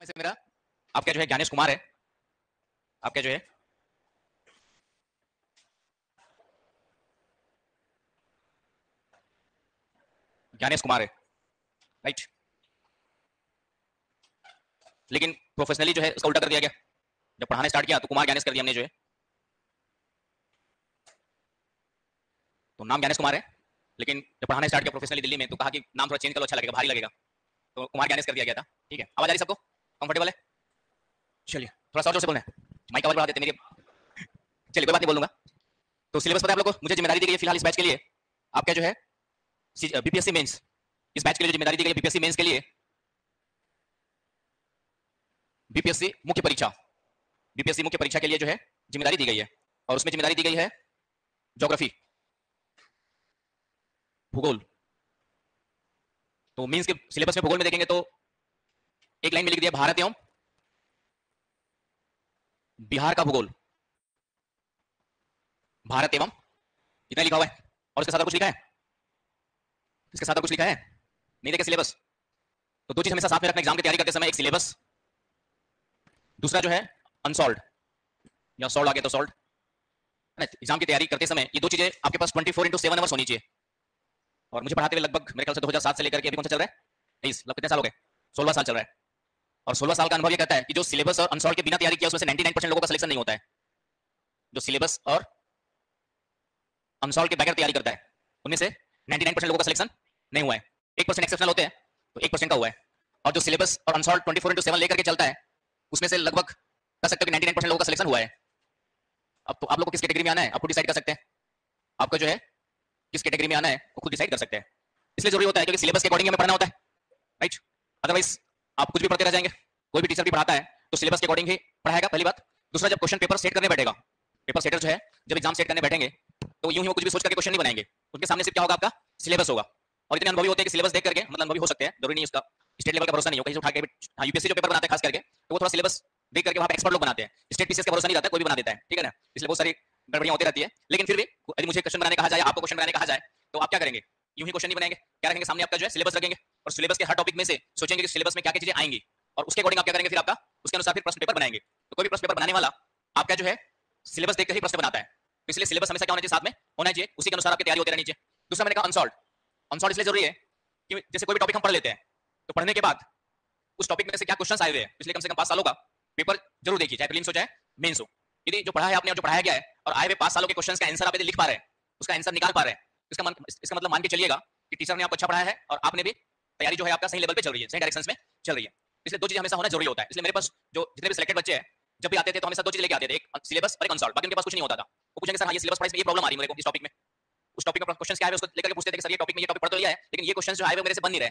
से मेरा आपका जो है ज्ञानेश कुमार है, आपका जो है ज्ञानेश कुमार है, राइट। लेकिन प्रोफेशनली जो है उसका उल्टा कर दिया गया। जब पढ़ाने स्टार्ट किया तो कुमार ज्ञानेश कर दिया हमने जो है। तो नाम ज्ञानेश कुमार है, लेकिन जब पढ़ाने स्टार्ट किया प्रोफेशनली दिल्ली में तो कहा कि नाम थोड़ा चेंज कर लो, अच्छा लगेगा, भारी लगेगा, तो कुमार ज्ञानेश कर दिया गया था। ठीक है, आवाज आ रही सबको? कंफर्टेबल है? चलिए थोड़ा सा जोर से बोलना है, माइक आवाज बढ़ा देते मेरी। चलिए कोई बात नहीं, बोल दूंगा। तो सिलेबस पता है आप लोग को? मुझे जिम्मेदारी दी गई है फिलहाल इस बैच के लिए, आपका जो है बीपीएससी मेंस, इस बैच के लिए जिम्मेदारी दी गई है बीपीएससी मेंस के लिए, बीपीएससी मुख्य परीक्षा, बीपीएससी मुख्य परीक्षा के लिए जो है जिम्मेदारी दी गई है। और उसमें जिम्मेदारी दी गई है ज्योग्राफी, भूगोल। तो मींस के सिलेबस में भूगोल में देखेंगे तो एक लाइन में लिख दिया भारत एवं बिहार का भूगोल, भारत एवं, इतना लिखा हुआ है। और इसके साथ कुछ लिखा है? इसके साथ कुछ लिखा है? नहीं देखा सिलेबस? तो दो चीज हमेशा साथ में रखना एग्जाम की तैयारी करते समय, एक सिलेबस, दूसरा जो है अनसॉल्व या सॉल्व आ गया तो सॉल्व। एग्जाम की तैयारी करते समय ये दो चीजें आपके पास 24/7 आवर्स होनी चाहिए। और मुझे पढ़ाते हुए लगभग मेरे ख्याल से 2007 से लेकर के अभी कौन सा चल रहा है, 23, कितने साल हो गए? 16 साल चल रहा है। और 16 साल का अनुभव ये कहता है कि जो सिलेबस और अनसॉल्व के बिना तैयारी किया उसमें से 99% लोगों का सिलेक्शन नहीं होता है। जो सिलेबस और अनसॉल्व के बगैर तैयारी करता है उनमें से 99% लोगों का सिलेक्शन नहीं हुआ है। 1% एक्सेप्शनल होते हैं, तो 1% का हुआ है। और जो सिलेबस और अनसॉल्व 24/7 लेकर के चलता है उसमें से लगभग कह सकते हो कि 99% लोगों का सिलेक्शन हुआ है। अब तो आप लोग को किस कैटेगरी में आना है आप खुद डिसाइड कर सकते हैं। आपका जो है किस कैटेगरी में आना है वो खुद डिसाइड कर सकते हैं। इसलिए जरूरी होता है क्योंकि सिलेबस के अकॉर्डिंग हमें पढ़ना होता है, राइट। अदरवाइज आप कुछ भी पढ़ते रह जाएंगे। कोई भी टीचर भी पढ़ाता है तो सिलेबस के अकॉर्डिंग ही पढ़ाएगा, पहली बात। दूसरा, जब क्वेश्चन पेपर सेट करने बैठेगा, पेपर सेटर जो है जब एग्जाम सेट करने बैठेंगे तो यूं ही वो कुछ भी सोच करके क्वेश्चन नहीं बनाएंगे। उनके सामने सिर्फ क्या होगा, आपका सिलेबस होगा। और इतने अनुभवी होते हैं कि सिलेबस देख करके, मतलब अनुभवी हो सकते हैं, जरूरी नहीं उसका स्टेट लेवल का भरोसा नहीं हो, कहीं से उठा के यूपीएससी जो पेपर बनाते हैं खास करके तो वो थोड़ा सिलेबस देख करके वहां पे एक्सपर्ट लोग बनाते हैं। स्टेट पीसीएस का भरोसा नहीं रहता, कोई भी बना देता है, ठीक है ना। इसलिए बहुत सारी गड़बड़ियां होती रहती है। लेकिन फिर भी यदि मुझे क्वेश्चन बनाने कहा जाए, आपको क्वेश्चन बनाने कहा जाए, तो आप क्या करेंगे? यूं ही क्वेश्चन नहीं बनाएंगे, क्या रखेंगे सामने? आपका जो है सिलेबस रखेंगे और सिलेबस के हर टॉपिक में से सोचेंगे कि सिलेबस में क्या क्या चीजें आएंगी और उसके अकॉर्डिंग आप क्या करेंगे, फिर आपका उसके अनुसार फिर प्रश्न पेपर बनाएंगे। तो कोई भी प्रश्न पेपर बनाने वाला आपका जो है सिलेबस देखकर ही प्रश्न बनाता है। तो इसलिए सिलेबस हमेशा क्या होना चाहिए, साथ में होना चाहिए, उसी के अनुसार आपकी तैयारी होती रहनी चाहिए। दूसरा मैंने कहा अनसॉल्व। अनसॉल्व इसलिए जरूरी है कि जैसे कोई भी टॉपिक हम पढ़ लेते हैं तो पढ़ने के बाद उस टॉपिक में से क्या क्वेश्चन आए हुए हैं पिछले कम से कम 5 सालों का पेपर जरूर देखिए, चाहे प्रीलिम्स हो चाहे मेंस हो। यदि जो पढ़ा है आपने और जो पढ़ाया गया है और आए हुए 5 सालों के क्वेश्चंस का आंसर आप यदि लिख पा रहे हैं, उसका आंसर निकाल पा रहे हैं, इसका मतलब मान के चलिएगा कि टीचर ने आपको अच्छा पढ़ाया है और आपने भी तैयारी जो है आपका सही लेवल पे चल रही है, सही डायरेक्शन में चल रही है। इसलिए दो चीजें हमेशा होना जरूरी होता है। इसलिए मेरे पास जो जितने भी सिलेक्टेड बच्चे हैं जब भी आते थे तो हमेशा दो चीजें लेके आते थे, एक सिलेबस और एक अनसॉल्व। बाकी उनके पास कुछ नहीं होता था। वो पूछेंगे सर हाँ ये सिलेबस पढ़ाई में ये प्रॉब्लम आ रही है मेरे को इस टॉपिक में, उस टॉपिक में क्वेश्चंस क्या है उसको लेकर के पूछते थे कि सर ये टॉपिक में ये टॉपिक पढ़ तो लिया है लेकिन ये क्वेश्चंस जो आए हुए मेरे से बन नहीं रहे।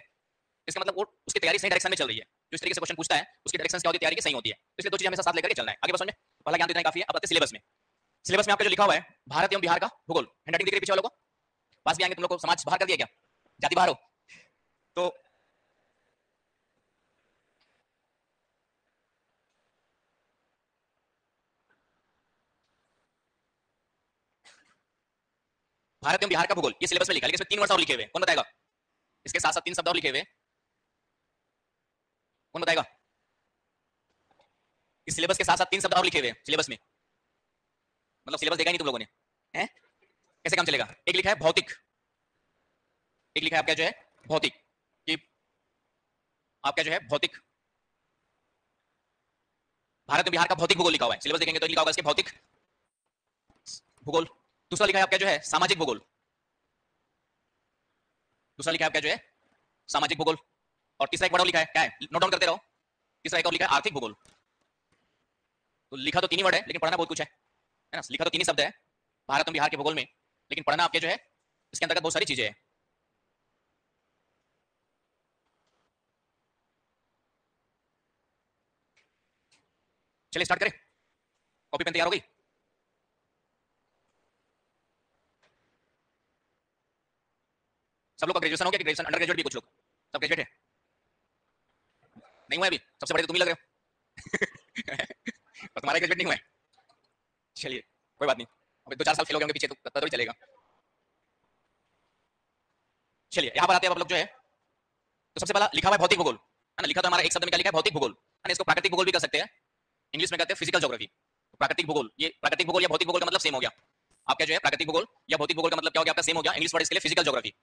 इसका मतलब वो उसकी तैयारी सही डायरेक्शन में चल रही है। जो इस तरीके से क्वेश्चन पूछता है उसकी डायरेक्शन क्या होती है, तैयारी की सही होती है। इसलिए दो चीजें हमेशा साथ लेकर के चलना है। आगे बस समझे, पहला ज्ञान तो इतना काफी है। अब आते सिलेबस में। सिलेबस में आपका जो लिखा हुआ है भारत एवं बिहार का भूगोल, हैंडराइटिंग दिख रही है पीछे वालों को? पास भी आएंगे तुम लोग को समाज बाहर कर दिया क्या, जाति बाहर हो? तो भारत एवं बिहार का भूगोल ये सिलेबस में लिखा है, लेकिन इसमें 3 वर्ड और लिखे हुए हैं। कौन बताएगा? इसके साथ साथ 3 शब्द और लिखे हुए, कौन बताएगा? इस सिलेबस के साथ साथ 3 शब्द और लिखे हुए सिलेबस में, मतलब सिलेबस देखा ही नहीं तुम लोगों ने, हैं? कैसे काम चलेगा? एक लिखा है भौतिक, एक लिखा है आपका जो है भौतिक, कि आपका जो है भौतिक, भारत में बिहार का भौतिक भूगोल लिखा हुआ है। सिलेबस देखेंगे तो लिखा होगा इसके भौतिक भूगोल। दूसरा लिखा है आपका जो है सामाजिक भूगोल, दूसरा लिखा है आपका जो है सामाजिक भूगोल। और तीसरा एक वर्ड और लिखा है, क्या है? नोट डाउन करते रहो। तीसरा एक और लिखा है आर्थिक भूगोल। तो लिखा तो 3 ही वर्ड है लेकिन पढ़ना बहुत कुछ है ना। लिखा तो 3 ही शब्द है भारत और बिहार के भूगोल में, लेकिन पढ़ना आपके जो है इसके अंतर्गत बहुत सारी चीजें हैं। चलिए स्टार्ट करें। कॉपी पेन तैयार हो गई? सब लोग का ग्रेजुएशन हो गया कि ग्रेजुएशन अंडर ग्रेजुएट भी कुछ लोग? सब ग्रेजुएट है? नहीं हुआ अभी? सबसे बड़े तो तुम ही लग रहे हो। और तुम्हारा ग्रेजुएट नहीं हुआ है? चलिए कोई बात नहीं, अभी 2-4 साल फेल हो गए होंगे पीछे तो तभी चलेगा। चलिए यहाँ पर आते हैं आप लोग जो है। तो सबसे पहला लिखा हुआ है भौतिक भूगोल, है ना। लिखा तो हमारा एक शब्द में क्या लिखा है, भौतिक भूगोल। इसको प्राकृतिक भूगोल भी कर सकते हैं, इंग्लिश में कहते हैं फिजिकल ज्योग्राफी। प्राकृतिक भूगोल, ये प्राकृतिक भूगोल या भौतिक भूगोल का मतलब सेम हो गया आपका जो है, प्राकृतिक भूगोल या भौतिक भूगोल का मतलब क्या हो गया आपका, सेम हो गया, इंग्लिश वर्ड इसके लिए फिजिकल ज्योग्राफी।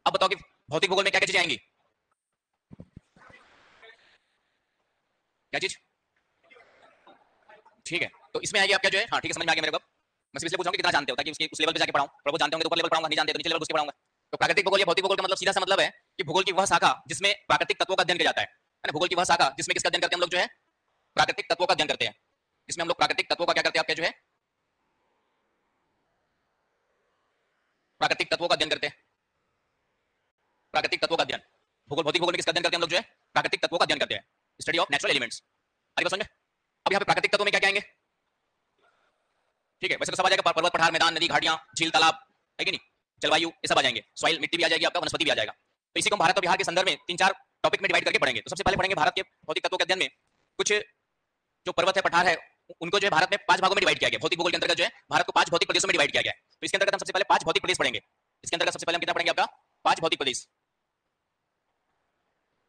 अब बताओ कि भौतिक भूगोल में क्या क्या चीजें आएंगी, क्या चीज, ठीक है, तो इसमें आएगी आपका जो है, हाँ ठीक है समझ में आ गया मेरे को। मैं सिर्फ इसलिए पूछ रहा हूं कि कितना जानते हो, ताकि उसकी उस लेवल पे जाके पढ़ाऊं, थोड़ा बहुत जानते होंगे तो ऊपर लेवल पढ़ाऊंगा, नहीं जानते तो नीचे लेवल उसके पढ़ाऊंगा। तो प्राकृतिक भूगोल या भौतिक भूगोल का मतलब सीधा सा मतलब है कि भूगोल की वह शाखा जिसमें प्राकृतिक तत्वों का अध्ययन किया जाता है ना, भूगोल की वह शाखा जिसमें किसका अध्ययन करते हैं हम लोग जो है, प्राकृतिक तत्वों का अध्ययन करते हैं, जिसमें हम लोग प्राकृतिक तत्वों का क्या करते हैं आपके जो है, प्राकृतिक तत्वों का अध्ययन करते हैं, प्राकृतिक तत्वों का अध्ययन। भूगोल भौतिक भूगोल में किसका अध्ययन करते हैं हम लोग जो है, प्राकृतिक तत्वों का अध्ययन करते हैं, स्टडी ऑफ नेचुरल एलिमेंट्स। अरे समझ में। अब यहाँ पे प्राकृतिक तत्वों में क्या क्या आएंगे, ठीक है, वैसे तो सब आ जाएगा, पर्वत पठार मैदान नदी घाटियां झील तालाब, है कि नहीं, जलवायु ये सब आ जाएंगे, सॉइल मिट्टी भी आ जाएगी आपका, वनस्पति भी आ जाएगा। तो इसी को हम भारत और बिहार के संदर्भ में 3-4 टॉपिक में डिवाइड करके पढ़ेंगे। तो सबसे पहले पढ़ेंगे भारत के भौतिक तत्वों के अध्ययन में कुछ जो पर्वत है पठार है उनको जो है भारत में 5 भागों में डिवाइड किया गया, भौतिक भूगोल के अंतर्गत जो है भारत को 5 भौतिक प्रदेशों में डिवाइड किया गया है। तो इसके अंतर्गत हम सबसे पहले 5 भौतिक प्रदेश पढ़ेंगे। इसके अंतर्गत सबसे पहले हम कितना पढ़ेंगे आपका, 5 भौतिक प्रदेश।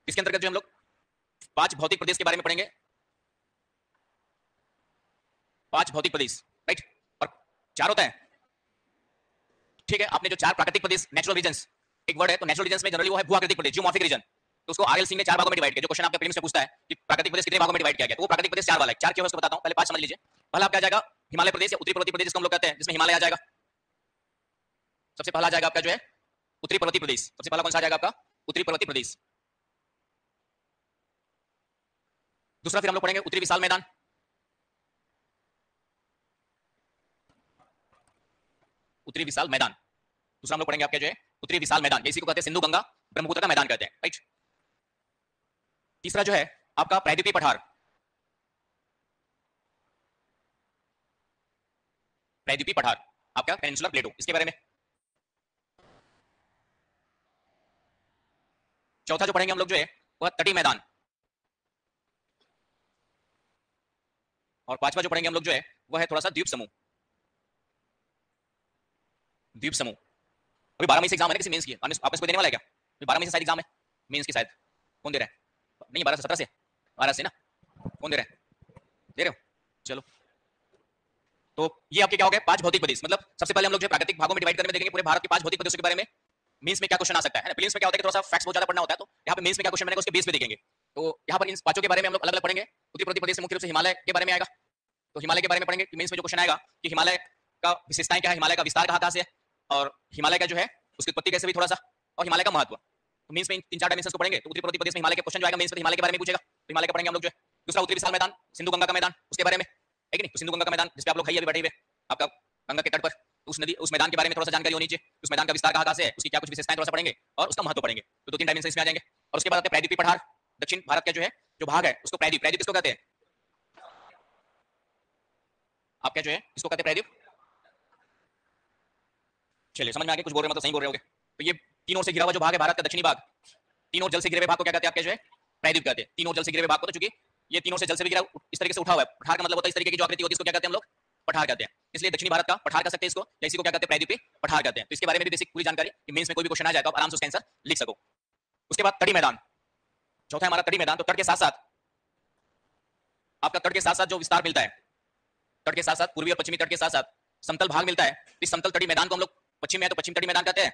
इसके अंतर्गत जो हम लोग 5 भौतिक प्रदेश के बारे में पढ़ेंगे, 5 भौतिक प्रदेश, राइट, और 4 होता है, ठीक है। आपने जो 4 प्राकृतिक प्रदेश, नेचुरल रीजन्स एक वर्ड है, तो नेचुरल रीजन्स में जनरली वो है भू-आकृतिक प्रदेश, जियोमॉर्फिक रीजन। तो उसको आरएल सिंह ने 4 भागों में डिवाइड किया। जो क्वेश्चन आपके प्रीलिम्स में पूछता है कि प्राकृतिक प्रदेश कितने भागों में डिवाइड किया गया, तो वो प्राकृतिक प्रदेश 4 वाला है। 4 क्यों है उसको बताता हूं, पहले 5 समझ लीजिए। पहला आपका आ जाएगा हिमालय प्रदेश या उत्तरी पर्वतीय प्रदेश, जिसको हम लोग कहते हैं, जिसमें हिमालय आ जाएगा। सबसे पहला आ जाएगा आपका जो है उत्तरी पर्वतीय प्रदेश। सबसे पहला कौन सा आ जाएगा आपका, उत्तरी पर्वतीय प्रदेश। दूसरा फिर हम लोग पढ़ेंगे उत्तरी विशाल मैदान, उत्तरी विशाल मैदान। दूसरा हम लोग पढ़ेंगे आपके जो है उत्तरी विशाल मैदान, इसी को कहते हैं सिंधु गंगा ब्रह्मपुत्र का मैदान कहते हैं, राइट। तीसरा जो है आपका प्रायद्वीपीय पठार, प्रायद्वीपीय पठार आपका पेनिनसुलर प्लेटो, इसके बारे में। चौथा जो पढ़ेंगे हम लोग जो है वह तटीय मैदान, और पांचवा जो पढ़ेंगे हम लोग जो है वह है थोड़ा सा द्वीप समूह, द्वीप समूह। अभी 12 मई से एग्जाम है ना किसी मेंस की, आपस को देने वाला है क्या, 12 मई से शायद एग्जाम है मेंस की, शायद कौन दे रहा है, नहीं 12 से 17 से, 12 से ना, कौन दे रहा है, दे रहे हो, चलो। तो ये आपके क्या हो गए 5 भौतिक प्रदेश। मतलब सबसे पहले हम लोग जो प्राकृतिक भागों में डिवाइड करने में देखेंगे पूरे भारत के 5 भौतिक प्रदेशों के बारे में, मींस में क्या क्वेश्चन आ सकता है ना। प्रीलिम्स में क्या होता है कि थोड़ा सा फैक्ट्स बहुत ज्यादा पढ़ना होता है, तो यहाँ पे मींस में क्या क्वेश्चन बनेगा उसके बेस पे देखेंगे। तो यहाँ पर इन 5 के बारे में हम लोग अलग अलग पढ़ेंगे। उत्तरी पर्वतीय प्रदेश से मुख्य रूप से हिमालय के बारे में आएगा, तो हिमालय के बारे में पढ़ेंगे। मींस में जो क्वेश्चन आएगा कि हिमालय का विशेषताएं क्या है, हिमालय का विस्तार कहाँ से है, और हिमालय का जो है उसकी उत्पत्ति कैसे भी थोड़ा सा, और हिमालय का महत्व। तो मींस में 3-4 डायमेंशन को पढ़ेंगे। तो उत्तरी पर्वतीय प्रदेश में हिमालय के क्वेश्चन जो आएगा मींस में हिमालय के बारे में पूछेगा, तो हिमालय का पढ़ेंगे हम लोग जो है। दूसरा उत्तरी विशाल मैदान, सिंधु गंगा का मैदान, उसके बारे में है कि नहीं। तो सिंधु गंगा का मैदान जिस पे आप लोग अभी बैठे हुए आपका गंगा के तट पर, तो उस नदी उस मैदान के बारे में थोड़ा सा जानकारी होनी चाहिए। उस मैदान का विस्तार कहाँ से है, उसकी क्या कुछ विशेषताएं थोड़ा सा पढ़ेंगे और उसका महत्व पढ़ेंगे। तो 2-3 डायमेंशन इसमें आ जाएंगे। और उसके बाद आते हैं प्रायद्वीपीय पठार, दक्षिण भारत का जो है जो भाग है उसको प्रायद्वीप, प्रायद्वीप किसको कहते हैं आपका जो है, इसको कहते हैं प्रायद्वीप। चलिए समझ में आ गया, कुछ बोल रहे मतलब सही बोल रहे होगे। तो ये 3 ओर से घिरा हुआ जो भाग है भारत का दक्षिणी भाग, 3 ओर जल से घिरे हुए भाग को क्या कहते हैं आपके जो है, प्रायद्वीप कहते हैं। 3 ओर जल से घिरे हुए भाग को, तो चूंकि ये 3 ओर से जल से भी घिरा इस तरीके से उठा हुआ है, पठार का मतलब होता है इस तरीके की जो आकृति होती है, इसको क्या कहते हैं हम लोग, पठार कहते हैं। इसलिए दक्षिणी भारत का पठार कह सकते हैं इसको, या इसी को क्या कहते हैं प्रायद्वीपीय पठार कहते हैं। तो इसके बारे में भी बेसिक पूरी जानकारी कि मेंस में कोई भी क्वेश्चन आ जाए तो आप आराम से उसका आंसर लिख सको। उसके बाद तटीय मैदान, चौथा हमारा तटीय मैदान। तो तट के साथ साथ आपका तट के साथ साथ जो विस्तार मिलता है, तट के साथ साथ पूर्वी और पश्चिमी तट के साथ साथ समतल भाग मिलता है। इस समतल तटीय मैदान को हम लोग पश्चिम में है तो पश्चिम तटीय मैदान कहते हैं,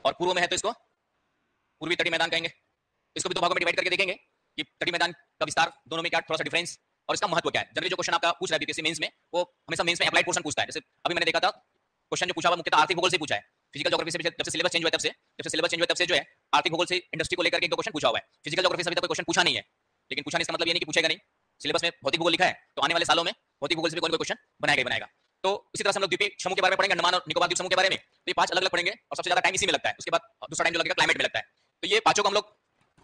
और पूर्व में है तो इसको पूर्वी तटीय मैदान कहेंगे। इसको भी 2 भागों में डिवाइड करके देखेंगे कि तटीय मैदान का विस्तार दोनों में क्या थोड़ा सा डिफरेंस और इसका महत्व क्या है। जनरली जो क्वेश्चन आपका पूछ रहा है बीपीएससी मेंस में, वो हमेशा मेंस में अप्लाइड पोर्शन पूछता है। जैसे अभी मैंने देखा था क्वेश्चन जो पूछा हुआ मुख्यतः आर्थिक भूगोल से पूछा है, फिजिकल ज्योग्राफी से जब से सिलेबस चेंज हुआ तब से जो है आर्थिक भूगोल से इंडस्ट्री को लेकर के 1-2 क्वेश्चन पूछा हुआ है। फिजिकल ज्योग्राफी से अभी तक कोई क्वेश्चन पूछा नहीं है, लेकिन पूछा नहीं इसका मतलब ये नहीं कि पूछेगा नहीं। सिलेबस में भौतिक भूगोल लिखा है, तो आने वाले सालों में भौतिक भूगोल से भी कोई क्वेश्चन बनाएगा। तो इसी तरह से हम लोग द्वीपीय समूह के बारे में पढ़ेंगे, अंडमान और निकोबार द्वीप समूह के बारे में। तो ये 5 अलग अलग पढ़ेंगे और सबसे ज्यादा टाइम इसी में लगता है। उसके बाद दूसरा टाइम जो लगेगा क्लाइमेट में लगता है। तो ये 5 को हम लोग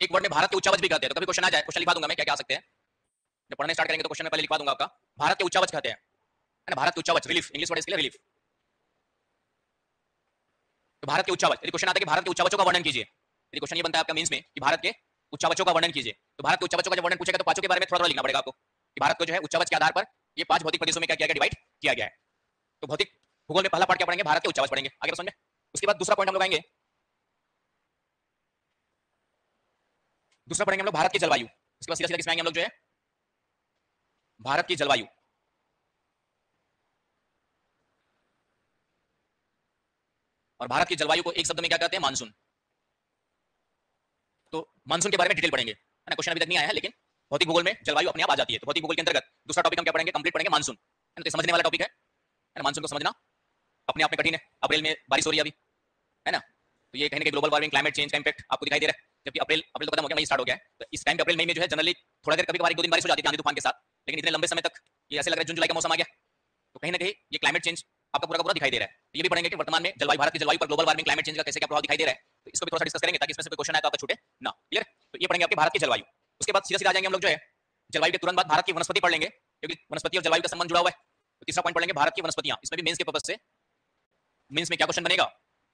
एक वर्ड में भारत के उच्चावच भी कहते हैं। तो कभी क्वेश्चन आ जाए, क्वेश्चन लिखवा दूंगा मैं क्या क्या आ सकते हैं। जब पढ़ने स्टार्ट करेंगे तो क्वेश्चन में पहले लिखवा दूंगा आपका, भारत के उच्चावच कहते हैं, है ना, भारत के उच्चावच, रिलीफ इंग्लिश वर्ड इसके लिए रिलीफ। तो भारत के उच्चावच, यदि क्वेश्चन आता है कि भारत के उच्चावचों का वर्णन कीजिए, यदि क्वेश्चन ये बनता है आपका मींस में कि भारत के उच्चावचों का वर्णन कीजिए, तो भारत के उच्चावचों का जब वर्णन पूछेगा तो 5 के बारे में थोड़ा लिखना पड़ेगा आपको कि भारत को जो है उच्चावच के आधार पर ये 5 भौतिक प्रदेशों में क्या किया गया, डिवाइड किया गया है। तो भौतिक भूगोल में पहला पार्ट क्या पढ़ेंगे, भारत के उच्चावच पढ़ेंगे, आगे समझ में। उसके बाद दूसरा पॉइंट हम लोग आएंगे दूसरा पढ़ेंगे हम लोग भारत की जलवायु। उसके बाद सीधा सीधा किसमें आएंगे हम लोग जो है, भारत की जलवायु। और भारत की जलवायु को एक शब्द में क्या कहते हैं, मानसून। तो मानसून के बारे में डिटेल पढ़ेंगे, है ना। क्वेश्चन अभी तक नहीं आया है, लेकिन भौतिक भूगोल में जलवायु अपने आप आ जाती है। तो भौतिक भूगोल के अंतर्गत दूसरा टॉपिक हम क्या पढ़ेंगे, कंप्लीट पढ़ेंगे मानसून, है ना। तो समझने वाला टॉपिक है ना। मानसून को समझना अपने आप में कठिन है। अप्रैल में बारिश हो रही है अभी, है ना। तो ये कहीं ना कहीं ग्लोबल वार्मिंग, क्लाइमेट चेंज का इंपैक्ट आपको दिखाई दे रहा है। जबकि अप्रैल अप्रैल तो खत्म हो गया, मई स्टार्ट हो गया है। तो इस टाइम पे अप्रैल मई में जो है जनरली थोड़ा देर कभी कभार 1-2 दिन बारिश हो जाती है आंधी तूफान के साथ, लेकिन इतने लंबे समय तक ये ऐसे लग रहा है जून जुलाई का मौसम आ गया। तो कहीं ना कहीं ये क्लाइमेट चेंज आपका पूरा का पूरा दिखाई दे रहा है। तो ये भी पढ़ेंगे कि वर्तमान में जलवायु, भारत की जलवायु पर ग्लोबल वार्मिंग, क्लाइमेट चेंज का कैसे क्या प्रभाव दिखाई दे रहा है। तो इसको भी थोड़ा डिस्कस करेंगे ताकि इसमें से कोई क्वेश्चन आए तो आपका छूटे ना। क्लियर। तो ये पढ़ेंगे आपके भारत की जलवायु। उसके बाद सीधा सीधा आ जाएंगे हम लोग जो है जलवायु के तुरंत बाद भारत की वनस्पति पढ़ लेंगे, क्योंकि वनस्पति और जलवायु का संबंध जुड़ा हुआ है। तो तीसरा पॉइंट पढ़ेंगे भारत की वनस्पतियां। इसमें भी मेंस के पर्पस से, मेंस में क्या क्वेश्चन बनेगा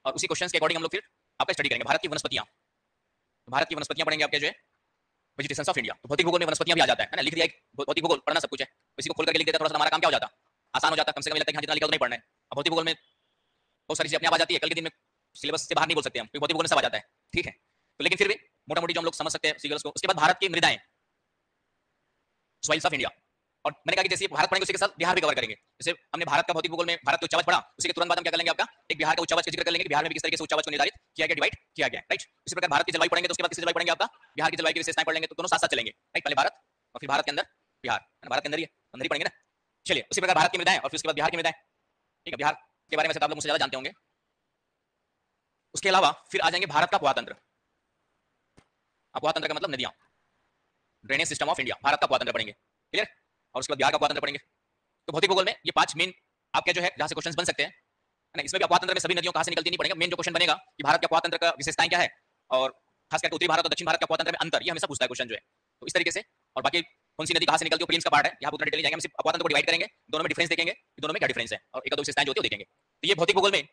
और उसी क्वेश्चन के अकॉर्डिंग हम लोग फिर आपका स्टडी करेंगे भारत की वनस्पतियां। तो भारत की वनस्पतियां पढ़ेंगे आपके जो है वेजिटेशंस ऑफ इंडिया। तो भौतिक भूगोल में वनस्पतियां भी आ जाता है ना, लिख दिया। भौतिक भूगोल पढ़ना सब कुछ है, इसी को खोल करके लिख देता, थोड़ा सा हमारा काम क्या हो जाता, आसान हो जाता। कम से कम लगता है कि जितना लिखा तो नहीं पढ़ना है। अब भौतिक भूगोल में बहुत सारी चीजें अपने आप आ जाती है, कल के दिन में सिलेबस से बाहर नहीं बोल सकते हम, क्योंकि भौतिक भूगोल में सब आ जाता है, ठीक है। तो लेकिन फिर भी मोटा मोटी जो हम लोग समझ सकते हैं सिग्नल्स को। उसके बाद भारत की मृदाएं, सॉइल्स ऑफ इंडिया। और मैंने कहा कि जैसे भारत पढ़ेंगे उसी के साथ बिहार भी कवर करेंगे। जैसे हमने भारत का भौतिक भूगोल में भारत का उच्चावच पढ़ा, उसी के तुरंत बाद हम क्या कर लेंगे, आपका एक बिहार का उच्चावच का जिक्र कर लेंगे कि बिहार में किस तरीके से उच्चावच को निर्धारित किया गया, डिवाइड किया गया, राइट। इसी प्रकार भारत की जलवायु पढ़ेंगे तो उसके बाद किसी जलवायु पढ़ेंगे, आपका बिहार की जलवायु की विशेषताएं पढ़ लेंगे। तो दोनों साथ साथ चलेंगे, राइट। पहले भारत और फिर भारत के अंदर बिहार, है ना। भारत के अंदर ही अंदर ही पढ़ेंगे ना। चलिए, उसी प्रकार भारत की मृदाएं और फिर उसके बाद बिहार की मृदाएं, ठीक है। बिहार के बारे में आप लोग मुझसे ज्यादा जानते होंगे। उसके अलावा फिर आ जाएंगे भारत का कुआतंत्र। कुआतंत्र का मतलब नदियां, drainage system of India, Bharat का कुआतंत्र पढ़ेंगे, क्लियर। और उसके बाद बिहार का कुआतंत्र पढ़ेंगे। तो भौतिक भूगोल में ये 5 मेन आपके जो है जहां से क्वेश्चंस बन सकते हैं, है ना। इसमें भी कुआतंत्र में सभी नदियों कहां से निकलती नहीं पड़ेगा। मेन जो क्वेश्चन बनेगा कि भारत का कुआतंत्र का विशेषताएं क्या है, और खास करके उत्तरी भारत और दक्षिण भारत का कुआतंत्र में अंतर, ये हमेशा पूछता है क्वेश्चन जो है। तो इस तरीके से, और बाकी कौन सी नदी कहां से निकलती है प्रीलिम्स का पार्ट है, यहाँ उतना डिटेल जाएंगे। हम सिर्फ कुआतंत्र को डिवाइड करेंगे, दोनों में डिफरेंस देखेंगे कि दोनों में क्या डिफरेंस है, और एक दो विशेषताएं जो होती है वो देखेंगे। तो ये भौतिक भूगोल में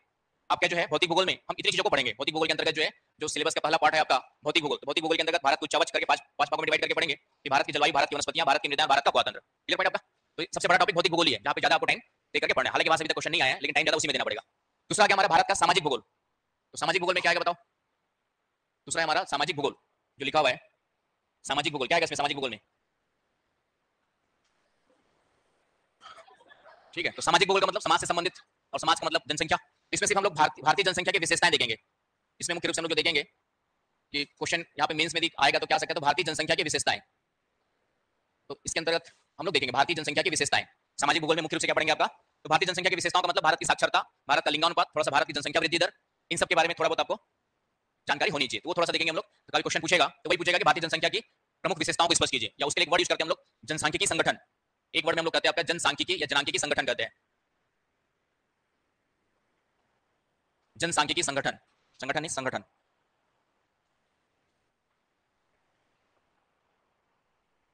आपका जो है, भौतिक भूगोल में हम इतनी चीजों को पढ़ेंगे। भौतिक भूगोल के अंतर्गत जो है, जो सिलेबस का पहला पार्ट है आपका भौतिक भूगोल, तो भौतिक भूगोल के अंतर्गत भारत को उच्चावच करके पांच भागों में डिवाइड करके पढ़ेंगे कि भारत की जलवायु, भारत की वनस्पतियां, भारत की मृदा, भारत का कुआतंत्र। क्लियर पॉइंट आपका। तो सबसे बड़ा टॉपिक भौतिक भूगोल ही है, जहां पे ज्यादा आपको टाइम दे करके पढ़ना है। हालांकि वहां से अभी तक क्वेश्चन नहीं आया है, लेकिन टाइम ज्यादा उसी में देना पड़ेगा। दूसरा क्या हमारा भारत का सामाजिक भूगोल। तो सामाजिक भूगोल में क्या है बताओ। दूसरा है हमारा सामाजिक भूगोल, जो लिखा हुआ है सामाजिक भूगोल। क्या है इसमें सामाजिक भूगोल में, ठीक है। तो सामाजिक भूगोल का मतलब समाज से संबंधित, और समाज का मतलब जनसंख्या। इसमें सिर्फ हम लोग भारतीय जनसंख्या की विशेषताएं देखेंगे। इसमें मुख्य रूप से हम लोग जो देखेंगे कि क्वेश्चन यहाँ पे मेंस में आएगा तो क्या सकता है, तो भारतीय जनसंख्या की विशेषताएं। तो इसके अंतर्गत हम लोग देखेंगे भारतीय जनसंख्या की विशेषताएं। सामाजिक भूगोल में मुख्य रूप से क्या पढ़ेंगे आपका, तो भारतीय जनसंख्या की विशेषताओं का मतलब भारत की साक्षरता, भारत का लिंगानुपात, थोड़ा सा भारत की जनसंख्या वृद्धि दर, इन सब के बारे में थोड़ा बहुत आपको जानकारी होनी चाहिए। तो वो थोड़ा सा देखेंगे हम लोग। तो कल क्वेश्चन पूछेगा तो वही पूछेगा कि भारतीय जनसंख्या की प्रमुख विशेषताओं को स्पष्ट कीजिए, या उसके लिए एक वर्ड यूज करते हैं हम लोग, जनसांख्यिकी संगठन। एक वर्ड में हम लोग कहते हैं आपका जनसांख्यिकी या जनांख्यिकी संगठन कहते हैं। जनसांख्यिकी संगठन, संगठन नहीं संगठन।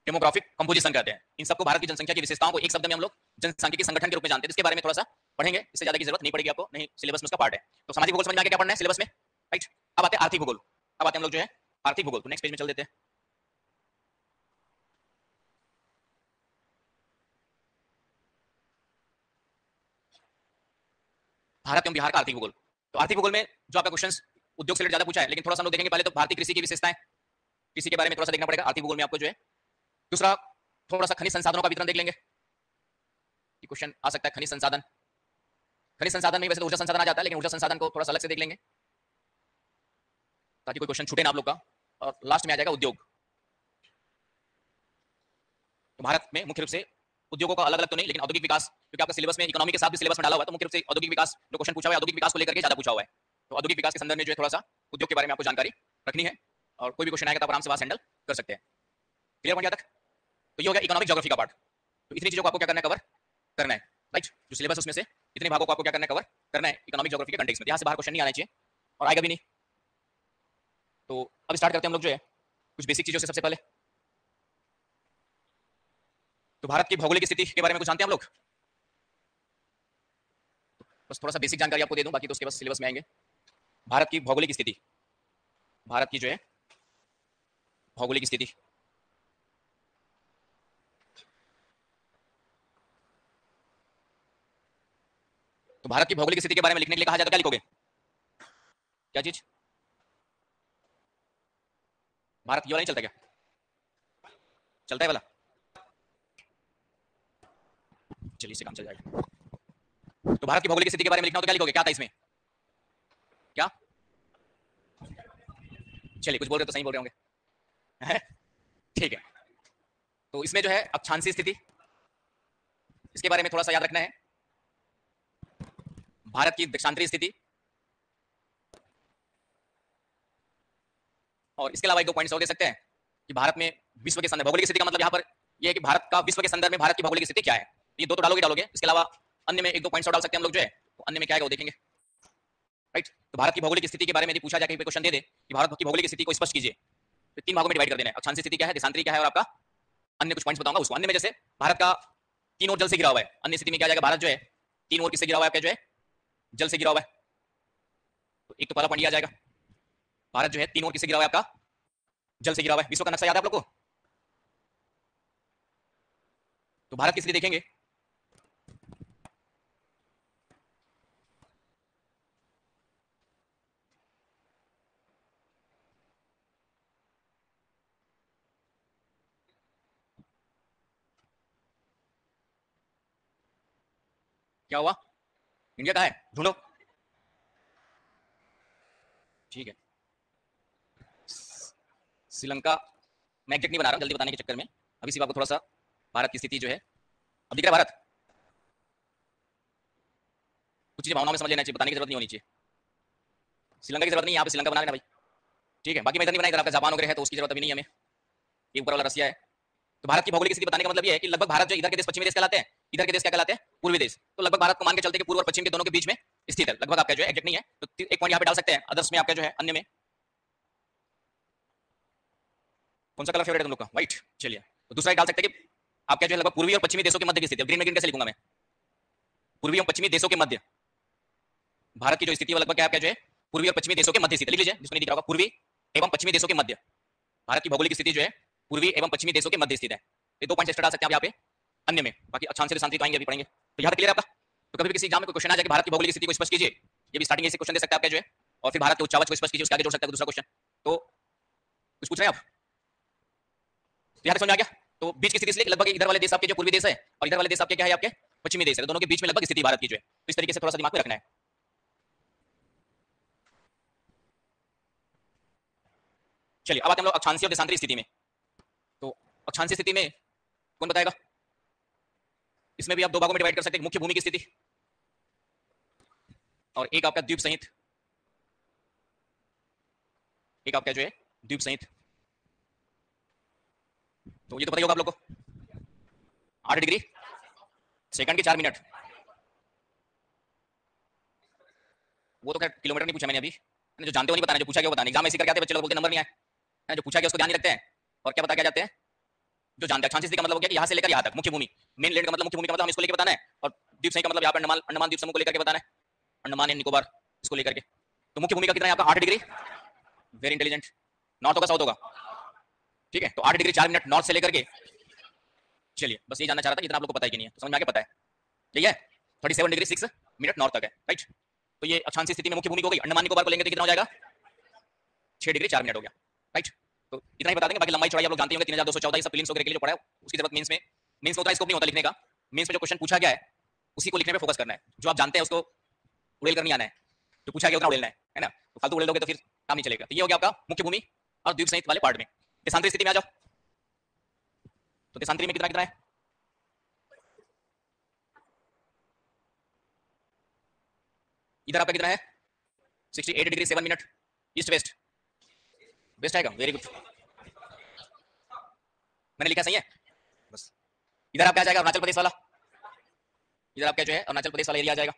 डेमोग्राफिक कंपोजिशन कहते हैं इन सबको। भारत की जनसंख्या की विशेषताओं को एक शब्द में हम लोग जनसांख्यिकी संगठन के रूप में जानते हैं। इसके बारे में थोड़ा सा पढ़ेंगे, इससे ज्यादा की जरूरत नहीं पड़ेगी आपको, नहीं सिलेबस में उसका पार्ट है। तो सामाजिक भूगोल समझ में आ गया क्या पढ़ना है सिलेबस में, राइट। अब आते हैं आर्थिक भूगोल। अब आते हैं हम लोग जो है आर्थिक भूगोल। तो नेक्स्ट पेज में चल देते हैं। भारत एवं बिहार का आर्थिक भूगोल। तो आर्थिक भूगोल में जो आपका क्वेश्चन उद्योग से रिलेटेड ज्यादा पूछा है, लेकिन थोड़ा सा हम लोग देखेंगे पहले तो भारतीय कृषि की विशेषताएं, कृषि के बारे में थोड़ा सा देखना पड़ेगा आर्थिक भूगोल में आपको जो है। दूसरा थोड़ा सा खनिज संसाधनों का वितरण देख लेंगे, क्वेश्चन आ सकता है खनिज संसाधन। खनिज संसाधन में वैसे तो ऊर्जा संसाधन आ जाता है, लेकिन ऊर्जा संसाधन को थोड़ा सा अलग से देख लेंगे ताकि कोई क्वेश्चन छूटे ना आप लोग का। और लास्ट में आ जाएगा उद्योग। तो भारत में मुख्य रूप से उद्योगों का अलग अलग तो नहीं, लेकिन औद्योगिक विकास, क्योंकि आपका सिलेबस में इकोनॉमी के साथ भी सिलेबस में डाला हुआ है, तो मुख्य रूप से औद्योगिक विकास जो क्वेश्चन पूछा हुआ है, औद्योगिक विकास को लेकर के ज्यादा पूछा हुआ है। तो औद्योगिक विकास के संदर्भ में जो है थोड़ा सा उद्योग के बारे में आपको जानकारी रखनी है, और कोई भी क्वेश्चन आएगा तो आराम से वहां हैंडल कर सकते हैं। क्लियर पॉइंट यहाँ तक। तो ये हो गया इकोनॉमिक ज्योग्राफी का पार्ट। तो इतनी चीजों को आपको क्या करना है, कवर करना है, राइट। जो सिलेबस उसमें से इतने भागों को आपको क्या करना है, कवर करना है इकोनॉमिक ज्योग्राफी के कंटेक्स्ट में। यहाँ से बाहर क्वेश्चन नहीं आना चाहिए, और आएगा भी नहीं। तो अब स्टार्ट करते हैं हम लोग जो है कुछ बेसिक चीजों से। सबसे पहले तो भारत की भौगोलिक स्थिति के बारे में कुछ जानते हैं हम लोग। बस थोड़ा सा बेसिक जानकारी आपको दे दूं, बाकी तो उसके बाद सिलेबस में आएंगे। भारत की भौगोलिक स्थिति, भारत की जो है भौगोलिक स्थिति। तो भारत की भौगोलिक स्थिति के बारे में लिखने के लिए कहा जाए तो क्या लिखोगे, क्या चीज। भारत ये वाला नहीं चलता क्या? चलता है वाला? चलिए इससे काम चल जाएगा। तो भारत की भौगोलिक स्थिति के बारे में लिखना हो तो क्या लिखोगे? क्या था इसमें? क्या? चलिए कुछ बोल रहे तो सही बोल रहे होंगे। ठीक है। तो इसमें जो है अक्षांशीय स्थिति, इसके बारे में थोड़ा सा याद रखना है। भारत की देशांतरीय स्थिति, और इसके अलावा एक दो पॉइंट्स और दे सकते हैं कि भारत में विश्व के संदर्भ, भौगोलिक स्थिति का मतलब यहां पर यह है कि भारत का विश्व के संदर्भ में भारत की भौगोलिक स्थिति क्या है। ये दो तो डालोगे। इसके अलावा अन्य में एक दो पॉइंट्स और डाल सकते हैं हम लोग जो है, तो अन्य में क्या है वो देखेंगे। राइट। तो भारत की भौगोलिक स्थिति के बारे में यदि पूछा जाए, कहीं पे क्वेश्चन दे दे कि भारत की भौगोलिक स्थिति को स्पष्ट कीजिए, तो तीन भागों में डिवाइड कर देना है। अक्षांशीय स्थिति क्या है, देशांतरी क्या है, और आपका अन्य कुछ पॉइंट्स बताऊंगा उसको। अन्य में जैसे भारत का तीन ओर जल से गिरा हुआ है, अन्य स्थिति में क्या जाएगा, भारत जो है तीन ओर किससे गिरा हुआ है, क्या जो है जल से गिरा हुआ है। तो एक तो पहला पॉइंट आ जाएगा, भारत जो है तीन ओर किससे गिरा हुआ है, आपका जल से गिरा हुआ है। विश्व का नक्शा याद है आप लोग को? तो भारत की स्थिति देखेंगे, क्या हुआ, इंडिया कहाँ है ढूंढो। ठीक है, श्रीलंका मैं एग्जैक्ट नहीं बना रहा जल्दी बताने के चक्कर में। अभी सिर्फ आपको थोड़ा सा भारत की स्थिति जो है, अब दिख रहा है भारत। कुछ चीजें भावनाओं में समझ लेना चाहिए, बताने की जरूरत नहीं होनी चाहिए। श्रीलंका की जरूरत नहीं, यहाँ पे श्रीलंका बना लेना भाई। ठीक है, बाकी मैं इधर नहीं बनाई, इधर आपका जापान वगैरह है तो उसकी जरूरत अभी नहीं है हमें। ये ऊपर वाला रसिया है। तो भारत की भौगोलिक स्थिति बताने का मतलब ये है कि लगभग भारत जो इधर के देश पश्चिमी देश कहलाते हैं, इधर के देश क्या कहलाते हैं, पूर्वी देश। तो लगभग भारत को मान के चलते कि पूर्व और पश्चिम के दोनों के बीच में स्थित है। लगभग आपका जो है एग्जैक्ट नहीं है, तो एक पॉइंट यहाँ पे डाल सकते हैं। अदर्स में आपका जो है अन्य में कौन सा कलर फेवरेट है तुम लोग का? व्हाइट। चलिए, तो दूसरा डाल सकते हैं कि आपका जो है लगभग पूर्वी और पश्चिमी देशों के मध्य की स्थिति है। ग्रीन में ग्रीन कैसे लिखूंगा मैं? पूर्वी और पश्चिमी देशों के मध्य भारत की जो स्थिति है लगभग क्या जो है पूर्वी और पश्चिमी देशों के मध्य स्थित। लिख लीजिए जिसको नहीं दिख रहा होगा, पूर्वी एवं पश्चिमी देशों के मध्य। भारत की भौगोलिक स्थिति जो है पूर्वी एवं पश्चिमी देशों के मध्य स्थित है। ये दो पॉइंट एक्स्ट्रा डाल सकते हैं यहाँ पे अन्य में। बाकी अक्षांशीय देशांतरी तो आएंगे अभी पढ़ेंगे। तो यहाँ तक क्लियर आपका? तो कभी भी किसी एग्जाम में कोई क्वेश्चन आ जाए कि भारत की भौगोलिक स्थिति को स्पष्ट कीजिए, ये भी स्टार्टिंग ऐसे क्वेश्चन दे सकता है आपका जो है, और फिर भारत के उच्चावच को स्पष्ट कीजिए, उसके आगे जोड़ सकता है दूसरा क्वेश्चन। तो कुछ पूछ रहे हैं आप? तो यहाँ तक समझ आ गया? तो बीच की स्थिति इसलिए लगभग इधर वाले देश आपके जो पूर्वी देश है और इधर वाले देश आपके क्या है, आपके पश्चिमी देश है, दोनों के बीच में लगभग स्थिति भारत की जो है। तो इस तरीके से थोड़ा सा दिमाग में रखना है। चलिए अब आते हैं हम लोग अक्षांशीय और देशांतरी स्थिति में। तो अक्षांशीय स्थिति में कौन बताएगा? इसमें भी आप दो भागों में डिवाइड कर सकते हैं, मुख्य भूमि की स्थिति और एक आपका द्वीप सहित, एक आपका जो है द्वीप सहित। तो ये तो पता ही होगा आप लोग को, 8 डिग्री सेकंड के 4 मिनट। वो तो खैर किलोमीटर नहीं पूछा मैंने अभी, जो जानते हो नहीं बताना, जो पूछा गया वो बताना। एग्जाम ऐसे करके आते हैं बच्चे लोग, बोलते नंबर नहीं आए, जो पूछा गया उसको ध्यान नहीं रखते हैं और क्या बता क्या जाते हैं जो जानते हैं। अक्षांशीय स्थिति का मतलब हो गया कि यहाँ से लेकर यहाँ तक मुख्य भूमि, मेन लैंड का मतलब मुख्य भूमि का मतलब हम इसको लेकर बताना है, और द्वीप सही का मतलब यहाँ पर अंडमान द्वीप समूह को लेकर के बताना है, अंडमान एंड निकोबार इसको लेकर के। तो मुख्य भूमि का कितना है आपका? 8 डिग्री। Very intelligent. नॉर्थ होगा साउथ होगा? ठीक है, तो 8 डिग्री 4 मिनट नॉर्थ से लेकर के। चलिए बस ये जानना चाह रहा था कि इतना आप लोग को पता है कि नहीं है, तो समझ में आ गया? पता है, यही है 37 डिग्री 6 मिनट नॉर्थ तक है। राइट। तो ये अक्षांशीय स्थिति में मुख्य भूमि हो गई। अंडमान निकोबार को लेंगे तो कितना हो जाएगा? 6 डिग्री 4 मिनट हो गया। राइट। तो इतना ही बता देंगे, बाकी लंबाई चौड़ाई आप लोग जानते होंगे 3214 सब प्रीलिम्स वगैरह के लिए जो पढ़ा है उसकी जरूरत मेंस में उतना स्कोप नहीं होता लिखने का। मेंस में जो क्वेश्चन पूछा गया है उसी को लिखने पे फोकस करना है, जो आप जानते हैं उसको उड़ेल कर नहीं आना है, जो पूछा गया उतना उड़ेलना है ना। तो फालतू उड़ेल दोगे तो फिर काम नहीं चलेगा। तो ये हो गया आपका मुख्य भूमि और द्वीप सहित वाले पार्ट में। देशांतरी स्थिति में आ जाओ। तो देशांतरी में कितना कितना है? इधर आपका कितना है? 68 degree 7 minute east west. West आएगा, वेरी गुड, मैंने लिखा सही है बस। इधर आपका आ जाएगा अरुणाचल प्रदेश वाला, इधर आपका जो है अरुणाचल प्रदेश वाला एरिया आ जाएगा।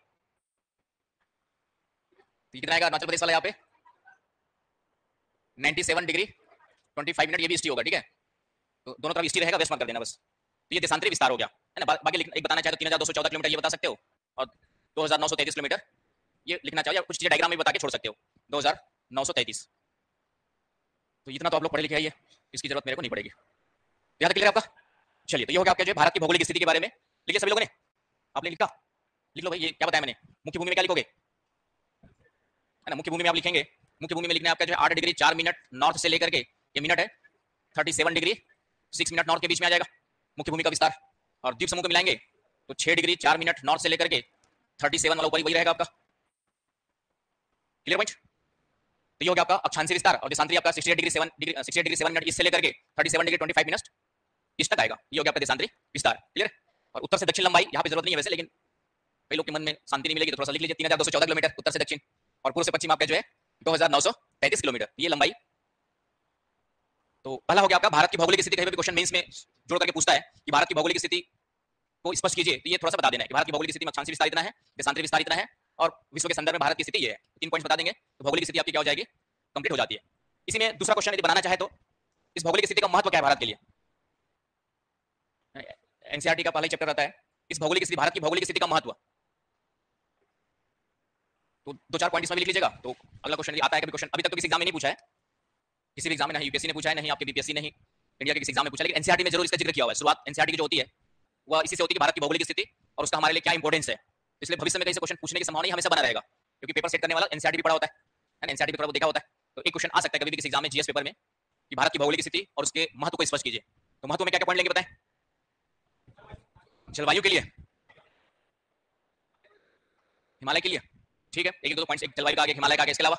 तो कितना आएगा अरुणाचल प्रदेश वाला यहाँ पे? 97 डिग्री 25 मिनट। ये भी ईस्ट होगा, ठीक है। तो दोनों तरफ ईस्ट रहेगा, वेस्ट मत कर देना बस। तो ये देशांतरी विस्तार हो गया है ना। बाकी एक बताना चाहे तो 3214 किलोमीटर ये बता सकते हो, और 2933 किलोमीटर ये लिखना चाहो, या कुछ चीजें डायग्राम में बता के छोड़ सकते हो। 2933। तो इतना तो आप लोग पढ़े लिखे हैं, ये इसकी जरूरत मेरे को नहीं पड़ेगी। यहाँ तक क्लियर आपका? चलिए, तो ये हो गया आपका जो है भारत की भौगोलिक स्थिति के बारे में। लिखिए सभी लोगों ने, आपने लिखा? लिख लो भाई, ये क्या बताया मैंने। मुख्य भूमि में क्या लिखोगे, है ना? मुख्य भूमि में आप लिखेंगे, मुख्य भूमि में लिखना है आपका जो है 8 डिग्री 4 मिनट नॉर्थ से लेकर के ये मिनट है, 37 डिग्री 6 मिनट नॉर्थ के बीच में आ जाएगा मुख्य भूमि का विस्तार। और द्वीप समूह को मिलाएंगे तो 6 डिग्री 4 मिनट नॉर्थ से लेकर के 37 वाला ऊपर वही रहेगा आपका। Clear point? तो ये हो गया आपका अक्षांशीय विस्तार। और देशांतरी आपका 68 डिग्री 7 मिनट इससे लेकर के 37 डिग्री 25 मिनट इस तक आएगा। ये हो गया आपका देशांतरी विस्तार। क्लियर? और उत्तर से दक्षिण लंबाई यहाँ पे जरूरत नहीं है वैसे, लेकिन कई लोग के मन में शांति नहीं मिलेगी तो थोड़ा सा लिख लीजिए, 3214 किलोमीटर उत्तर से दक्षिण। और पूर्व से पश्चिम आपका जो है 2933 किलोमीटर, ये लंबाई। तो पहला हो गया आपका भारत की भौगोलिक स्थिति। कहीं भी क्वेश्चन मेंस में जोड़ करके पूछता है कि भारत की भौगोलिक स्थिति को स्पष्ट कीजिए, तो ये थोड़ा सा बता देना है कि भारत की भौगोलिक स्थिति में अक्षांशीय विस्तार इतना है, देशांतरी विस्तार इतना है, और विश्व के संदर्भ में भारत की स्थिति ये है। 3 पॉइंट्स बता देंगे तो भौगोलिक स्थिति आपकी क्या हो जाएगी, कंप्लीट हो जाती है। इसी में दूसरा क्वेश्चन यदि बनाना चाहे तो इस भौगोलिक स्थिति का महत्व क्या है भारत के लिए। एनसीईआरटी का पहला ही चैप्टर रहता है इस भौगोलिक स्थिति, भारत की भौगोलिक स्थिति का महत्व। तो 2-4 पॉइंट इसमें भी लिख लीजिएगा। तो अगला क्वेश्चन आता है, कभी क्वेश्चन अभी तक तो किसी एग्जाम में नहीं पूछा है, किसी भी एग्जाम में नहीं यूपीएससी ने पूछा है, नहीं आपके बीपीएससी नहीं इंडिया के किसी एग्जाम में पूछा, लेकिन एनसीईआरटी में जरूर इसका जिक्र किया हुआ है। शुरुआत एनसीईआरटी की जो होती है वह इसी से होती है कि भारत की भौगोलिक स्थिति और उसका हमारे लिए क्या इंपॉर्टेंस है। इसलिए भविष्य में कहीं से क्वेश्चन पूछने की संभावना हमेशा बना रहेगा, क्योंकि पेपर सेट करने वाला एनसीईआरटी भी पढ़ा होता है, एनसीईआरटी भी थोड़ा देखा होता है। तो एक क्वेश्चन आ सकता है कभी भी किसी एग्जाम में जीएस पेपर में कि भारत की भौगोलिक स्थिति और उसके महत्व को स्पष्ट कीजिए। तो महत्व में क्या क्या पॉइंट लेंगे बताएं। जलवायु के लिए, हिमालय के लिए, ठीक है, एक दो पॉइंट्स, एक जलवायु का आगे, हिमालय का आगे, इसके अलावा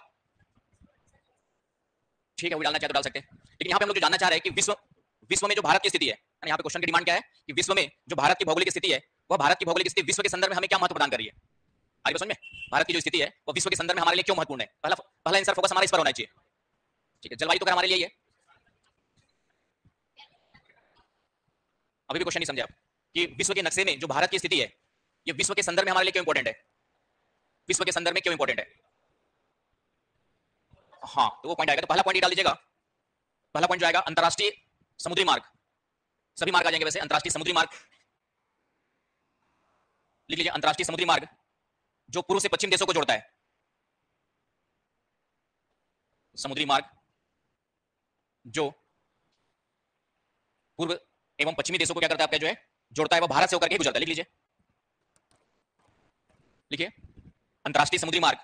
ठीक है वो डालना चाहे तो डाल सकते हैं। लेकिन यहाँ पे हम लोग जो जानना चाह रहे हैं कि विश्व में जो भारत की स्थिति है, यहाँ पे क्वेश्चन की डिमांड क्या है कि विश्व में जो भारत की भौगोलिक स्थिति है वह भारत की भौगोलिक स्थिति विश्व के संदर्भ में हमें क्या महत्व प्रदान कर रही है। आगे समझ में, भारत की जो स्थिति है वो विश्व के संदर्भ में हमारे लिए क्यों महत्वपूर्ण है। पहला आंसर फोकस हमारा इस पर होना चाहिए। ठीक है, जलवायु तो हमारे लिए है। अभी भी क्वेश्चन नहीं समझे आप कि विश्व के नक्शे में जो भारत की स्थिति है ये विश्व के संदर्भ में हमारे लिए क्यों इंपॉर्टेंट है, विश्व के संदर्भ में क्यों इंपॉर्टेंट है। हाँ, तो वो पॉइंट आएगा। तो पहला पॉइंट ये डाल दीजिएगा, पहला पॉइंट जो आएगा अंतरराष्ट्रीय समुद्री मार्ग, सभी मार्ग आ जाएंगे वैसे। अंतरराष्ट्रीय समुद्री मार्ग लिख लीजिए, अंतरराष्ट्रीय समुद्री मार्ग जो पूर्व से पश्चिम देशों को जोड़ता है, समुद्री मार्ग जो पूर्व एवं पश्चिमी देशों को क्या करता है आपका जो है जोड़ता है, वो भारत से होकर के गुजरता है। लिख लीजिए, लिखिए, अंतरराष्ट्रीय समुद्री मार्ग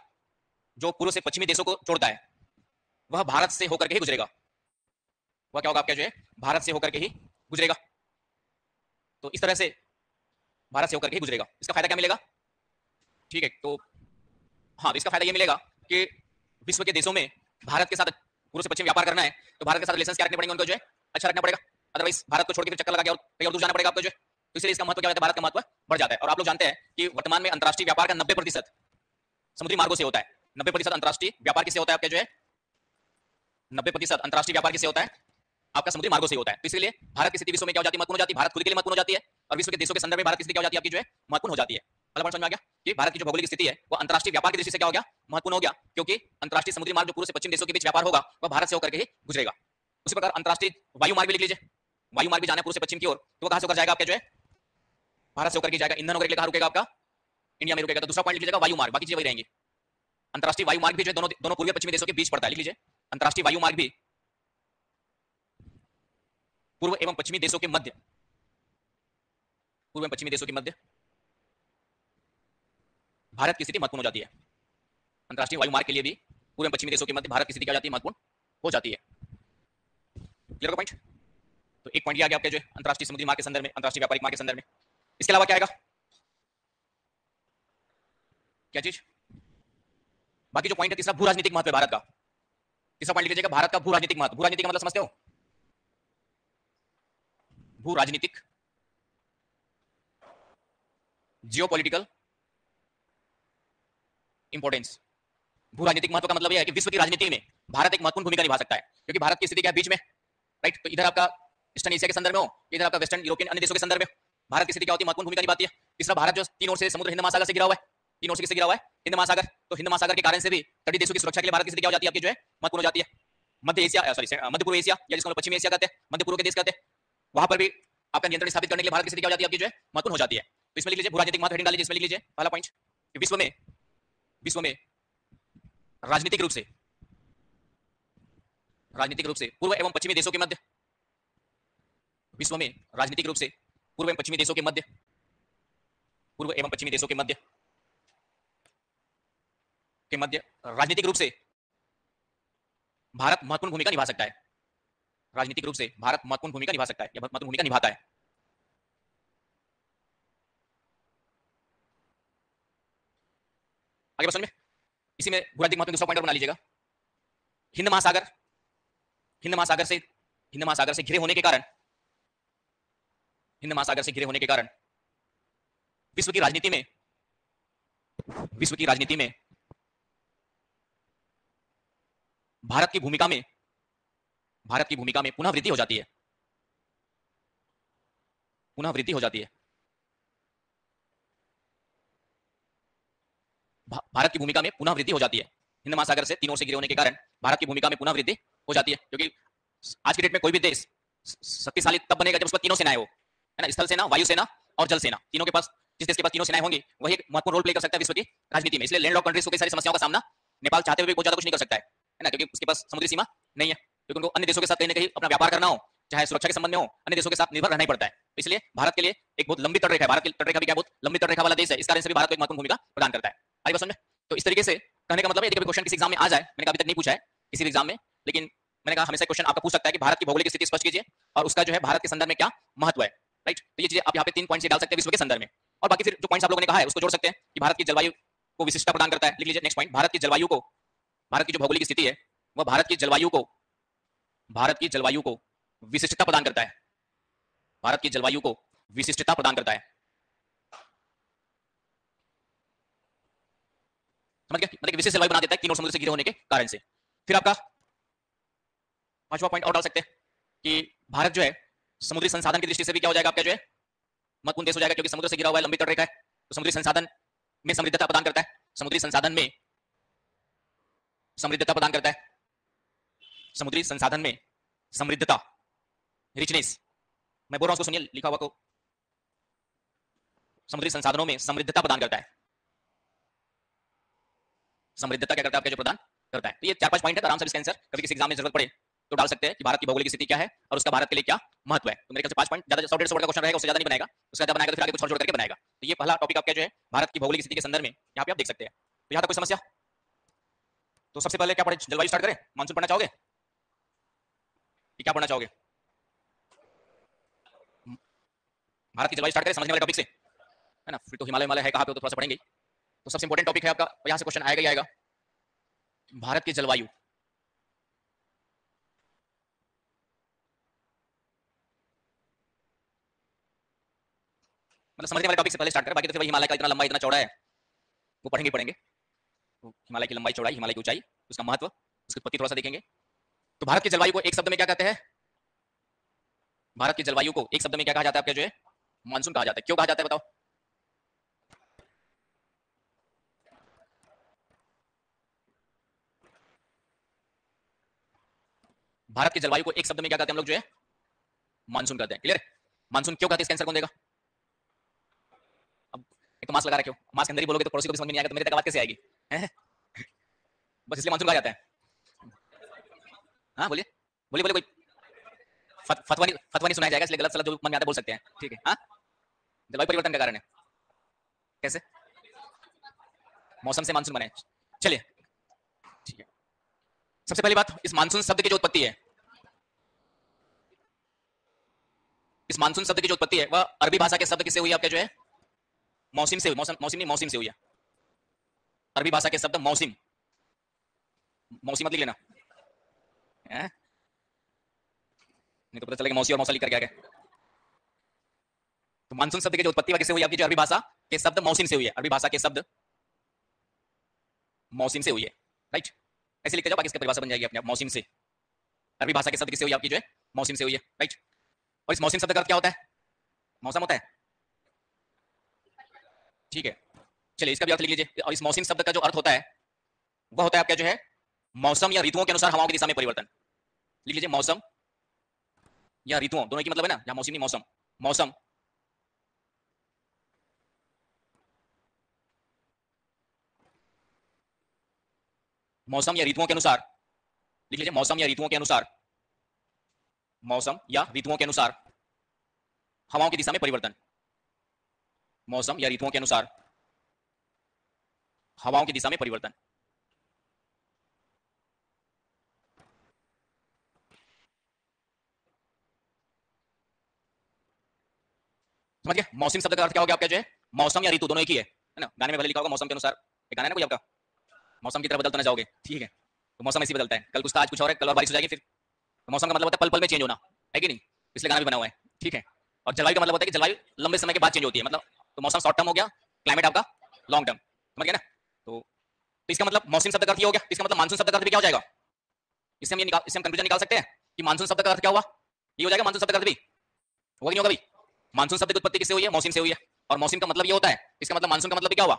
जो पूर्व से पश्चिमी देशों को जोड़ता है वह भारत से होकर के ही गुजरेगा। वह क्या होगा आपका जो है भारत से होकर के ही गुजरेगा। तो इस तरह से भारत से होकर के ही गुजरेगा। इसका फायदा क्या मिलेगा, ठीक है, तो हाँ, तो इसका फायदा ये मिलेगा कि विश्व के देशों में भारत के साथ पूर्व से पश्चिम व्यापार करना है तो भारत के साथ रिलेशन क्या रखने पड़ेंगे उनको जो है अच्छा रखना पड़ेगा। अदरवाइज भारत को छोड़ के चक्कर लगा के और कहीं और दूर जाना पड़ेगा आपको जो है। तो इसलिए इसका महत्व क्या होता है, भारत का महत्व बढ़ जाता है। और आप लोग जानते हैं कि वर्तमान में अंतरराष्ट्रीय व्यापार का 90% समुद्री मार्गों से होता है। 90% अंतरराष्ट्रीय व्यापार किससे होता है आपका जो है, 90% अंतरराष्ट्रीय व्यापार किससे होता है आपका समुद्री मार्गों से होता है। तो इसलिए भारत की स्थिति विश्व में क्या हो जाती है, महत्वपूर्ण हो जाती है। भारत खुद के लिए महत्वपूर्ण हो जाती है और विश्व के देशों के संदर्भ में भारत की स्थिति क्या हो जाती है आपकी जो है महत्वपूर्ण हो जाती है। पहला पॉइंट समझ में आ गया कि भारत की जो भौगोलिक स्थिति है वो अंतरराष्ट्रीय व्यापार की दृष्टि से क्या हो गया, महत्वपूर्ण हो गया, क्योंकि अंतरराष्ट्रीय समुद्री मार्ग जो पूर्व से पश्चिम देशों के बीच व्यापार होगा वह भारत से होकर के ही गुजरेगा। उसी प्रकार अंतरराष्ट्रीय वायु मार्ग भी लिख लीजिए, वायु मार्ग भी जाना है पूर्व से पश्चिम की ओर, तो वो कहां से होकर जाएगा आपके जो है भारत से होकर के जाएगा। ईंधन होकर के कहां रुकेगा आपका, इंडिया में रुकेगा। तो दूसरा पॉइंट लिख लीजिएगा वायु मार्ग, बाकी चीजें वही रहेंगी। अंतरराष्ट्रीय वायु मार्ग भी जो है दोनों पूर्वी पश्चिमी देशों के बीच पड़ता है। लिख लीजिए, अंतरराष्ट्रीय वायु मार्ग भी पूर्व एवं पश्चिमी देशों के मध्य, पूर्व एवं पश्चिमी देशों के मध्य भारत की स्थिति महत्वपूर्ण हो जाती है। अंतरराष्ट्रीय वायु मार्ग के लिए भी पूर्व एवं पश्चिमी देशों के मध्य भारत की स्थिति क्या हो जाती है, महत्वपूर्ण हो जाती है। क्लियर का पॉइंट। तो एक पॉइंट ये आ गया आपके जो है अंतरराष्ट्रीय समुद्री मार्ग के संदर्भ में, अंतरराष्ट्रीय व्यापारिक मार्ग के संदर्भ में। इसके अलावा क्या आएगा, क्या चीज, बाकी जो पॉइंट है तीसरा भू राजनीतिक महत्व है भारत का। तीसरा पॉइंट लिख लीजिएगा, भारत का भू राजनीतिक महत्व। भू राजनीतिक का मतलब समझते हो, भू राजनीतिक, जियोपॉलिटिकल इंपोर्टेंस। भू राजनीतिक महत्व का मतलब यह है कि विश्व की राजनीति में भारत एक महत्वपूर्ण भूमिका निभा सकता है, क्योंकि भारत की स्थिति क्या है, बीच में, राइट। तो इधर आपका ईस्टर्न एशिया के संदर्भ में हो, इधर आपका वेस्टर्न यूरोपियन अन्य देशों के संदर्भ में भारत की स्थिति क्या होती है, महत्वपूर्ण भूमिका निभाती है। तीसरा, भारत जो तीन ओर से समुद्र हिंद महासागर से घिरा हुआ है, तीन ओर से किससे घिरा हुआ है, हिंद महासागर। तो हिंद महासागर के कारण से भी तटीय देशों की सुरक्षा के लिए भारत की स्थिति क्या हो जाती है आपकी जो है महत्वपूर्ण हो जाती है। मध्य एशिया, सॉरी मध्य पूर्व एशिया या जिसको पश्चिमी एशिया कहते हैं, मध्य पूर्व के देश कहते हैं, वहां पर भी आपका नियंत्रण स्थापित करने के लिए भारत की स्थिति क्या हो जाती है आपकी जो है महत्वपूर्ण हो जाती है। तो इसमें लिख लीजिए भू राजनीतिक महत्व, हेडिंग डाल लीजिए, इसमें लिख लीजिए पहला पॉइंट, विश्व में राजनीतिक रूप से पूर्व एवं पश्चिमी देशों के मध्य, विश्व में राजनीतिक रूप से पूर्व एवं पश्चिमी देशों के मध्य, पूर्व एवं पश्चिमी देशों के मध्य राजनीतिक रूप से भारत महत्वपूर्ण भूमिका निभा सकता है। राजनीतिक रूप से भारत महत्वपूर्ण भूमिका निभा सकता है या महत्वपूर्ण भूमिका निभाता है? आगे प्रश्न में इसी में भूराजनीतिक महत्व दूसरा पॉइंट बना लीजिएगा। हिंद महासागर हिंद महासागर से घिरे होने के कारण विश्व की राजनीति में भारत की भूमिका में पुनः वृद्धि हो जाती है। भारत की भूमिका में पुनः वृद्धि हो जाती है। हिंद महासागर से तीनों ओर से घिरे होने के कारण भारत की भूमिका में पुनः वृद्धि हो जाती है, क्योंकि आज की डेट में कोई भी देश शक्तिशाली तब बनेगा जब उसका तीनों सेनाएं हो, है ना, स्थल सेना, वायु सेना और जल सेना। तीनों के पास, जिस देश के पास तीनों सेनाएं होंगी वही एक महत्वपूर्ण रोल प्ले कर सकता है विश्व की राजनीति में। इसलिए लैंड लॉक कंट्रीज को कई सारी समस्याओं का सामना नेपाल चाहते हुए भी बहुत ज्यादा कुछ नहीं कर सकता है ना, क्योंकि उसके पास समुद्री सीमा नहीं है, क्योंकि उनको अन्य देशों के साथ कहीं ना कहीं अपना व्यापार करना हो, चाहे सुरक्षा के संबंध में हो, अन्य देशों के साथ निर्भर रहना ही पड़ता है। तो इसलिए भारत के लिए एक बहुत लंबी तटरेखा है, भारत की तटरेखा भी क्या बहुत लंबी तटरेखा वाला देश है, इस कारण से भी भारत को एक महत्वपूर्ण भूमिका प्रदान करता है। आगे बात समझ में? तो इस तरीके से कहने का मतलब है, यदि कभी क्वेश्चन किसी एग्जाम में आ जाए, मैंने अभी तक नहीं पूछा है किसी भी एग्जाम में, लेकिन मैंने कहा हमेशा क्वेश्चन आपका पूछ सकता है कि भारत की भौगोलिक स्थिति स्पष्ट कीजिए और उसका जो है भारत के संदर्भ में क्या महत्व है, राइट। तो ये चीजें आप यहाँ पे 3 पॉइंट से डाल सकते हैं विश्व के संदर्भ में, और बाकी फिर जो पॉइंट्स आप लोगों ने कहा है उसको जोड़ सकते हैं कि भारत की जलवायु को विशिष्टता प्रदान करता है। लिख लीजिए नेक्स्ट पॉइंट, भारत की जो भौगोलिक स्थिति है वह भारत की जलवायु को विशिष्टता प्रदान करता है। समझ गया? मतलब विशेष जलवायु बना देता है तीनों समुद्र से घिरे होने के कारण से। फिर आपका पांचवा पॉइंट और डाल सकते हैं कि भारत जो है समुद्री संसाधन की दृष्टि से भी क्या हो जाएगा, आपका जो है महत्वपूर्ण देश हो जाएगा, क्योंकि समुद्र से घिरा हुआ है, लंबी तटरेखा है, तो समुद्री संसाधन में समृद्धता प्रदान करता है। समुद्री संसाधन में समृद्धता, रिचनेस, मैं बोल रहा हूं उसको सुनिए लिखा हुआ को, समुद्री संसाधनों में समृद्धता प्रदान करता है। समृद्धता क्या करता है आपका, जो प्रदान करता है। तो ये 4-5 पॉइंट है, आराम से इसका आंसर कभी किसी एग्जाम में जरूरत पड़े तो डाल सकते हैं कि भारत की भौगोलिक स्थिति क्या है और उसका भारत के लिए क्या महत्व है। तो मेरे ख्याल से 5 पॉइंट, ज्यादा 100-150 वर्ड का क्वेश्चन रहेगा, उससे ज्यादा नहीं बनाएगा, उससे ज्यादा बनाएगा तो फिर आगे कुछ और जोड़ करके बनाएगा। तो ये पहला टॉपिक आपका जो है भारत की भौगोलिक स्थिति के संदर्भ में यहाँ पे आप देख सकते हैं। तो यहाँ तक कोई समस्या? तो सबसे पहले क्या पढ़े, जलवायु स्टार्ट करें? मानसून पढ़ना चाहोगे कि क्या पढ़ना चाहोगे? भारत की जलवायु स्टार्ट करें समझने वाले टॉपिक से, है ना। फिर तो हिमालय है कहाँ पे, तो थोड़ा सा पढ़ेंगे। तो सबसे इंपॉर्टेंट टॉपिक है आपका, यहाँ से क्वेश्चन आएगा ही आएगा, भारत की जलवायु। मतलब समझने वाले टॉपिक से पहले स्टार्ट करें, बाकी तो फिर हिमालय का इतना लंबा इतना चौड़ा है वो पढ़ेंगे ही पढ़ेंगे। तो हिमालय की लंबाई चौड़ाई, हिमालय की ऊंचाई, उसका महत्व, उसकी उत्पत्ति थोड़ा सा देखेंगे। तो भारत की जलवायु को एक शब्द में क्या कहते हैं? भारत की जलवायु को एक शब्द में क्या कहा जाता है आपका जो है? मानसून कहा जाता है। क्यों कहा जाता है बताओ? भारत की जलवायु को एक शब्द में क्या कहते हैं हम लोग जो है? मानसून कहते हैं। क्लियर? मानसून क्यों कहते हैं, इसका आंसर कौन देगा? अब एक तो मास्क लगा रखे हो, मास्क अंदर ही बोलोगे तो पड़ोसी को भी समझ में नहीं आएगा, तो मेरे तक बात कैसे आएगी? बस इसलिए मानसून कहा जाता है। हाँ बोलिए बोलिए बोलिए, कोई फतवा नहीं सुनाया जाएगा, इसलिए गलत सलत जो मन में आता है बोल सकते हैं, ठीक है। हाँ, जलवायु परिवर्तन का कारण है। कैसे? मौसम से मानसून बने। चलिए ठीक है। सबसे पहली बात, इस मानसून शब्द की जो उत्पत्ति है, वह अरबी भाषा के शब्द किससे हुई आपके जो है? मौसम से हुई। मौसम से हुई है। अरबी भाषा के शब्द मौसम मत लिख लेना, नहीं तो पता चलेगा मौसी और मौसा लिख करके आ गए। तो मानसून शब्द की जो उत्पत्ति किससे हुई आपकी, जो अरबी भाषा के शब्द मौसम से हुई है। अरबी भाषा के शब्द मौसम से हुई है, राइट। ऐसे लिख के जाओ, बाकी इसकी परिभाषा बन जाएगी अपने आप, मौसम से। अरबी भाषा के शब्द किससे हुई आपकी जो है? मौसम से हुई है, राइट। और इस मौसम शब्द का अर्थ क्या होता है? मौसम होता है, ठीक है। चलिए इसका भी अर्थ लिख लीजिए। और इस मौसम शब्द का जो अर्थ होता है वह होता है आपका जो है मौसम या ऋतुओं के अनुसार हवाओं की दिशा में परिवर्तन। लिख लीजिए, मौसम या ऋतुओं, दोनों की मतलब है ना, या मौसमी मौसम, मौसम मौसम या ऋतुओं के अनुसार, लिख लीजिए मौसम या ऋतुओं के अनुसार, मौसम या ऋतुओं के अनुसार हवाओं की दिशा में परिवर्तन। मौसम या ऋतुओं के अनुसार हवाओं की दिशा में परिवर्तन। समझ गए? मौसम शब्द का अर्थ क्या हो गया आपका जो है मौसम या ऋतु दोनों एक ही है ना? गाने में भले लिखा होगा मौसम के अनुसार, एक गाना है ना कोई आपका, मौसम की तरह बदलते ना जाओगे, ठीक है? तो मौसम ऐसे ही बदलता है, कल कुछ था आज कुछ और है, कल और बारिश हो जाएगी फिर। तो मौसम का मतलब होता है पल पल में चेंज होना, है कि नहीं? इसलिए गाना भी बना हुआ है, ठीक है? और जलवायु का मतलब होता है कि जलवायु लंबे समय के बाद चेंज होती है, मतलब तो मौसम शॉर्ट टर्म हो गया, क्लाइमेट आपका लॉन्ग टर्म, समझ गए ना? तो इसका मतलब मौसम शब्द का अर्थ ये हो गया, इसका मतलब मानसून शब्द का अर्थ भी क्या हो जाएगा? इससे हम कंक्लूजन निकाल सकते हैं कि मानसून शब्द का अर्थ क्या हुआ? ये हो जाएगा मानसून शब्द का अर्थ भी, होगा नहीं होगा भाई? मानसून शब्द की उत्पत्ति किससे हुई है? मौसम से हुई है, और मौसम का मतलब ये होता है, इसका मतलब मानसून का मतलब क्या हुआ?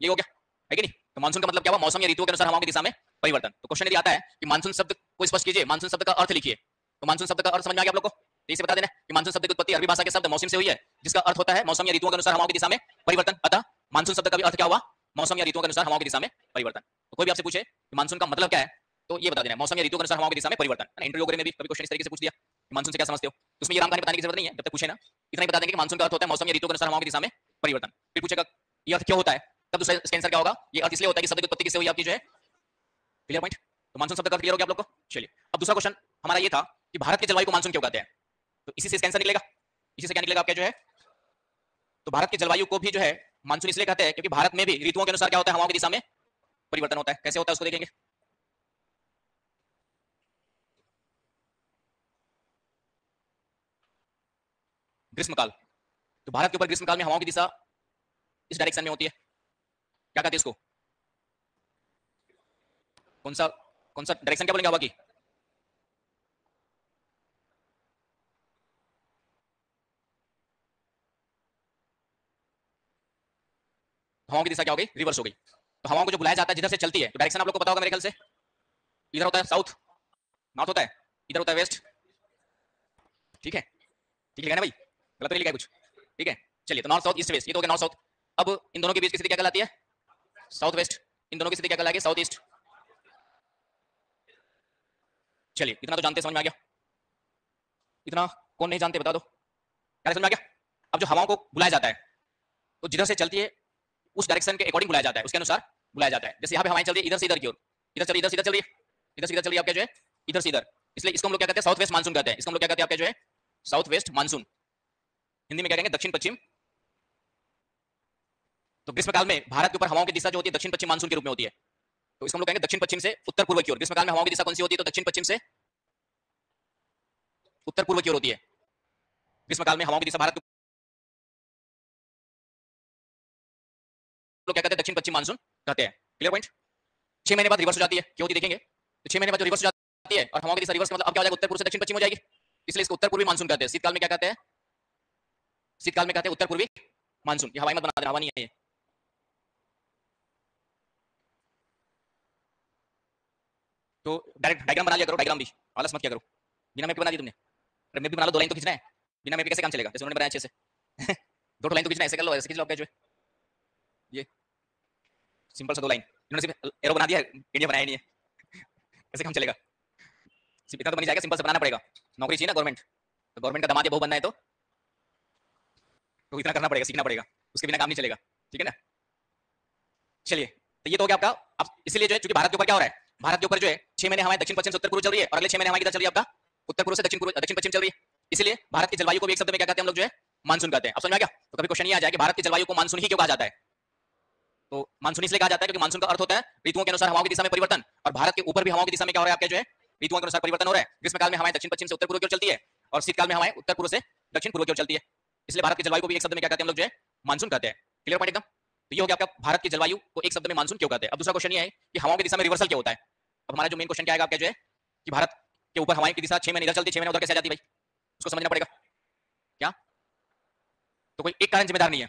ये हो गया, है कि नहीं? तो मानसून का मतलब क्या हुआ? मौसम या ऋतुओं के अनुसार हवाओं की दिशा में परिवर्तन। तो क्वेश्चन यदि आता है कि मानसून शब्द को स्पष्ट कीजिए, मानसून शब्द का अर्थ लिखिए, तो मानसून शब्द का अर्थ समझ में आ गया आप लोग को? तो इसे बता देना कि मानसून शब्द की उत्पत्ति अरबी भाषा के शब्द मौसम से हुई है, जिसका अर्थ होता है मौसम या ऋतुओं के अनुसार हवाओं की दिशा में परिवर्तन। अतः मानसून शब्द का भी अर्थ क्या हुआ? मौसम या ऋतुओं के अनुसार हवाओं की दिशा में परिवर्तन। तो कोई भी आपसे पूछे कि मानसून का मतलब क्या है, तो ये बता देना मौसम या ऋतुओं के अनुसार हवाओं की दिशा में परिवर्तन। इंटरव्यू वगैरह में भी कभी क्वेश्चन इस तरीके से पूछ दिया कि मानसून से क्या समझते हो, तो उसमें ये राम कहानी बताने की जरूरत नहीं है, जब तक पूछे ना इतना ही बता देंगे कि मानसून का अर्थ होता है मौसम या ऋतुओं के अनुसार हवाओं की दिशा में परिवर्तन। फिर पूछेगा ये अर्थ क्यों होता है, तब दूसरा इसका आंसर क्या होगा? ये अर्थ इसलिए होता है कि शब्द की उत्पत्ति किससे हुई आपकी जो है। Clear point? तो मानसून शब्द का अर्थ क्लियर हो गया आप लोग को? चलिए अब दूसरा क्वेश्चन हमारा ये था कि भारत की जलवायु को मानसून क्यों कहते हैं, तो इसी से इसका आंसर निकलेगा। इसी से क्या निकलेगा आपका जो है, तो भारत की जलवायु को भी जो है मानसून इसलिए कहते हैं क्योंकि भारत में भी ऋतुओं के अनुसार क्या होता है? हवाओं की दिशा में परिवर्तन होता है। कैसे होता है उसको देखेंगे। ग्रीष्मकाल, तो भारत के ऊपर ग्रीष्मकाल में हवाओं की दिशा इस डायरेक्शन में होती है, क्या कहते हैं इसको? कौन सा डायरेक्शन क्या बोलेंगे हवा की? हवाओं की दिशा क्या हो गई? रिवर्स हो गई। तो हवाओं को जो बुलाया जाता है जिधर से चलती है, तो डायरेक्शन आप लोग को पता होगा मेरे ख्याल से, इधर होता है साउथ, नॉर्थ होता है, इधर होता है वेस्ट, ठीक है? ठीक है ना भाई, गलत तो नहीं लिखा है कुछ? ठीक है, चलिए तो नॉर्थ साउथ ईस्ट वेस्ट, ये तो हो गया नॉर्थ साउथ। अब इन दोनों के बीच की स्थिति क्या कहलाती है? South west. इन दोनों की स्थिति क्या कहलाएगी? South east. चलिए इतना तो जानते, समझ में आ गया। इतना कौन नहीं जानते बता दो, क्या समझ में आ गया? अब जो हवाओं को बुलाया जाता है, तो जिधर से चलती है उस डायरेक्शन के अकॉर्डिंग बुलाया जाता है, उसके अनुसार बुलाया जाता है। जैसे यहाँ पे हवाएं चल रही है इधर से इधर की ओर, इधर चल रही, इधर से इधर चल रही है, इधर से इधर चल रही है आपका जो है, इधर से इधर, इसलिए इसको हम लोग क्या कहते हैं? साउथ वेस्ट मानसून कहते हैं। इसको हम लोग क्या कहते हैं आपका जो है? South west monsoon. हिंदी में क्या कहेंगे? दक्षिण पश्चिम। तो ग्रीष्मकाल में भारत के ऊपर हवाओं की दिशा जो होती है दक्षिण पश्चिम मानसून के रूप में होती है, तो इसको हम लोग कहेंगे दक्षिण पश्चिम से उत्तर पूर्व की ओर। ग्रीष्मकाल में हवाओं की दिशा कौन सी होती है? तो दक्षिण पश्चिम से उत्तर पूर्व की ओर होती है। ग्रीष्मकाल में हवाओं की दिशा भारत के लोग क्या कहते हैं? दक्षिण पश्चिम मानसून कहते हैं। Clear point? 6 महीने बाद रिवर्स हो जाती है, क्यों होती देखेंगे। तो 6 महीने बाद जो रिवर्स हो जाती है और हवाओं की दिशा रिवर्स का मतलब अब क्या हो जाएगा? उत्तर पूर्व से दक्षिण पश्चिम हो जाएगी, इसलिए इसको उत्तर पूर्वी मानसून कहते हैं। शीतकाल में क्या कहते हैं? शीतकाल में कहते हैं उत्तर पूर्वी मानसून। ये हवाई मत बना देना, हवा नहीं है ये। तो डायरेक्ट डायग्राम बना लिया करो, डायग्राम भी आलस मत किया करो। बिना मैप के बना दी तुमने, अरे मैप भी बना लो, 2 लाइन तो खींचना है। बिना मैप के कैसे काम चलेगा? जैसे उन्होंने बनाया अच्छे से 2 लाइन तो खींचना है, ऐसे कर लो, ऐसे खींच लो आपका जो है ये सिंपल सा 2 लाइन। इन्होंने सिर्फ एरो बना दिया है, इंडिया बनाया नहीं है ऐसे काम चलेगा? सिर्फ इतना तो बन जाएगा, सिंपल से बनाना पड़ेगा। नौकरी चाहिए ना गवर्नमेंट, तो गवर्नमेंट का दामाद या बहू बनना है तो इतना करना पड़ेगा, सीखना पड़ेगा, उसके बिना काम नहीं चलेगा, ठीक है ना? चलिए तो ये तो हो गया आपका। अब इसलिए जो है चूंकि भारत के ऊपर क्या हो रहा है, भारत के ऊपर जो है 6 महीने हमारे दक्षिण पश्चिम से उत्तर पूर्व चल रही है, और अगले 6 महीने हमारी किधर चल रही है आपका? उत्तर पूर्व से दक्षिण पश्चिम चल रही है। इसलिए भारत की जलवायु को भी एक शब्द में क्या कहते हैं हम लोग जो है? मानसून कहते हैं। अब समझ में आ गया? तो कभी क्वेश्चन ये आ जाए कि भारत की जलवायु को मानसून ही क्यों कहा जाता है, तो मानसून इसलिए कहा जाता है क्योंकि मानसून का अर्थ होता है ऋतुओं के अनुसार हवाओं की दिशा में परिवर्तन, और भारत के ऊपर भी हवाओं की दिशा में क्या हो रहा है आपके जो है? ऋतुओं के अनुसार परिवर्तन हो रहा है। ग्रीष्मकाल में हवाएं दक्षिण पश्चिम से उत्तर पूर्व की ओर चलती है, और शीतकाल में हवाएं उत्तर पूर्व से दक्षिण पूर्व की ओर चलती है। इसलिए भारत की जलवायु को भी एक शब्द में क्या कहते हैं हम लोग जो है? मानसून कहते हैं। क्लियर पॉइंट एकदम? तो ये हो गया आपका भारत की जलवायु को एक शब्द में मानसून क्यों कहते हैं। अब दूसरा क्वेश्चन ये है कि हवाओं की दिशा में रिवर्सल क्या होता है। अब हमारा जो मेन क्वेश्चन क्या आएगा आपका जो है कि भारत के ऊपर हवाएं की दिशा 6 महीने इधर चलती है, 6 महीने उधर कैसे आ जाती है भाई, उसको समझना पड़ेगा क्या? तो कोई एक कारण जिम्मेदार नहीं है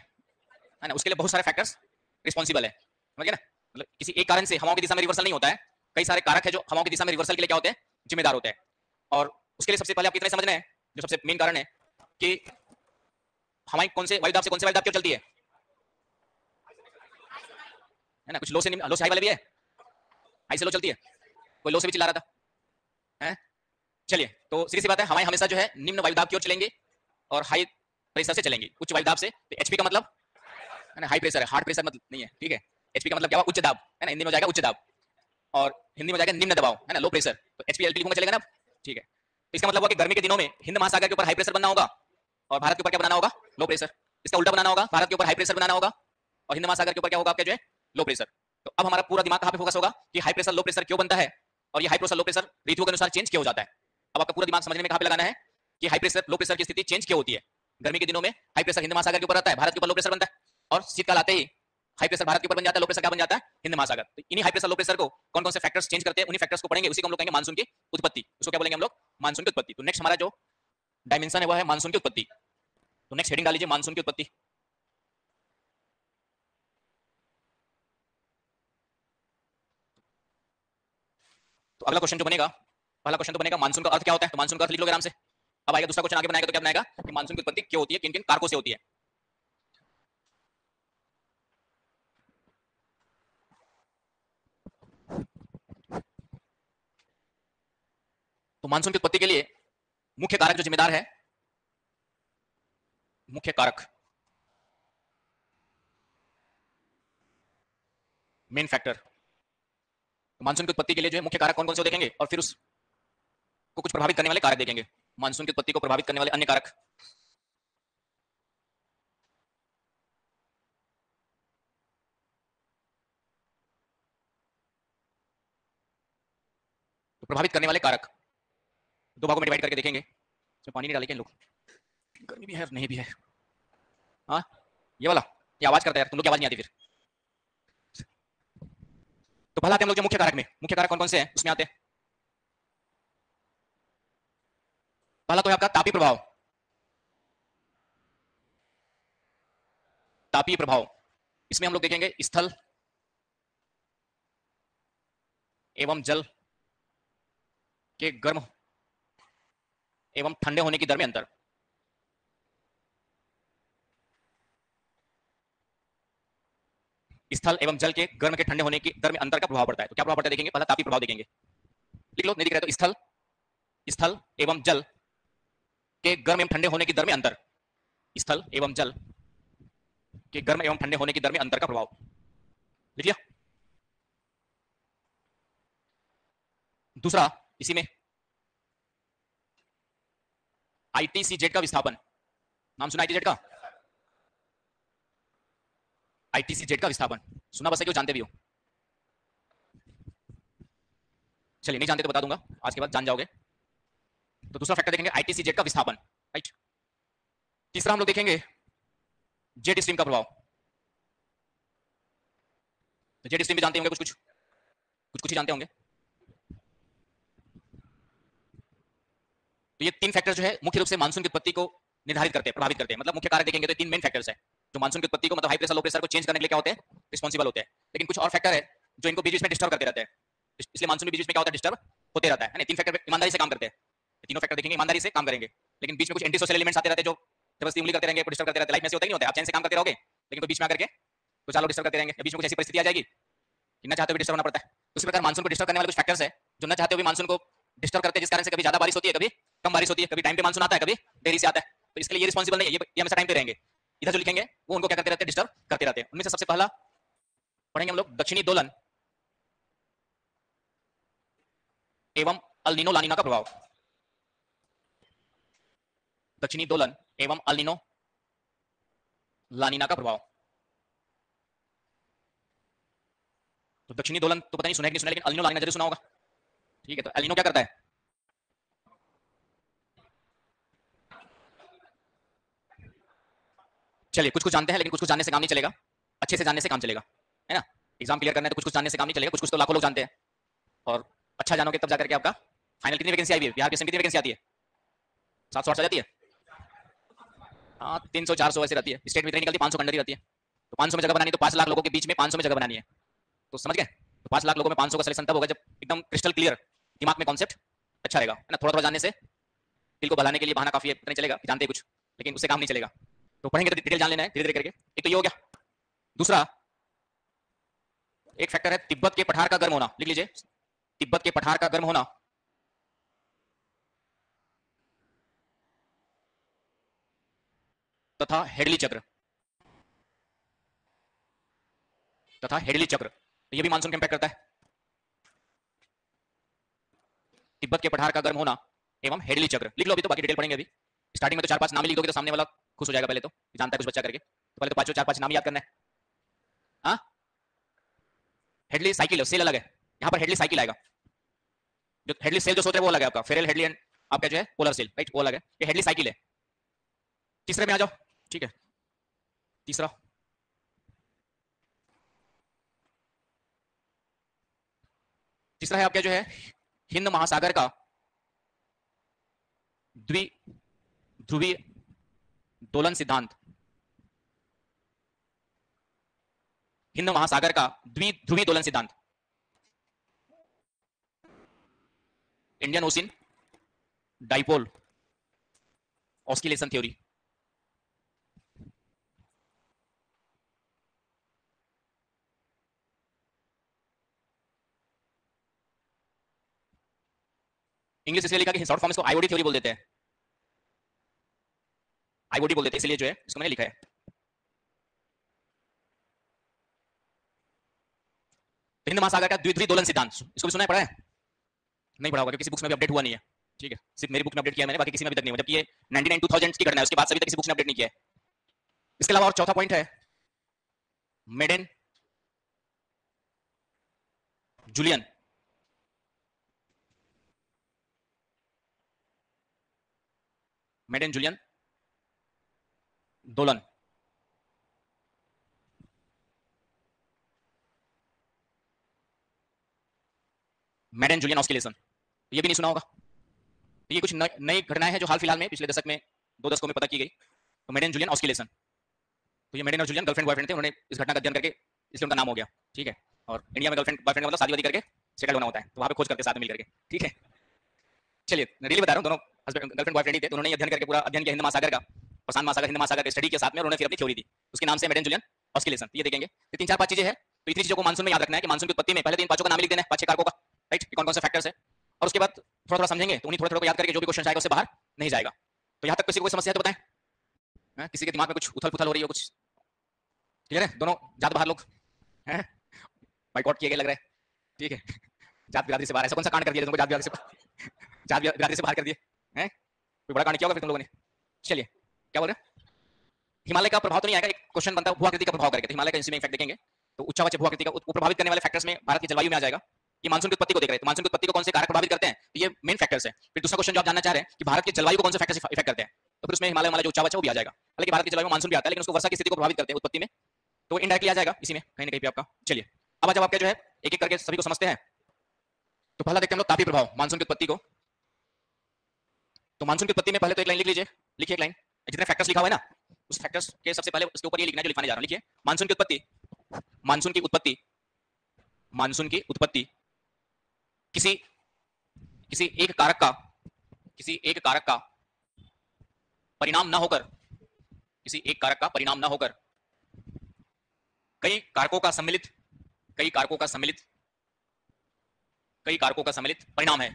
ना, उसके लिए बहुत सारे फैक्टर्स रिस्पॉन्सिबल है, समझ गए ना? मतलब किसी एक कारण से हवाओं की दिशा में रिवर्सल नहीं होता है, कई सारे कारक है जो हवाओं की दिशा में रिवर्सल के लिए क्या होते हैं? जिम्मेदार होते हैं। और उसके लिए सबसे पहले आप इतना समझना है, जो सबसे मेन कारण है कि हवाएं कौन से वायुदाब से कौन से वायुदाब क्यों चलती है ना? कुछ लो से हाई वाले भी है, हाई से लो चलती है, कोई लो से भी चिल्ला रहा था है? चलिए तो सीधी सी बात है, हवाएं हमेशा जो है निम्न वायुदाब की ओर चलेंगी और हाई प्रेशर से चलेंगी, उच्च वायुदाब से। तो एचपी का मतलब है ना हाई प्रेशर है, हार्ड प्रेशर मतलब नहीं है, ठीक है? एचपी का मतलब क्या हुआ? उच्च दाब, है ना? हिंदी में हो जाएगा उच्च दाब, और हिंदी में हो जाएगा निम्न दबाव, है ना? Low pressure. तो एचपी एलपी लिखूंगा, चलेगा ना? ठीक है, तो इसका मतलब हुआ कि गर्मी के दिनों में हिंद महासागर के ऊपर हाई प्रेशर बनना होगा और भारत के ऊपर क्या बनाना होगा? Low pressure. इसका उल्टा बनाना होगा, भारत के ऊपर हाई प्रेशर बनाना होगा और हिंद महासागर के ऊपर क्या होगा आपके जो है लो प्रेशर। तो अब हमारा पूरा दिमाग कहां पे फोकस होगा कि हाई प्रेशर लो प्रेशर क्यों बनता है और ये हाई प्रेशर लो प्रेशर ऋतुओं के अनुसार चेंज क्यों हो जाता है। अब आपका पूरा दिमाग समझने में कहां पे लगाना है कि हाई प्रेशर लो प्रेशर की स्थिति चेंज क्यों होती है। गर्मी के दिनों में हाई प्रेशर हिंद महासागर के ऊपर रहता है, भारत के ऊपर लो प्रेशर बनता है, और शीतकाल आते ही हाई प्रेशर भारत के ऊपर बन जाता है, लो प्रेशर क्या बन जाता है हिंद महासागर। तो इन्हीं हाई प्रेशर लो प्रेशर को कौन कौन से फैक्टर्स चेंज करते हैं, उन्हीं फैक्टर्स को पढ़ेंगे, उसी को हम लोग कहेंगे मानसून की उत्पत्ति। उसको क्या बोलेंगे हम लोग, मानसून की उत्पत्ति। तो नेक्स्ट हमारा जो डायमेंशन है वो है मानसून की उत्पत्ति। तो नेक्स्ट हेडिंग डाल लीजिए मानसून की उत्पत्ति। तो अगला क्वेश्चन जो बनेगा, पहला क्वेश्चन तो बनेगा मानसून का अर्थ क्या होता है। तो मानसून का अर्थ लिख लो आराम से। अब आएगा दूसरा क्वेश्चन, आगे बनाएगा तो क्या बनाएगा कि मानसून की उत्पत्ति क्यों होती है, किन किन कारकों से होती है। तो मानसून की उत्पत्ति के लिए मुख्य कारक जो जिम्मेदार है, मुख्य कारक मेन फैक्टर, तो मानसून की उत्पत्ति के लिए जो है मुख्य कारक कौन कौन से देखेंगे और फिर उसको कुछ प्रभावित करने वाले कारक देखेंगे। मानसून की उत्पत्ति को प्रभावित करने वाले अन्य कारक। तो प्रभावित करने वाले कारक दो भागों में डिवाइड करके देखेंगे। इसमें पानी नहीं डाले क्या लोग, गर्मी भी है नहीं भी है। हाँ ये वाला, ये आवाज करता है यार, तुम लोग की आवाज नहीं आती फिर। तो पहला आते हैं हम लोग जो मुख्य कारक में, मुख्य कारक कौन कौन से हैं उसमें आते हैं। पहला तो है आपका तापीय प्रभाव। तापीय प्रभाव, इसमें हम लोग देखेंगे स्थल एवं जल के गर्म एवं ठंडे होने की दर में अंतर। स्थल एवं जल के गर्म के ठंडे होने की दर में अंतर का प्रभाव पड़ता है। तो क्या प्रभाव पड़ता है देखेंगे, पहला तापीय प्रभाव देखेंगे, लिख लो नहीं दिख रहा है तो स्थल एवं जल के गर्म एवं ठंडे होने की दर में अंतर। स्थल एवं जल के गर्म एवं ठंडे होने की दर में अंतर का प्रभाव लिख लिया। दूसरा इसी में आईटीसीजेड का विस्थापन, नाम सुना आईटीजेड का, आईटीसीजेड का विस्थापन सुना बस है, क्यों जानते भी हो। चलिए नहीं जानते तो बता दूंगा, आज के बाद जान जाओगे। तो दूसरा फैक्टर देखेंगे आईटीसीजेड का विस्थापन, राइट। तीसरा हम लोग देखेंगे जेट स्ट्रीम का प्रभाव। तो जेट स्ट्रीम भी जानते होंगे, कुछ ही जानते होंगे। तो ये तीन फैक्टर जो है मुख्य रूप से मानसून की उत्पत्ति को निर्धारित करते हैं, प्रभावित करते हैं। मतलब मुख्य कारक देखेंगे तो तीन मेन फैक्टर्स है जो मानसून की उत्पत्ति को, मतलब हाई प्रेशर लो प्रेशर को चेंज करने के लिए क्या होते हैं, रिस्पॉन्सिबल होते हैं। लेकिन कुछ और फैक्टर है जो इनको बीच में डिस्टर्ब करते रहते हैं, इसलिए मानसून बीच में क्या होता है, डिस्टर्ब होते रहता है। तीन फैक्टर ईमानदारी से काम करते हैं, तीनों फैक्टर देखेंगे ईमानदारी से काम करेंगे, लेकिन बीच में कुछ एंटी सोशल एलिमेंट्स आते रहते हैं जो जबरदस्ती उंगली करते रहेंगे, डिस्टर्ब करते रहते हैं। लाइफ में से होता ही नहीं होता है, आप चैन से काम करते रहोगे लेकिन तो बीच में आकर के तो चालो डिस्टर्ब करते रहेंगे, बीच में कुछ ऐसी परिस्थिति आ जाएगी कि न चाहते हुए डिस्टर्ब होना पड़ता है। तो उसी प्रकार मानसून को डिस्टर्ब करने वाले कुछ फैक्टर्स है जो न चाहते हुए मानसून को डिस्टर्ब करते हैं, जिस कारण से कभी ज्यादा बारिश होती है, कभी कम बारिश होती है, कभी टाइम पे मानसून आता है, कभी देरी से आता है। तो इसके लिए ये रिस्पॉन्सिबल नहीं है, ये हमेशा टाइम पे रहेंगे। इधर जो लिखेंगे वो उनको क्या करते रहते हैं, डिस्टर्ब करते रहते हैं। उनमें से सबसे पहला पढ़ेंगे हम लोग दक्षिणी दोलन एवं अल नीनो लानिना का प्रभाव। दक्षिणी दोलन एवं अल नीनो लानिना का प्रभाव। तो दक्षिणी दोलन तो पता नहीं सुना है कि नहीं सुना, लेकिन अल नीनो लानिना जरूर सुना होगा। ठीक है, तो अल नीनो क्या करता है, चलिए कुछ कुछ जानते हैं, लेकिन कुछ कुछ जानने से काम नहीं चलेगा, अच्छे से जानने से काम चलेगा, है ना। एग्जाम क्लियर करना है तो कुछ कुछ जानने से काम नहीं चलेगा, कुछ कुछ तो लाखों लोग जानते हैं, और अच्छा जानोगे तब जाकर के आपका फाइनल। कितनी वैकेंसी आई है बिहार की, कितनी वैकेंसी आती है, 700 800 आ जाती है। हाँ 300 400 ऐसे रहती है, स्टेट में इतनी निकलती है, 500 कंडरी रहती है। तो 500 में जगह बनानी, तो 5 लाख लोगों के बीच में 500 में जगह बनानी है, तो समझ गए। तो 5 लाख लोगों में 500 का सिलेक्शन तब होगा जब एकदम क्रिस्टल क्लियर दिमाग में कॉन्सेप्ट अच्छा रहेगा, है ना। थोड़ा थोड़ा जानने से दिल को बहलाने के लिए बहाना काफी है, पता नहीं चलेगा कि जानते कुछ, लेकिन उससे काम नहीं चलेगा। तो पढ़ेंगे तो डिटेल जान लेना है धीरे धीरे करके। एक तो ये हो गया। दूसरा एक फैक्टर है तिब्बत के पठार का गर्म होना, लिख लीजिए, तिब्बत के पठार का गर्म होना तथा हेडली चक्र, तो ये भी मानसून को इंपैक्ट करता है। तिब्बत के पठार का गर्म होना एवं हेडली चक्र लिख लो, अभी तो बाकी डिटेल पढ़ेंगे। अभी स्टार्टिंग में तो 4 5 नाम लिख दोगे तो सामने वाला खुश हो जाएगा पहले तो, जानता है कुछ बच्चा करके। तो पहले तो पांचों 4-5 नाम याद करना है। हाँ, हेडली साइकिल सेल अलग है, यहाँ पर हेडली साइकिल आएगा। जो हेडली सेल जो सोच रहे हैं वो अलग है आपका, फेरल हेडली एंड आपका जो है पोलर सेल, राइट, वो अलग है। ये हेडली साइकिल है। तीसरे में आ जाओ, ठीक है। तीसरा तीसरा है आपका जो है हिंद महासागर का द्विध्रुवीय दोलन सिद्धांत। हिंद महासागर का द्विध्रुवीय दोलन सिद्धांत, Indian ocean dipole oscillation theory. English इसलिए लिखा कि शॉर्ट फॉर्म इसको आईओडी थ्योरी बोल देते हैं, आईओडी बोल देते हैं, इसलिए जो है इसको मैंने लिखा है। हिंद महासागर का द्विध्रुवीय दोलन सिद्धांत, इसको भी सुना है, पढ़ा है? नहीं पढ़ा होगा क्योंकि किसी बुक्स में भी अपडेट हुआ नहीं है, ठीक है। सिर्फ मेरी बुक में अपडेट किया मैंने, बाकी किसी में अभी तक नहीं हुआ, जबकि ये 99-2000 की घटना है, उसके बाद सभी तक किसी बुक्स ने अपडेट नहीं किया है। इसके अलावा और चौथा पॉइंट है मेडेन जूलियन मेडेन जूलियन दोलन। मेडेन जूलियन ऑस्किलेशन, ये भी नहीं सुना होगा। तो ये कुछ नई घटनाएं हैं जो हाल फिलहाल में पिछले दशक में 2 दशकों में पता की गई। तो मेडेन जूलियन ऑस्किलेशन, तो ये मेडेन और जूलियन गर्लफ्रेंड बॉयफ्रेंड थे, उन्होंने इस घटना का अध्ययन करके इसलिए उनका नाम हो गया, ठीक है। और इंडिया में गर्लफ्रेंड बॉयफ्रेंड का मतलब शादी वादी करके सेटल होना होता है, तो वहां पे खोज करते साथ में मिल करके, ठीक है। चलिए रियली बता रहा हूँ, दोनों हस्बैंड गर्लफ्रेंड बॉयफ्रेंड ही थे, तो उन्होंने अध्ययन करके पूरा अध्ययन किया हिंद महासागर का, प्रशांत महासागर हिंद महासागर के स्टडी के साथ में, उन्होंने फिर अपनी थ्योरी दी, उसके नाम से मेडेन जूलियन ऑस्किलेशन। ये देखेंगे, ये 3-4-5 चीजें हैं। तो इतनी चीजों को मानसून में याद रखना है कि मानसून की उत्पत्ति में पहले 3-5 का नाम लिख देना है, 5-6 कारकों का, राइट, कौन कौन से फैक्टर्स है। और उसके बाद थोड़ा थोड़ा समझेंगे, तो उन्हीं थोड़ा थोड़ा को याद करके जो भी क्वेश्चन आएगा उससे बाहर नहीं जाएगा। तो यहाँ तक किसी को कोई समस्या है तो बताएं, किसी के दिमाग में कुछ उथल पुथल हो रही हो, कुछ क्लियर है? दोनों जात बाहर लोग हैं, बाइकआउट किए गए लग रहा है, ठीक है। जात बिरादरी से बाहर, ऐसा कौन सा कांड कर दिया तुमको जात बिरादरी से, जात बिरादरी से बाहर कर दिए हैं? कोई बड़ा कांड किया होगा फिर तुम लोगों ने। चलिए क्या बोल रहे हैं, हिमालय का प्रभाव तो नहीं आएगा, एक क्वेश्चन बनता है भूआकृति का प्रभाव करके, तो हिमालय का इंस्यूमिंग इफेक्ट देखेंगे, तो उच्चावच भूआकृति का प्रभावित करने वाले फैक्टर्स में भारत की जलवायु में आ जाएगा। ये मानसून की उत्पत्ति को देख रहे हैं, तो मानसून की उत्पत्ति को कौन से कारक प्रभावित करते हैं, तो ये मेन फैक्टर्स है। फिर दूसरा क्वेश्चन जो आप जानना चाह रहे हैं कि भारत की जलवायु को कौन से फैक्टर्स इफेक्ट करते हैं, तो फिर उसमें हिमालय वाला जो उच्चावच है वो भी आ जाएगा। हालांकि भारत की जलवायु में मानसून भी आता है, लेकिन उसको वर्षा की स्थिति को प्रभावित करते हैं उत्पत्ति में, तो इनडायरेक्टली आ जाएगा इसी में कहीं ना कहीं पे आपका। चलिए अब जब आपके जो है एक एक करके सभी को समझते हैं, तो पहला देखते हैं हम लोग तापीय प्रभाव मानसून की उत्पत्ति को। तो मानसून की उत्पत्ति में पहले तो एक लाइन लिख लीजिए, लिखिए एक लाइन, जितने फैक्टर्स लिखा हुआ है ना, उस फैक्टर्स के सबसे पहले उसके ऊपर ये लिखना है जो लिखवाने जा रहा हूं। लिखिए मानसून की उत्पत्ति, मानसून की उत्पत्ति, मानसून की उत्पत्ति किसी किसी एक कारक का, किसी एक कारक का परिणाम ना होकर, किसी एक कारक का परिणाम ना होकर कई कारकों का सम्मिलित, कई कारकों का सम्मिलित, कई कारकों का सम्मिलित परिणाम है,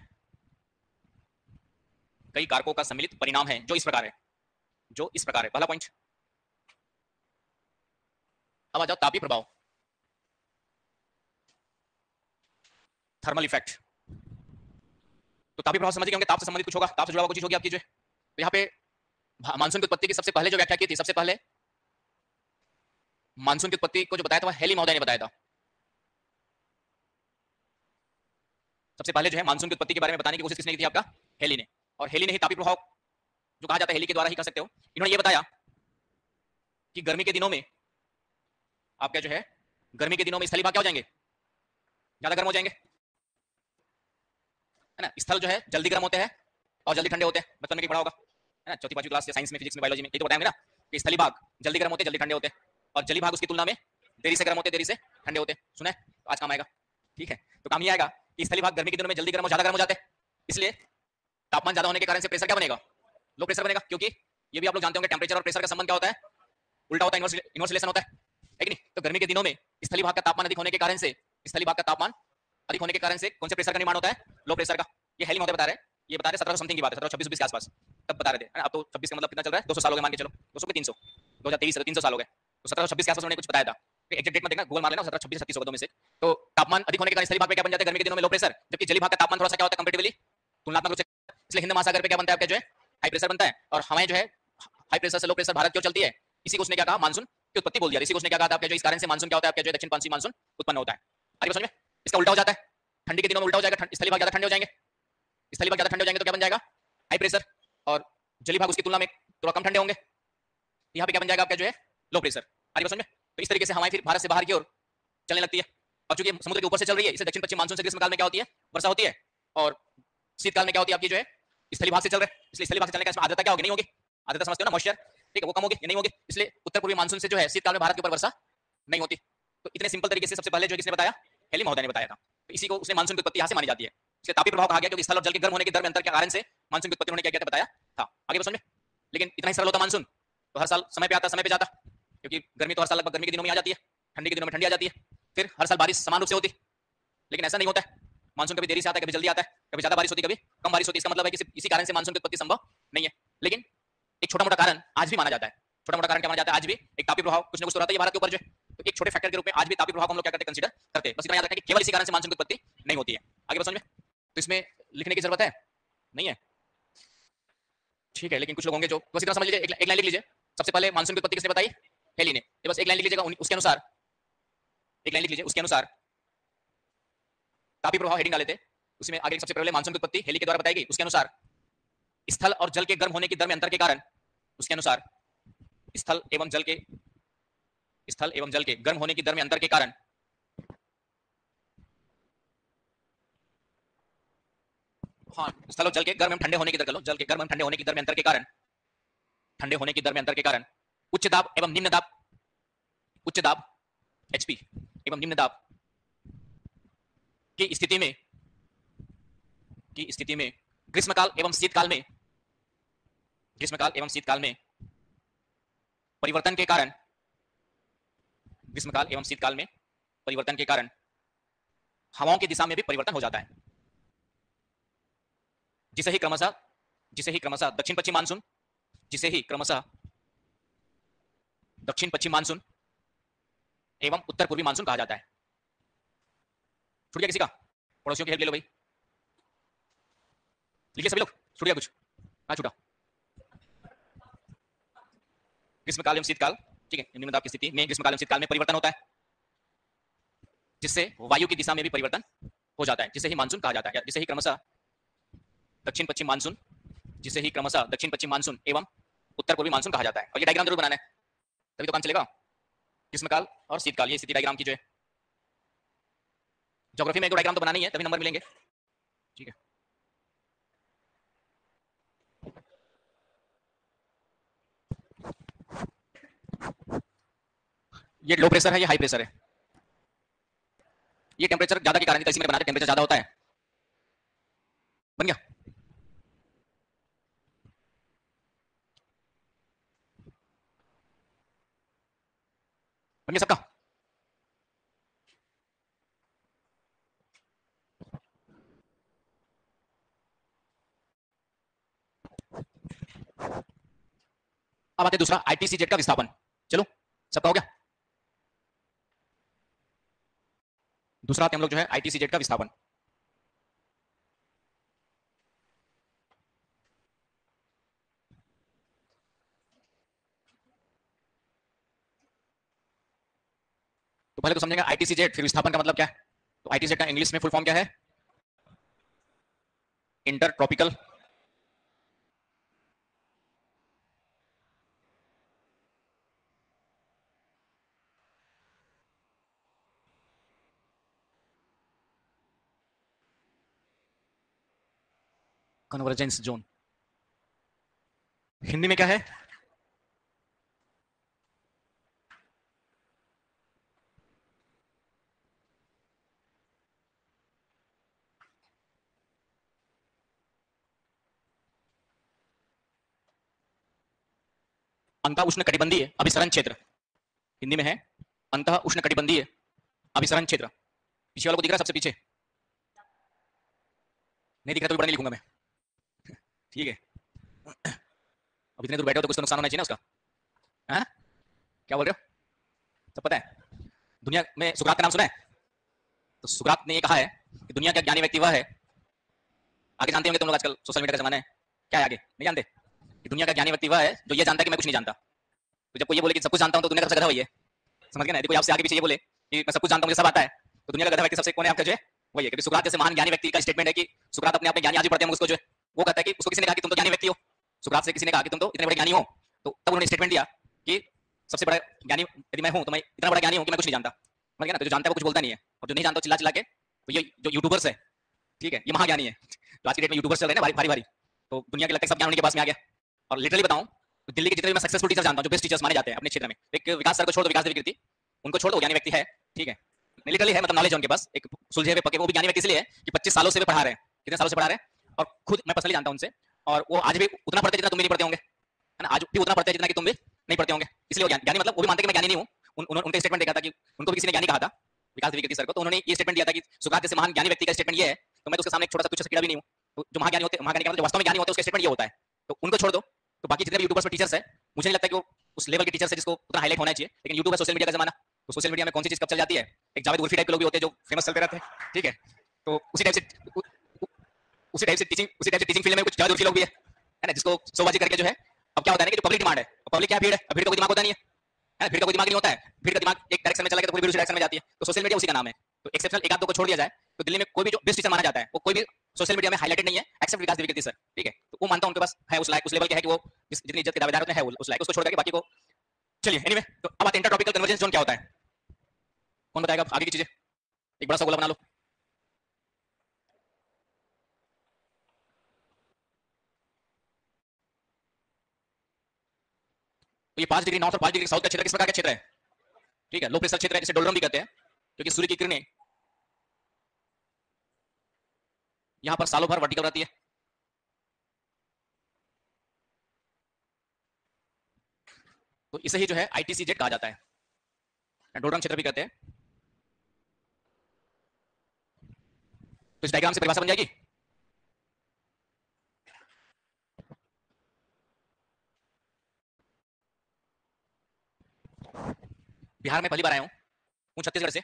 कई कारकों का सम्मिलित परिणाम है जो इस प्रकार है, जो इस प्रकार है। पहला पॉइंट। अब आ जाओ तापीय प्रभाव, थर्मल इफेक्ट। तो तापीय प्रभाव समझिए होंगे, ताप से संबंधित कुछ होगा, ताप से जुड़ा हुआ कुछ चीज होगी आपकी जो है। तो यहाँ पे मानसून की उत्पत्ति की सबसे पहले जो व्याख्या की थी, सबसे पहले मानसून की उत्पत्ति को जो बताया था हेली महोदय ने बताया था। सबसे पहले जो है मानसून की उत्पत्ति के बारे में बताने की कोशिश किसने की थी? आपका हेली ने। और हेली ने ही तापीय प्रभाव जो कहा जाता है हेली के द्वारा ही कह सकते हो, इन्होंने ये बताया कि गर्मी के दिनों में आपका जो है, गर्मी के दिनों में स्थलीय भाग क्या हो जाएंगे? ज्यादा गर्म हो जाएंगे, है ना। स्थल जो है जल्दी गर्म होते हैं और जल्दी ठंडे होते हैं, बचपन में पढ़ा होगा, है ना, चौथी पांचवी क्लास या साइंस में, फिजिक्स में, बायोलॉजी में, ये तो बताएंगे ना कि स्थलीय भाग जल्दी गर्म होते हैं, जल्दी ठंडे होते हैं, और जलीय भाग उसकी तुलना में देरी से गर्म होते हैं, देरी से ठंडे होते हैं। सुना है? तो आज काम आएगा, ठीक है। तो काम ये आएगा कि स्थलीय भाग गर्मी के दिनों में जल्दी गर्म और ज्यादा गर्म हो जाते हैं, इसलिए तापमान ज्यादा होने के कारण से प्रेशर क्या बनेगा? लो प्रेशर बनेगा, क्योंकि ये भी आप लोग जानते होंगे टेम्परेचर और प्रेशर का संबंध क्या होता है? उल्टा होता है, इनवर्स रिलेशन होता है कि नहीं। तो गर्मी के दिनों में स्थलीय भाग का तापमान अधिक होने के कारण से, स्थलीय भाग का तापमान अधिक होने के कारण से कौन से प्रेशर का निर्माण होता है? लो प्रेशर का। ये हेली महोदय बता रहे हैं, ये बता रहे 1700 समथिंग की बात है, 1726 के आसपास तब बता रहे थे। अब तो 26 का मतलब कितना चल रहा है? 200 साल हो गए मान के चलो, 200 के 300, 2023 से 300 साल हो गए, तो 1726 के आसपास उन्होंने कुछ बताया था। एग्जैक्ट डेट में देखना, गोल मार लेना, 1726 36 दो में से। तो तापमान अधिक होने के कारण स्थलीय भाग पे क्या बन जाता है? गर्मी के दिनों में लो प्रेशर, जबकि जलीय भाग का तापमान थोड़ा सा क्या होता है कंपैरेटिवली, तुलनात्मक रूप से, इसलिए हिंद महासागर पे क्या बनता है आपका जो है? हाई प्रेशर बनता है। और हमें जो है हाई प्रेशर से लो प्रेशर भारत क्यों चलती है, इसी को उसने क्या कहा, मानसून की उत्पत्ति बोल दिया। इसी को उसने क्या कहा था, आपके जो इस कारण से मानसून क्या होता है, आपके जो दक्षिण पश्चिमी मानसून उत्पन्न होता है। आगे समझ में, इसका उल्टा हो जाता है, ठंडी के दिनों में उल्टा हो जाएगा, स्थलीय भाग ज्यादा ठंडे हो जाएंगे, स्थलीय भाग ज्यादा ठंडे हो जाएंगे तो क्या बन जाएगा, हाई प्रेशर, और जलीय भाग उसकी तुलना में थोड़ा कम ठंडे होंगे, यहाँ पे क्या बन जाएगा आपका जो है लो प्रेशर। आगे समझ में, तो इस तरीके से हवाएं फिर भारत से बाहर की ओर चलने लगती है, और चूंकि समुद्र के ऊपर से चल रही है, इसे दक्षिण पश्चिम मानसून से ग्रीष्मकाल में क्या होती है, वर्षा होती है, और शीतकाल में क्या होती है आपकी जो है स्थलीय भाग से चल रहे हैं, इसलिए स्थलीय भाग से चलने का इसमें आर्द्रता क्या होगी, नहीं होगी, आर्द्रता समझते हो ना, मॉइस्चर, ठीक है, वो कम होगी, ये नहीं होगी, इसलिए उत्तर पूर्वी मानसून से जो है शीतकाल में भारत के ऊपर वर्षा नहीं होती। तो इतने सिंपल तरीके से सबसे पहले जो किसने बताया, हेली महोदय ने बताया था। तो इसी को उसने मानसून की उत्पत्ति यहाँ से मानी जाती है, इसलिए तापीय प्रभाव कहा गया, क्योंकि स्थल और जल के गर्म होने के दर में अंतर के कारण से मानसून की उत्पत्ति उन्होंने क्या किया था, बताया था। आगे समझ में, लेकिन इतना ही सरल होता मानसून, तो हर साल समय पे आता, समय पे जाता, क्योंकि गर्मी तो हर साल लगभग गर्मी के दिनों में आ जाती है, ठंडी के दिनों में ठंडी आ जाती है, फिर हर साल बारिश समान रूप से होती, लेकिन ऐसा नहीं होता है, मानसून कभी देरी से आता है, कभी जल्दी आता है, कभी ज्यादा बारिश होती, कभी कम बारिश होती। इसका मतलब है कि इसी कारण से मानसून की उत्पत्ति संभव नहीं है। लेकिन एक छोटा मोटा कारण आज भी माना जाता है, छोटा मोटा कारण क्या माना जाता है, आज भी एक तापीय प्रभाव कुछ ना कुछ तो रहता है भारत के ऊपर जो, तो एक छोटे फैक्टर के रूप में आज भी तापीय प्रभाव हम लोग क्या करते हैं, कंसीडर करते हैं। बस इतना याद रखना कि केवल इसी कारण से मानसून की उत्पत्ति नहीं होती है। आगे समझ में, तो इसमें लिखने की जरूरत है नहीं है, ठीक है, लेकिन कुछ लोग होंगे जो बस इतना समझ लीजिए, एक लाइन लिख लीजिए। सबसे पहले मानसून की उत्पत्ति किसने बताई, हेली ने, ये बस एक लाइन लिख लीजिएगा, उसके अनुसार एक लाइन लिख लीजिए, उसके अनुसार तापीय प्रभाव हेडिंग डाले थे, उसमें आगे सबसे पहले मानसून की उत्पत्ति हेली के द्वारा बताई गई, उसके अनुसार स्थल और जल के गर्म होने की दर में अंतर के कारण, उसके अनुसार स्थल एवं जल के गर्म होने की दर में अंतर के कारण हाँ, स्थल और जल के गर्म एवं ठंडे होने की दर, जल के गर्म एवं ठंडे होने की दर में अंतर के कारण, ठंडे होने की दर में अंतर के कारण उच्च दाब एवं निम्न दाब, उच्च दाब एचपी एवं निम्न दाब की स्थिति में ग्रीष्मकाल एवं शीतकाल में परिवर्तन के कारण, ग्रीष्मकाल एवं शीतकाल में परिवर्तन के कारण हवाओं की दिशा में भी परिवर्तन हो जाता है, जिसे ही क्रमशः दक्षिण पश्चिम मानसून, जिसे ही क्रमशः दक्षिण पश्चिम मानसून एवं उत्तर पूर्वी मानसून कहा जाता है। छूट गया किसी का, पड़ोसियों की हेल्प ले लो भाई, लिखिए सभी लोग, छूट गया कुछ, हाँ छूटा, ग्रीष्मकाल एवं शीतकाल, ठीक है, निम्न दाब की स्थिति में ग्रीष्मकाल एवं शीतकाल में परिवर्तन होता है, जिससे वायु की दिशा में भी परिवर्तन हो जाता है, जिसे ही मानसून कहा जाता है, जिसे ही क्रमशः दक्षिण पश्चिम मानसून, जिसे ही क्रमशः दक्षिण पश्चिम मानसून एवं उत्तर पूर्वी मानसून कहा जाता है। और ये डायग्राम जरूर बनाना है, तभी तो काम चलेगा, ग्रीष्मकाल और शीतकाल, ये स्थिति डायग्राम की जो है, ज्योग्राफी में एक डायग्राम तो बनानी है, तभी नंबर मिलेंगे, ठीक है। ये लो प्रेशर है, ये हाई प्रेशर है, ये टेम्परेचर ज्यादा के कारण, इसी में बनाते टेम्परेचर ज्यादा होता है, बन गया। बन गया सबका, अब आते दूसरा आईटीसीजेड का विस्थापन, चलो सबका हो गया। दूसरा आते हम लोग जो है आईटीसीजेड का विस्थापन, तो पहले तो समझेंगे आईटीसीजेड, फिर विस्थापन का मतलब क्या है। तो आईटीजेड का इंग्लिश में फुल फॉर्म क्या है, inter tropical convergence zone, Hindi में क्या है, अंतः उष्ण कटिबंधीय अभिसरण क्षेत्र, हिंदी में है अंतः उष्ण कटिबंधीय अभिसरण क्षेत्र। पीछे वालों को दिख रहा है, सबसे पीछे नहीं दिख रहा तो भी बड़ा नहीं लिखूंगा मैं, ठीक है। अब इतने दूर बैठे हो तो कुछ तो नुकसान होना चाहिए ना उसका, हाँ क्या बोल रहे हो, सब पता है। दुनिया में सुकरात का नाम सुना है, तो सुकरात ने ये कहा है कि दुनिया का ज्ञानी व्यक्ति वह है, आगे जानते होंगे तुम लोग, आजकल सोशल मीडिया का जमाना है, क्या है आगे नहीं जानते, कि दुनिया का ज्ञानी व्यक्ति वह है जो ये जानता है कि मैं कुछ नहीं जानता। तो जब कोई ये बोले कि सब कुछ जानता हूं तो दुनिया का सबसे गधा वही है। समझ गए ना? यदि कोई आपसे आगे पीछे ये बोले कि मैं सब कुछ जानता हूं, मुझे सब आता है, तो दुनिया का गधा व्यक्ति सबसे कौन है आपका जो है वही है। क्योंकि सुकरात जैसे महान ज्ञानी व्यक्ति का स्टेटमेंट है कि सुकरात अपने आप में ज्ञानी आज भी पढ़ते हैं उसको जो है, वो कहता है कि उसको किसी ने कहा कि तुम तो ज्ञानी व्यक्ति हो। सुकरात से किसी ने कहा कि तुम तो इतने बड़े ज्ञानी हो, तो तब उन्होंने स्टेटमेंट दिया कि सबसे बड़ा ज्ञानी यदि मैं हूं तो मैं इतना बड़ा ज्ञानी हूं कि मैं कुछ नहीं जानता। समझ गए ना? तो जो जानता है वो कुछ बोलता नहीं है, और जो नहीं जानता चिल्ला चिल्ला के, तो ये जो यूट्यूबर्स है, ठीक है, ये महाज्ञानी है। तो आज की डेट में यूट्यूबर्स चल रहे हैं ना भारी भारी, तो दुनिया के लगता है सब ज्ञान उनके पास में आ गया। और लिटरली बताऊं तो दिल्ली के जितने भी मैं सक्सेसफुल टीचर जानता हूं, जो बेस्ट टीचर्स माने जाते हैं अपने क्षेत्र में, एक विकास सर को छोड़ दो, विकास देवी कीर्ति, उनको छोड़ दो, ज्ञानी व्यक्ति है, ठीक है, लिटरली है, मतलब नॉलेज है उनके पास, एक सुलझे हुए पके। वो भी ज्ञानी व्यक्ति इसलिए है कि 25 सालों से वे पढ़ा रहे हैं, कितने सालों से पढ़ा रहे हैं, और खुद मैं पर्सनली जानता हूं उनसे, और वो आज भी उतना पढ़ते जितना तुम भी नहीं पढ़ते होंगे, है ना? आज भी उतना पढ़ते जितना कि तुम भी नहीं पढ़ते होंगे, इसलिए वो ज्ञानी, मतलब वो भी मानते कि मैं ज्ञानी नहीं हूं। उनका स्टेटमेंट देखा था कि उनको भी किसी ने ज्ञानी कहा था, विकास देवी कीर्ति सर को, तो उन्होंने ये स्टेटमेंट दिया था कि सुकरात जैसे महान ज्ञानी व्यक्ति का स्टेटमेंट ये है, तो मैं तो उसके सामने एक छोटा सा तुच्छ सा कीड़ा भी नहीं हूं। तो जो महाज्ञानी होते हैं, महाज्ञानी का मतलब जो वास्तव में ज्ञानी होते हैं, उसका स्टेटमेंट ये होता है। तो उनको छोड़ दो, तो बाकी जितने भी यूट्यूबर्स और टीचर्स है, मुझे नहीं लगता कि वो उस लेवल के टीचर्स है जिसको उतना हाईलाइट होना चाहिए। लेकिन यूट्यूब है, सोशल मीडिया का जमाना, तो सोशल मीडिया में कौन सी चीज कब चल जाती है, एक जावेद उर्फी टाइप के लोग भी होते हैं जो फेमस चलते रहते हैं, ठीक है, तो उसी टाइप से टीचिंग फील्ड में कुछ जावेद उर्फी लोग भी है ना, जिसको सोबाजी करके जो है, अब क्या होता है ना कि जो पब्लिक डिमांड है, पब्लिक क्या भीड़ है, भीड़ का कोई दिमाग होता नहीं है, भीड़ का कोई दिमाग नहीं होता है, भीड़ का दिमाग एक डायरेक्शन में चला गया तो पूरी भीड़ उसी डायरेक्शन में जाती है। तो सोशल मीडिया उसी का नाम है। तो एक्सेप्शनल एक आध दो को छोड़ दिया जाए तो दिल्ली में कोई भी जो बेस्ट टीचर माना जाता है वो कोई भी सोशल मीडिया में हाईलाइटेड नहीं है, एक्सेप्ट विकास देवी कीर्ति सर, ठीक है। तो वो मानता हूं उनके पास है उस लायक, उस लेवल के है कि वो जितनी इज्जत के दावेदार होते हैं उस लायक, उसको छोड़ करके बाकी को। चलिए एनीवे, तो अब आते हैं इंटर टॉपिकल कन्वर्जेंस जोन क्या होता है, कौन बताएगा आगे की चीजें? एक बड़ा सा गोला बना लो। तो ये 5 डिग्री नॉर्थ और 5 डिग्री साउथ का क्षेत्र किस प्रकार का क्षेत्र है? ठीक है, लो प्रेशर क्षेत्र है, जिसे डोलरम भी कहते हैं, क्योंकि सूर्य की किरणें यहां पर सालों भर वर्टिकल रहती है। तो इसे ही जो है आईटीसी जेट कहा जाता है, डोलरम क्षेत्र भी कहते हैं। तो इस डायग्राम से परिभाषा बन जाएगी। बिहार में पहली बार आया हूं छत्तीसगढ़ से,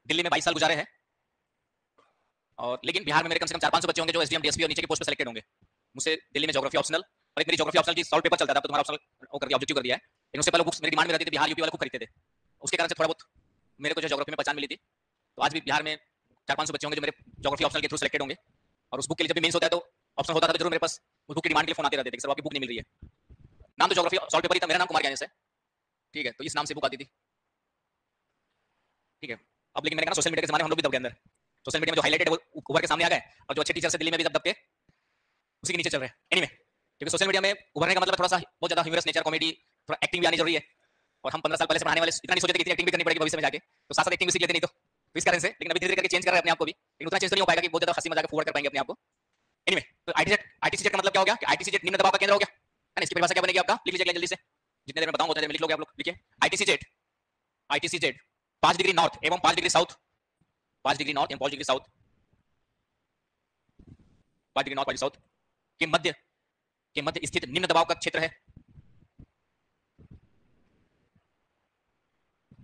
दिल्ली में 22 साल गुजारे हैं, और लेकिन बिहार में मेरे कम से कम 400-500 बच्चे होंगे जो एसडीएम डीएसपी और नीचे की पोस्ट पे सिलेक्टेड होंगे। मुझसे दिल्ली में ज्योग्राफी ऑप्शनल, और एक मेरी ज्योग्राफी ऑप्शनल की सॉल्व पेपर चलता था, अब तो तुम्हारा ऑप्शनल वो कर दिया, ऑब्जेक्टिव कर दिया है, लेकिन उससे पहले बुक्स मेरी डिमांड में रहती थी, बिहार यूपी वाले खूब खरीदते थे, उसके कारण से थोड़ा बहुत मेरे को जो ज्योग्राफी में पहचान मिली थी। तो आज भी बिहार में 400-500 बच्चे होंगे जो मेरे ज्योग्राफी ऑप्शनल के थ्रू सिलेक्टेड होंगे, और उस बुक के लिए जब भी मेंस होता है तो ऑप्शन होता था तो जरूर मेरे पास उस बुक की डिमांड के लिए फोन आते रहते थे कि सर आपकी बुक नहीं मिल रही है। नाम तो ज्योग्राफी सॉल्व पेपर ही था, मेरा नाम कुमार ज्ञानेश है, ठीक है, तो इस नाम से बुक आती थी, ठीक है। अब लेकिन मैंने कहा सोशल मीडिया के जमाने में हम लोग भी दब गए अंदर, सोशल मीडिया में जो हाईलाइटेड है वो उभर के सामने आ गए, और जो अच्छे टीचर से दिल्ली में भी दब के उसी के नीचे चल रहे हैं। एनीवे, क्योंकि सोशल मीडिया में उभरने का मतलब थोड़ा सा बहुत ज्यादा ह्यूमरस नेचर, कॉमेडी, थोड़ा एक्टिंग भी आनी जरूरी है, और हम 15 साल पहले से पढ़ाने वाले इतना नहीं सोचते कि इतनी एक्टिंग भी करनी पड़ेगी भविष्य में जाके, तो साथ साथ एक्टिंग भी सीख लेते नहीं तो इस कारण से। लेकिन अभी धीरे धीरे करके चेंज कर रहे हैं अपने आप को भी, लेकिन उतना चेंज तो नहीं हो पाएगा कि बहुत ज्यादा हंसी मजाक फॉरवर्ड कर पाएंगे अपने आप को। एनीवे, तो आईटीसी जेट का मतलब क्या हो गया कि आईटीसी जेट निम्न दबाव का केंद्र हो गया, है ना? इसकी परिभाषा क्या बनेगी आपका, लिख लीजिए जल्दी से, जितने देर में बताऊंगा उतने देर में लिख लोगे आप लोग, लिखिए आईटीसी जेट 5 डिग्री नॉर्थ एवं 5 डिग्री साउथ, 5 डिग्री नॉर्थ एवं 5 degree south, 5 degree north 5 degree south के मध्य स्थित निम्न दबाव का क्षेत्र है,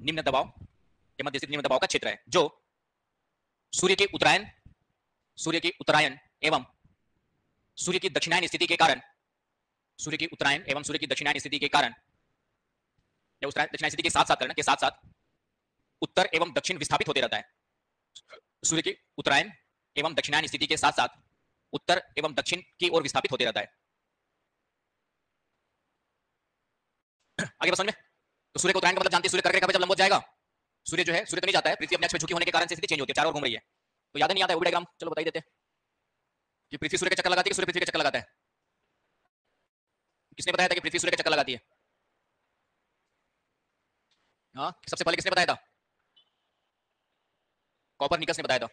निम्न दबाव के मध्य स्थित निम्न दबाव का क्षेत्र है, जो सूर्य के उत्तरायण एवं सूर्य की दक्षिणायन स्थिति के कारण, सूर्य की उत्तरायण एवं सूर्य की दक्षिणायन स्थिति के कारण, या उत्तरायण दक्षिणायन स्थिति के साथ साथ करना के साथ साथ उत्तर एवं दक्षिण विस्थापित होते रहता है। सूर्य की उत्तरायण एवं दक्षिणायन स्थिति के साथ साथ उत्तर एवं दक्षिण की ओर विस्थापित होते रहता है। आगे बस समझ में, तो सूर्य का उत्तरायण का मतलब जानते हैं, सूर्य कर्क रेखा पे जब लंबवत जाएगा, सूर्य जो है, सूर्य तो नहीं जाता है, पृथ्वी अपने अक्ष में झुकी होने के कारण से स्थिति चेंज होती है, चारों ओर घूम रही है, तो याद नहीं आता है वो डायग्राम, चलो बता ही देते हैं कि पृथ्वी सूर्य के चक्कर लगाती है कि सूर्य पृथ्वी के चक्कर लगाता है। किसने बताया था कि पृथ्वी सूर्य के चक्कर लगाती है? हाँ, सबसे पहले किसने बताया था? कॉपरनिकस ने बताया था।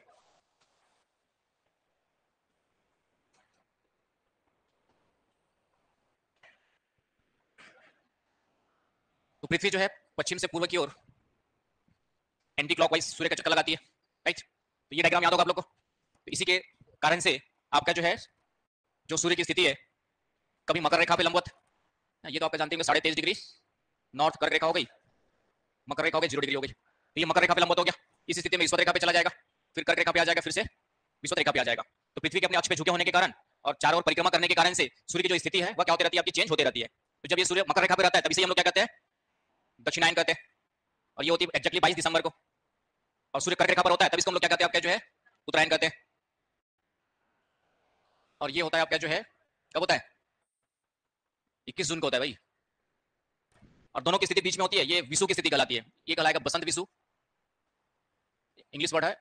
तो पृथ्वी जो है पश्चिम से पूर्व की ओर एंटी क्लॉकवाइज सूर्य का चक्कर लगाती है, राइट? तो ये डायग्राम याद होगा आप लोग को। तो इसी के कारण से आपका जो है, जो सूर्य की स्थिति है, कभी मकर रेखा पे लंबवत, ये तो आप जानते हैं 23.5 डिग्री नॉर्थ कर्क रेखा हो गई, मकर रेखा हो गई 0 डिग्री हो गई, तो ये मकर रेखा पे लंबवत हो गया। इस स्थिति में विषुवत रेखा पे चला जाएगा, फिर कर्क रेखा पे आ जाएगा, फिर से विषुवत रेखा पे आ जाएगा। तो पृथ्वी के अपने अक्ष पे झुके होने के कारण और चारों ओर परिक्रमा करने के कारण से सूर्य की जो स्थिति है वह क्या होती रहती है, आपकी चेंज होती रहती है। तो जब ये सूर्य मकर रेखा पे रहता है तभी से हम लोग क्या कहते हैं, दक्षिणायन कहते हैं। और ये होती है एक्जैक्टली 22 दिसंबर को। और सूर्य कर्क रेखा पर होता है तब इसको हम लोग क्या कहते हैं, आपका जो है उत्तरायण कहते हैं। और ये होता है आपका जो है कब होता है, 21 जून को होता है भाई। और दोनों की स्थिति बीच में होती है, ये विषु की स्थिति कहलाती है। ये कहलाएगा बसंत विषु, इंग्लिश वर्ड है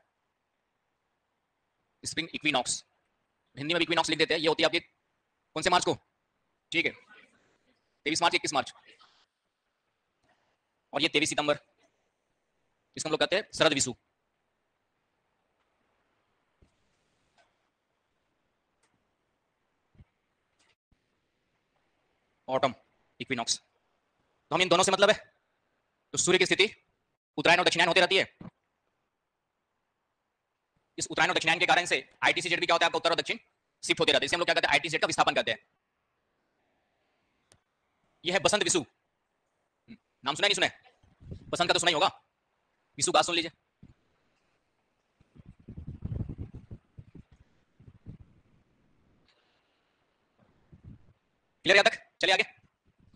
स्प्रिंग इक्विनॉक्स, हिंदी में भी इक्विनॉक्स लिख देते हैं। ये होती है आपकी कौन से मार्च को, ठीक है 23 मार्च 21 मार्च। और ये 23 सितंबर, इसको हम लोग कहते हैं शरद विषु। Autumn equinox. तो हम इन दोनों से मतलब है, तो सूर्य की स्थिति उत्तरायण और दक्षिणायन होती रहती है। इस उत्तरायण और दक्षिणायन के कारण से आईटीसीजेड भी क्या होता है आपका उत्तर और दक्षिण शिफ्ट होते रहते हैं। इसे हम लोग क्या कहते हैं, आईटीसीजेड का विस्थापन कहते हैं। यह है बसंत विषु, नाम सुना नहीं सुना है, बसंत का तो सुना ही होगा, विषु का सुन लीजिए। क्लियर यहां तक, चलिए आगे।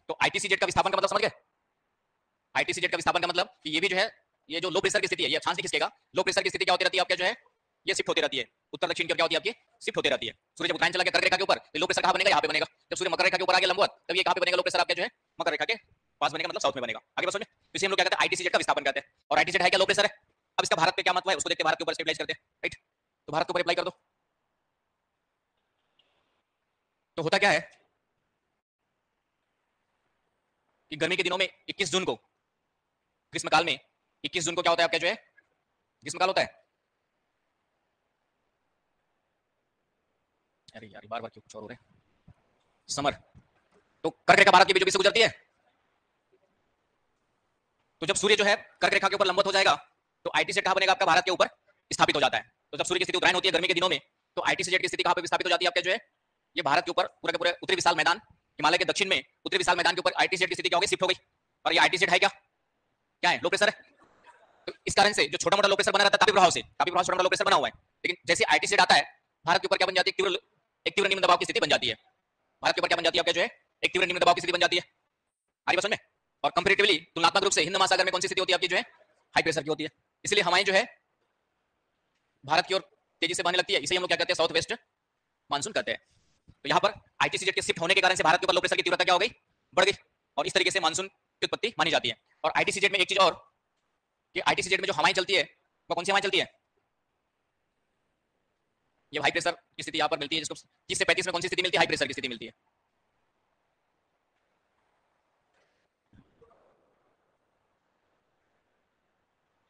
तो आईटीसीजेड का विस्थापन का मतलब समझ गए। आईटीसीजेड का विस्थापन का मतलब कि ये भी जो है, ये जो लो प्रेशर की स्थिति है, ये अक्षांश नहीं खिसकेगा। लो प्रेशर की स्थिति क्या होती रहती है आपका जो है, ये शिफ्ट होती रहती है उत्तर दक्षिण की ओर, क्या होती है आपकी शिफ्ट होती रहती है। सूर्य जब उत्तरायण चला गया कर्क रेखा के ऊपर, तो लो प्रेशर कहां बनेगा, यहां पे बनेगा। जब सूर्य मकर रेखा के ऊपर आ गया लंबवत, तब ये कहां पे बनेगा लो प्रेशर आपका जो है, मकर रेखा के पास बनेगा, मतलब साउथ में बनेगा। आगे बस समझे। इसे हम लोग क्या कहते हैं, आईटीसीजेड का विस्थापन कहते हैं। और आईटीसीजेड है क्या, लो प्रेशर है। अब इसका भारत पे क्या महत्व है उसको देखते हैं, भारत के ऊपर स्टेबलाइज करते हैं, राइट। तो भारत के ऊपर अप्लाई कर दो। तो होता क्या है कि गर्मी के दिनों में 21 जून को, ग्रीष्मकाल में 21 जून को क्या होता है आपका जो है, ग्रीष्मकाल होता है। अरे यार बार बार क्यों कुछ और हो रहा है, समर। तो कर्क रेखा भारत के बीचों बीच से गुजरती है। तो जब सूर्य जो है कर्क रेखा के ऊपर लंबवत हो जाएगा, तो आईटीसीजेड कहां बनेगा आपका, भारत के ऊपर स्थापित हो जाता है। तो जब सूर्य की स्थिति उत्तरायण होती है गर्मी के दिनों में, तो आईटीसीजेड की स्थिति कहां पे विस्थापित हो जाती है आपके जो है, ये भारत के ऊपर पूरे के पूरे उत्तरी विशाल मैदान, हिमालय के दक्षिण में उत्तरी विशाल मैदान के ऊपर आईटीसीजेड की स्थिति क्या हो गई, शिफ्ट हो गई। और ये आईटीसीजेड है क्या, क्या है, लो प्रेशर है। तो इस कारण से जो छोटा मोटा लो प्रेशर बना रहता है, तापी प्रभाव से, तापी प्रभाव से छोटा मोटा लो प्रेशर बना हुआ है। लेकिन जैसे आईटीसीजेड आता है, भारत के ऊपर क्या बन जाती है, एक तीव्र निम्न दबाव की स्थिति बन जाती है। भारत के ऊपर क्या बन जाती है आपका जो है, एक तीव्र निम्न दबाव की स्थिति बन जाती है। आ रही बात समझ में। और कंपैरेटिवली तुलनात्मक रूप से हिंद महासागर में कौन सी स्थिति होती है आपकी जो है, हाई प्रेशर की होती है। इसलिए हवाएं जो है भारत की ओर तेजी से बहने लगती है। इसे हम लोग क्या कहते हैं, साउथ वेस्ट मानसून कहते हैं। तो यहाँ पर आईटीसीजेड के शिफ्ट होने के कारण से भारत के ऊपर लो प्रेशर की तीव्रता क्या हो गई, बढ़ गई। और इस तरीके से मानसून की उत्पत्ति मानी जाती है। और आईटीसीजेड में एक चीज और, कि आईटीसीजेड में जो हवाएं चलती है वो कौन सी हवाएं चलती है, ये हाई प्रेशर की स्थिति यहाँ पर मिलती है, जिसको 30 से 35 में कौन सी स्थिति मिलती है, हाई प्रेशर की स्थिति मिलती है।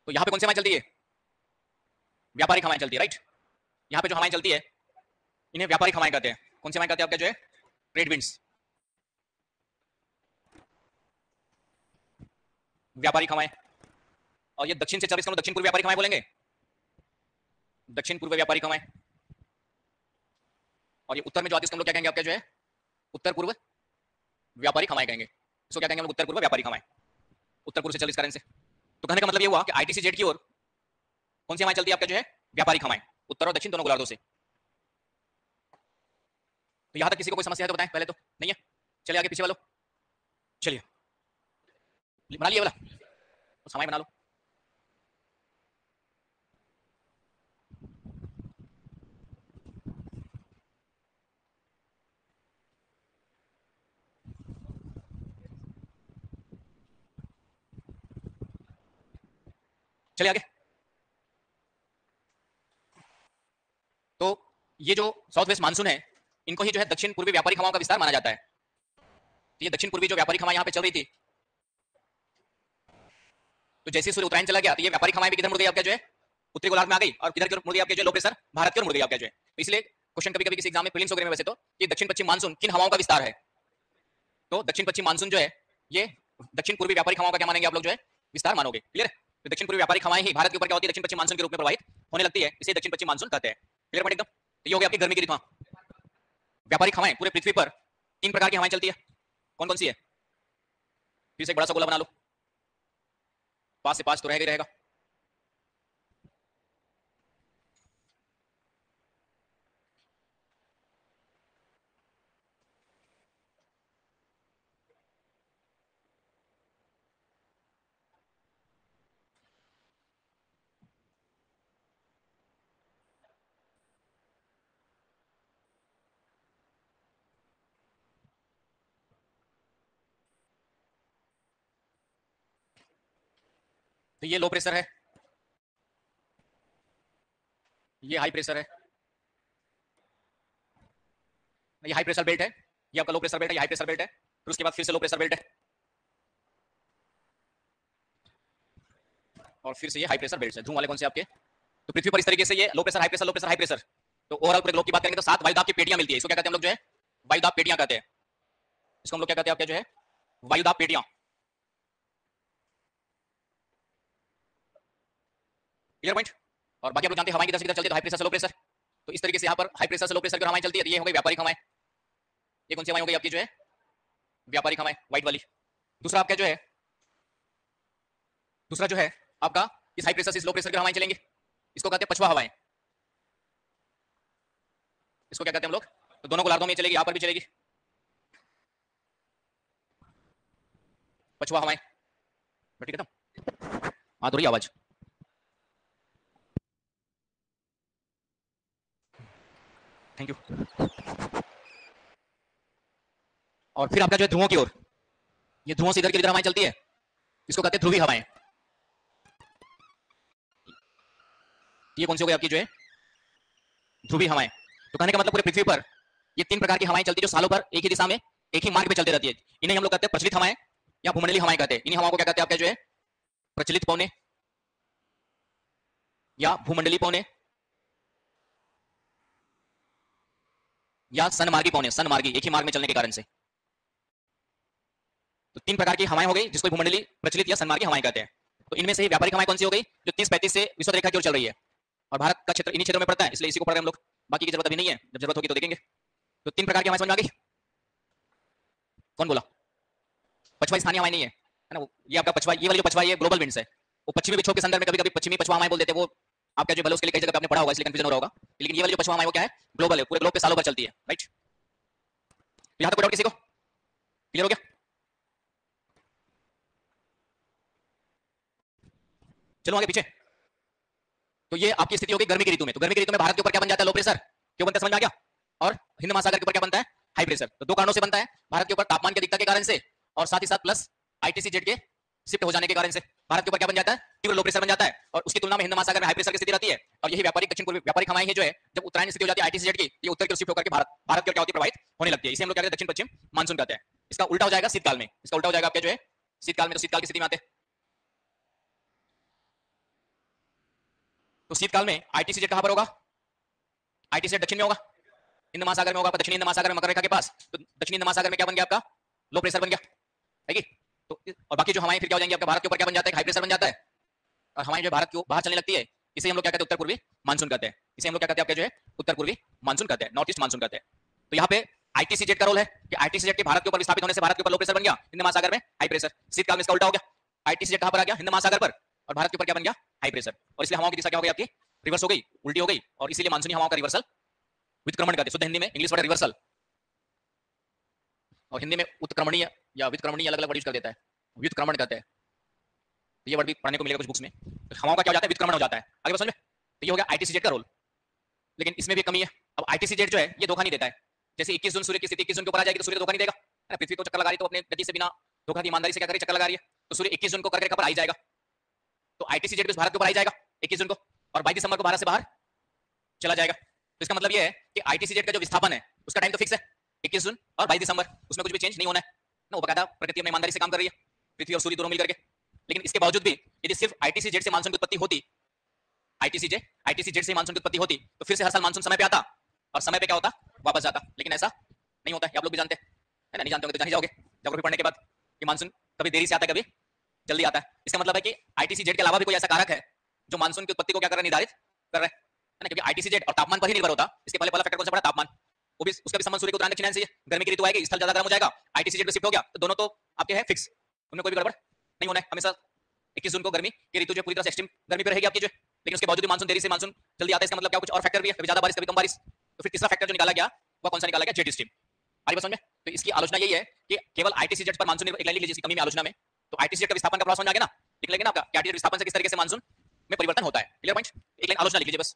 तो यहाँ पे कौन सी हवाएं चलती है, व्यापारिक हवाएं चलती है, राइट। यहाँ पे जो हवाएं चलती है इन्हें व्यापारिक हवाएं कहते हैं। कौन सी हवाएं कहते हैं आपका जो है, ट्रेड विंड्स, व्यापारिक हवाएं। और ये दक्षिण से चल, इसको दक्षिण पूर्व व्यापारिक हवाएं बोलेंगे, दक्षिण पूर्व व्यापारिक हवाएं। और ये उत्तर में जो आती है उसको हम लोग क्या कहेंगे आपका जो है, उत्तर पूर्व व्यापारिक हवाएं कहेंगे। इसको क्या कहेंगे हम लोग, उत्तर पूर्व व्यापारिक हवाएं। उत्तर पूर्व से चल इस कारण से। तो कहने का मतलब ये हुआ कि आईटीसीजेड की ओर कौन सी हवाएं चलती है आपका जो है, व्यापारिक हवाएं, उत्तर और दक्षिण दोनों गोलार्धों से। तो यहां तक किसी को कोई समस्या है तो बताएं, पहले तो नहीं है। चलिए आगे पीछे वालों, चलिए बना लिया वाला, तो समय बना लो। चलिए आगे। तो ये जो साउथ वेस्ट मानसून है, इनको ही जो है दक्षिण पूर्वी व्यापारिक हवाओं का विस्तार माना जाता है। तो ये दक्षिण पूर्वी जो व्यापारिक हवा यहाँ पे चल रही थी, तो जैसे सूर्य उत्तरायण चला गया, तो ये व्यापारिक हवाएं भी किधर मुड़ गई आपका जो है, उत्तरी गोलार्ध में आ गई। और किधर की ओर मुड़ गई आपके जो लो प्रेशर, भारत की ओर मुड़ गई आपका जो है। तो इसलिए क्वेश्चन कभी कभी किसी एग्जाम में प्रीलिम्स वगैरह में वैसे तो, कि दक्षिण पश्चिम मानसून किन हवाओं का विस्तार है। तो दक्षिण पश्चिम मानसून जो है, ये दक्षिण पूर्वी व्यापारिक हवाओं का क्या मानेंगे आप लोग जो है, विस्तार मानोगे। क्लियर। तो दक्षिण पूर्वी व्यापारिक हवाएं ही भारत के ऊपर क्या होती है, दक्षिण पश्चिम मानसून के रूप में प्रवाहित होने लगती है, इसे दक्षिण पश्चिम मानसून कहते हैं। क्लियर पॉइंट एकदम। तो ये हो गया आपकी गर्मी की ऋतु। व्यापारिक हवाएं पूरे पृथ्वी पर 3 प्रकार की हवाएं चलती है। कौन कौन सी है, फिर से एक बड़ा सा गोला बना लो, 5 से 5 तो रहेगा ही रहेगा। तो ये लो प्रेशर है, ये हाई प्रेशर है, ये हाई प्रेशर बेल्ट है, ये आपका लो प्रेशर बेल्ट है, ये हाई प्रेशर बेल्ट है, फिर उसके बाद फिर से लो प्रेशर बेल्ट है, और फिर से ये हाई प्रेशर बेल्ट है। ध्रुव वाले कौन से आपके? तो पृथ्वी पर इस तरीके से ये low pressure high pressure low pressure high pressure. तो ओवरऑल पूरे ग्लोब की बात करेंगे तो 7 वायुदाब की पेटियां मिलती है। इसको क्या कहते हैं हम लोग जो है? वायुदाब पेटियां कहते हैं। इसको हम लोग क्या कहते हैं आपके जो है? वायुदाब पेटियां। Clear point? और बाकी आप लोग जानते हैं हवाएं किधर से किधर चलती है, तो हाई प्रेशर से लो प्रेशर। तो इस तरीके से यहाँ पर हाई प्रेशर से लो प्रेशर की हवाएं चलती है, तो ये हो गई व्यापारिक हवाएं। ये कौन सी हवाएं हो गई आपकी जो है? व्यापारिक हवाएं, व्हाइट वाली। दूसरा आपका जो है, दूसरा जो है आपका इस हाई प्रेशर से इस लो प्रेशर की हवाएं चलेंगे, इसको कहते हैं पछवा हवाएं। इसको क्या कहते हैं हम लोग? तो दोनों गोलार्धों में चलेगी, यहां पर भी चलेगी पछवा हवाएं। ठीक है ना? हाँ थोड़ी आवाज। Thank you. और फिर आपका जो है ध्रुवों की ओर, ये ध्रुवों से इधर की इधर हवाएं चलती है, इसको कहते हैं ध्रुवी हवाएं। ये कौन सी हो गई आपकी जो है? ध्रुवी हवाएं। तो कहने का मतलब पूरे पृथ्वी पर ये 3 प्रकार की हवाएं चलती है जो सालों भर एक ही दिशा में एक ही मार्ग पे चलती रहती है। इन्हें हम लोग कहते हैं प्रचलित हवाएं या भूमंडलीय हवाएं कहते हैं। इन्हीं हवाओं को क्या कहते हैं आपके जो है? प्रचलित पवने या भूमंडलीय पवने या सनमार्गी पवने। सनमार्गी एक ही मार्ग में चलने के कारण से। तो 3 प्रकार की हवाएं हो गई जिसको भूमंडलीय, प्रचलित या सनमार्गी हवाएं कहते हैं। तो इनमें से ही व्यापारिक हवाएं कौन सी हो गई? जो 30-35 से विषुवत रेखा की ओर चल रही है, और भारत का क्षेत्र इन्हीं क्षेत्रों में पड़ता है, इसलिए इसी को पढ़ रहे हैं हम लोग। बाकी की जरूरत अभी नहीं है, जब जरूरत होगी तो देखेंगे। तो 3 प्रकार की हवाएं समझ में आ गई? कौन बोला? पछवा स्थानीय हवाएं नहीं है ना वो, ये आपका पछवा, ये वाली जो पछवा ये ग्लोबल विंड्स है। वो पश्चिमी विक्षोभ के संदर्भ में कभी कभी पश्चिमी पछवा हवाएं बोल देते हैं, वो आपका जो भले उसके लिए कई जगह पे आपने पढ़ा होगा इसलिए कंफ्यूजन हो रहा होगा। लेकिन ये वाली जो पछवा हवाएं वो क्या है? ग्लोबल है, पूरे ग्लोब पे सालों भर चलती है। राइट? तो यहां तक कोई डाउट किसी को? क्लियर हो गया? चलो आगे पीछे। तो ये आपकी स्थिति होगी गर्मी की ऋतु में। तो गर्मी की ऋतु में भारत के ऊपर क्या बन जाता है? Low pressure. क्यों बनता है समझ में आ गया? और हिंद महासागर के ऊपर क्या बनता है? High pressure. तो 2 कारणों से बनता है, भारत के ऊपर तापमान की अधिकता के कारण से, और साथ ही साथ प्लस आईटीसी जेट के शिफ्ट हो जाने के कारण से भारत के ऊपर क्या बन जाता है? तीव्र लो प्रेशर बन जाता है, और उसकी तुलना में हिंद महासागर में हाई प्रेशर की स्थिति रहती है। और यही व्यापारिक दक्षिण पूर्वी व्यापारिक हवाएं है जो है, जब उत्तरायण स्थिति हो जाती है आईटीसी जेट की, ये उत्तर की ओर शिफ्ट होकर के भारत की ओर क्या होती है? प्रवाहित होने लगती है। इसे हम लोग क्या कहते हैं? दक्षिण पश्चिम मानसून कहते हैं। इसका उल्टा हो जाएगा शीतकाल में। इसका उल्टा हो जाएगा आपके जो है शीतकाल में। तो शीतकाल की स्थिति में आते हैं, तो शीतकाल में आईटीसी जेट कहां पर होगा? आईटीसी जेट दक्षिण में होगा, हिंद महासागर में होगा, दक्षिणी हिंद महासागर में मकर रेखा के पास। तो दक्षिणी हिंद महासागर में क्या बन गया आपका? लो प्रेशर बन गया है कि? तो और बाकी जो हवाएं फिर क्या हो जाएंगी आपके? भारत के ऊपर क्या बन जाता है? हाई प्रेशर बन जाता है, और हवाएं जो भारत की बाहर चलने लगती है, इसे हम लोग क्या कहते हैं? उत्तर पूर्वी मानसून कहते हैं। इसे हम लोग क्या कहते हैं आपके जो है? उत्तर पूर्वी मानसून कहते हैं, नॉर्थ ईस्ट मानसून कहते हैं। तो यहाँ पे आईटीसी जेट का रोल है कि आईटीसी जेट के भारत के ऊपर विस्थापित होने से भारत के ऊपर लो प्रेशर बन गया, हिंद महासागर में हाई प्रेशर। शीतकाल में इसका उल्टा हो गया, आईटीसी जेट कहां पर आ गया? हिंद महासागर पर, और भारत के ऊपर क्या बन गया? High pressure. और इसलिए हवाओं की दिशा क्या हो गई आपकी? रिवर्स हो गई, उल्टी हो गई, और इसीलिए मानसूनी हवाओं का रिवर्सल व्युत्क्रमण कहते हैं। शुद्ध हिंदी में इंग्लिश वर्ड रिवर्सल, और हिंदी में उत्क्रमणीय या व्युत्क्रमणीय अलग अलग वर्ड यूज कर देता है, व्युत्क्रमण कहते हैं। तो ये वर्ड भी पढ़ने को मिलेगा कुछ बुक्स में। तो हवाओं का क्या हो जाता है? व्युत्क्रमण हो जाता है। आगे बात समझ में? तो ये हो गया आईटीसी जेट का रोल। लेकिन इसमें भी कमी है। अब आईटीसी जेट जो है ये धोखा नहीं देता है। जैसे 21 जून सूर्य की स्थिति 21 जून के ऊपर आ जाएगी तो सूर्य धोखा नहीं देगा, है ना? पृथ्वी को चक्कर लगा रही तो अपने गति से बिना धोखा दी ईमानदारी से क्या करेगी? चक्कर लगा रही है। तो सूर्य 21 जून को करके पर आ ही जाएगा। तो आईटीसी जेट भी भारत के ऊपर आ ही जाएगा 21 जून को, और 22 दिसंबर को भारत से बाहर चला जाएगा। तो इसका मतलब ये है कि आईटीसी जेट का जो विस्थापन है उसका टाइम तो फिक्स है 21 जून और 22 दिसंबर, उसमें कुछ भी चेंज नहीं होना है ना। वो बकायदा प्रकृति अपनी ईमानदारी से काम कर रही है, पृथ्वी और सूर्य दोनों मिलकर के। लेकिन इसके बावजूद भी यदि सिर्फ आईटीसी जेट से मानसून की उत्पत्ति होती, आईटीसी जेट से मानसून की उत्पत्ति होती, तो फिर से हर साल मानसून समय पे आता और समय पे क्या होता? वापस जाता। लेकिन ऐसा नहीं होता है, आप लोग भी जानते हैं, है ना? नहीं जानते होंगे तो जान ही जाओगे ज्योग्राफी पढ़ने के बाद कि मानसून कभी देरी से आता है, कभी जल्दी आता है। इसका मतलब है कि आईटीसी जेट के अलावा भी कोई ऐसा कारक है जो मानसून की उत्पत्ति को क्या कर रहा है? निर्धारित कर रहा है ना? क्योंकि आईटीसी जेट और तापमान पर ही निर्भर होता। इसके पहले पहला फैक्टर कौन सा पड़ा? तापमान। वो भी उसका भी संबंध सूर्य के उत्तरायण दक्षिणायन से है। गर्मी की ऋतु आएगी, स्थल ज्यादा गर्म हो जाएगा, आईटीसी जेट पे शिफ्ट हो गया, तो दोनों तो आपके हैं फिक्स, उनमें कोई भी गड़बड़ नहीं होना है। हमेशा 21 जून को गर्मी की ऋतु जो पूरी तरह से एक्सट्रीम गर्मी पे रहेगी आपकी जो, लेकिन उसके बावजूद मानसून देरी से मानसून जल्दी आता है। इसका मतलब क्या? कुछ और फैक्टर भी है, कभी ज्यादा बारिश कभी कम बारिश। तो फिर तीसरा फैक्टर जो निकाला गया वो कौन सा निकाला गया? Jet stream. आगे समझ में? तो इसकी आलोचना यही है कि केवल आईटीसी जेट पर मानसून एक लाइन लिख लीजिए इसकी कमी में आलोचना में। तो आईटीसी जेट का विस्थापन का समझ आ गया ना? लिख लेंगे ना आपका कि आईटीसी विस्थापन से किस तरीके से मानसून में परिवर्तन होता है। Clear point? एक लाइन आलोचना लिख लीजिए बस,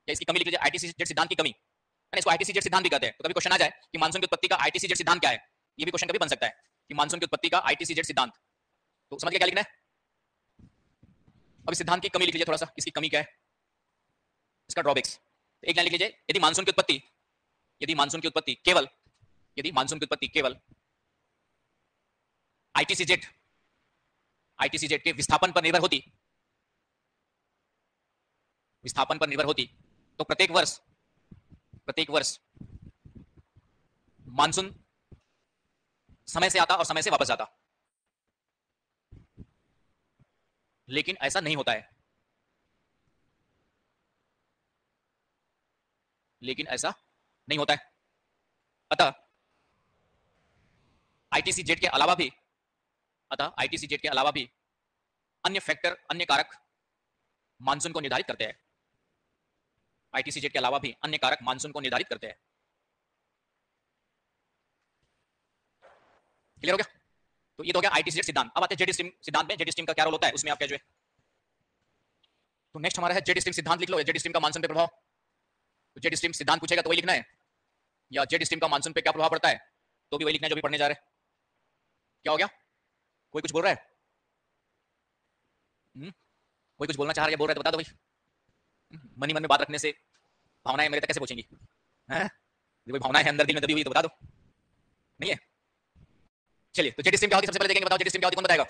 या इसकी कमी लिख लीजिए, आईटीसी जेट सिद्धांत की कमी, है। इसको आईटीसी जेट सिद्धांत भी कहते हैं। तो कभी क्वेश्चन आ जाए कि मानसून की उत्पत्ति का आईटीसी जेट सिद्धांत क्या है, ये भी क्वेश्चन कभी बन सकता है कि मानसून की उत्पत्ति का आईटीसी जेट सिद्धांत। तो समझ के क्या लिखना है? अब इस सिद्धांत की कमी लिख लीजिए थोड़ा सा, इसकी कमी क्या है, इसका ड्रॉबैक्स। एक लाइन लिख लीजिए, यदि मानसून की उत्पत्ति केवल आईटीसी जेट के विस्थापन पर निर्भर होती तो प्रत्येक वर्ष मानसून समय से आता और समय से वापस जाता। लेकिन ऐसा नहीं होता है, अतः आईटीसी जेट के अलावा भी अन्य कारक मानसून को निर्धारित करते हैं। क्लियर हो गया? तो ये तो हो गया आईटीसी जेट सिद्धांत। अब आते हैं जेट स्ट्रीम सिद्धांत में। जेट स्ट्रीम का क्या रोल होता है उसमें आप क्या जो है, तो नेक्स्ट हमारा है जेट स्ट्रीम सिद्धांत। लिख लो, जेट स्ट्रीम का मानसून पे प्रभाव। तो जेट स्ट्रीम सिद्धांत पूछेगा तो वही लिखना है, या जेट स्ट्रीम का मानसून पे क्या प्रभाव पड़ता है तो भी वही लिखना है जो भी पढ़ने जा रहे हैं। क्या हो गया? कोई कुछ बोल रहा है? कोई कुछ बोलना चाह रहा है, बोल रहा है तो बता दो भाई। मन ही मन में बात रखने से भावनाएं मेरे तक कैसे पहुंचेंगी? कोई भावनाएं है अंदर दिल में दबी हुई तो बता दो। नहीं है? चलिए, तो जेट स्ट्रीम क्या होती है सबसे पहले देखेंगे। बताओ जेट स्ट्रीम क्या होती है, कौन बताएगा?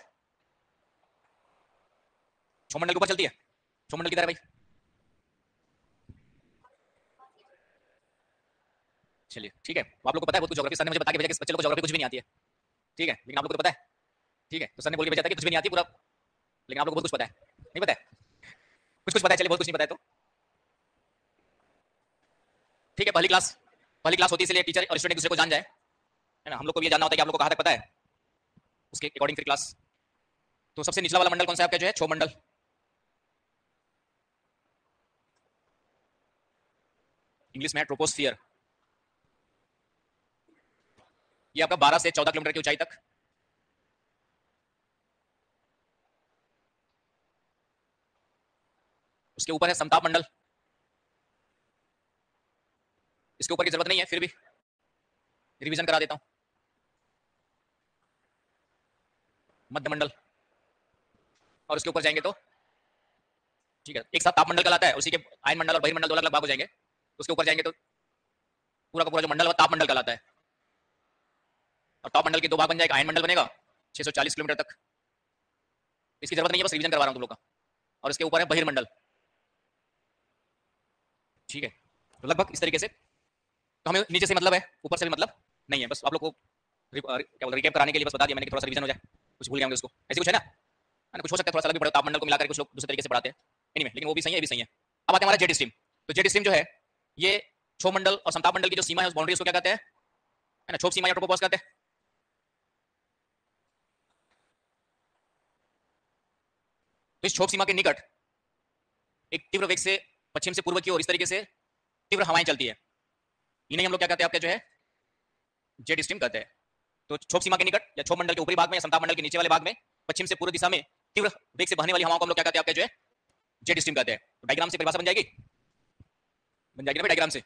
छोमंडल के ऊपर चलती है। छोमंडल किधर है भाई? चलिए ठीक है, तो आप लोग को पता है बहुत कुछ ज्योग्राफी। सर ने मुझे बता के भेजा कि इस बच्चे लोग को ज्योग्राफी कुछ भी नहीं आती है। ठीक है, लेकिन आप लोग को तो पता है। ठीक है, तो सर ने बोल के भेजा था कि कुछ भी नहीं आती पूरा, लेकिन आप लोग को बहुत कुछ पता है। नहीं पता है? कुछ पता है। चलिए, बहुत कुछ नहीं पता है तो ठीक है। पहली क्लास होती है इसलिए टीचर और स्टूडेंट एक दूसरे को जान जाए, है ना। हम लोग को ये जानना होता है कि आप लोग को कहाँ तक पता है, उसके अकॉर्डिंग फिर क्लास। तो सबसे निचला वाला मंडल कौन सा है आपका, जो है क्षोमंडल। इंग्लिश में ट्रोपोस्फियर। ये आपका 12 से 14 किलोमीटर की ऊंचाई तक। उसके ऊपर है समताप मंडल। इसके ऊपर की जरूरत नहीं है, फिर भी रिवीजन करा देता हूं। मध्य मंडल, और उसके ऊपर जाएंगे तो ठीक है, एक साथ ताप मंडल कहलाता है, उसी के आयन मंडल और बहिर्मंडल दो अलग अलग भाग हो जाएंगे। उसके ऊपर जाएंगे तो पूरा का पूरा जो मंडल है ताप मंडल कहलाता है। और ताप मंडल के दो भाग बन जाएगा, आयन मंडल बनेगा 640 किलोमीटर तक। इसकी जरूरत नहीं है, बस रिवीजन करवा रहा हूं तुम लोग का। और इसके ऊपर है बहिर्मंडल। ठीक है, तो लगभग इस तरीके से। तो हमें नीचे से मतलब है, ऊपर से भी मतलब नहीं है। बस आप लोग को क्या रिकैप कराने के लिए बस बता दिया मैंने कि थोड़ा सा रिवीजन हो जाए। कुछ भूल गए होंगे उसको, ऐसे कुछ है ना। कुछ हो सकता है थोड़ा सा अलग भी पड़े, तापमंडल को मिलाकर कुछ लोग दूसरे तरीके से पढ़ाते हैं। एनीवे, लेकिन वो भी सही है, ये भी सही है। अब आते हैं हमारा जेट स्ट्रीम। तो जेट स्ट्रीम जो है ये क्षोभ मंडल और समताप मंडल की जो सीमा है उस बाउंड्री उसको क्या कहते हैं, है ना, क्षोभ सीमा या ट्रोपोपॉज कहते हैं। तो इस क्षोभ सीमा के निकट एक तीव्र वेग से पश्चिम से पूर्व की ओर इस तरीके से तीव्र हवाएं चलती है। इन्हें हम लोग क्या कहते हैं आपके जो है जेट स्ट्रीम कहते हैं। तो क्षोभ सीमा के निकट या क्षोभ मंडल के ऊपरी भाग में या समताप मंडल के नीचे वाले भाग में पश्चिम से पूर्व दिशा में तीव्र वेग से बहने वाली हवाओं को हम लोग क्या कहते हैं आपके जो है जेट स्ट्रीम कहते हैं। तो डायग्राम से परिभाषा बन जाएगी ना भाई, डायग्राम से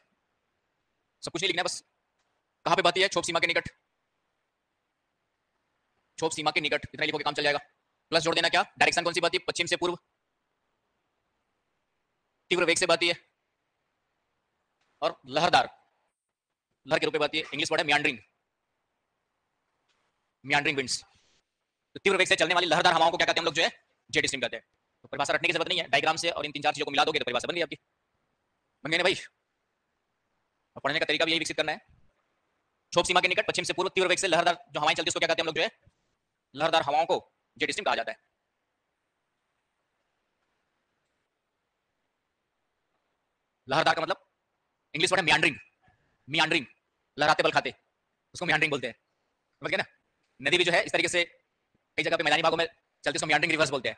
सब कुछ नहीं लिखना है, बस कहां पे बहती है, क्षोभ सीमा के निकट। क्षोभ सीमा के निकट इतना लिखोगे काम चल जाएगा। प्लस जोड़ देना, क्या डायरेक्शन कौन सी बहती है, पश्चिम से पूर्व तीव्र वेग से बहती है और लहरदार, लहर के रूप में बहती है। इंग्लिश वर्ड है मियांडरिंग, मियांडरिंग विंड्स। तो तीव्र वेग से चलने वाली लहरदार हवाओं को क्या कहते हैं हम लोग जो है जेट स्ट्रीम कहते हैं। तो परिभाषा रटने की जरूरत नहीं है, डायग्राम से और इन तीन चार चीजों को मिला दोगे तो परिभाषा बन गई आपकी। बन गई ना भाई। और पढ़ने का तरीका भी यही विकसित करना है। क्षोभ सीमा के निकट पश्चिम से पूर्व तीव्र वेग से लहरदार जो हवाएं चलती है उसको क्या कहते हैं हम लोग जो है लहरदार हवाओं को जेट स्ट्रीम कहा जाता है। लहरदार का मतलब इंग्लिश वर्ड है मियांडरिंग, मियांडरिंग, लहराते बल खाते, उसको मियांडरिंग बोलते हैं। समझ गए ना। नदी भी जो है इस तरीके से कई जगह पे मैदानी भागों में चलती है, उसको मियांडरिंग रिवर्स बोलते हैं।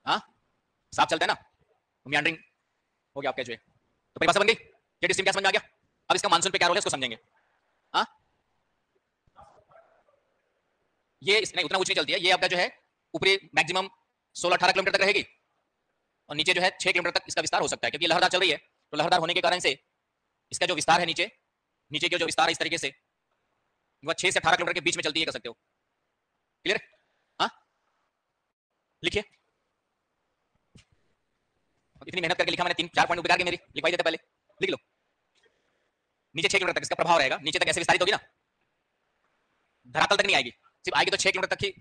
हाँ, साफ चलता है ना, तो मियांडरिंग हो गया आपके जो है। तो परिभाषा बन गई, जेट स्ट्रीम क्या समझ में आ गया। अब इसका मानसून पे क्या रोल है उसको समझेंगे। हाँ, ये नहीं उतना ऊंच नहीं चलती है, ये आपका जो है ऊपरी मैक्सिमम 16-18 किलोमीटर तक रहेगी और नीचे जो है 6 किलोमीटर तक इसका विस्तार हो सकता है, क्योंकि लहरदार चल रही है। तो लहरदार होने के कारण से इसका जो विस्तार है नीचे नीचे के जो विस्तार है इस तरीके से वह 6 से 18 किलोमीटर के बीच में चलती है, कर सकते हो। क्लियर? हाँ, लिखिए इतनी मेहनत करके लिखा मैंने, 3-4 पॉइंट बेकार के मेरी, लिखवाई देते पहले, लिख लो। नीचे 6 किलोमीटर तक इसका प्रभाव रहेगा, नीचे तक ऐसे विस्तारित होगी ना, धरातल तक नहीं आएगी, सिर्फ आएगी तो 6 किलोमीटर तक ही,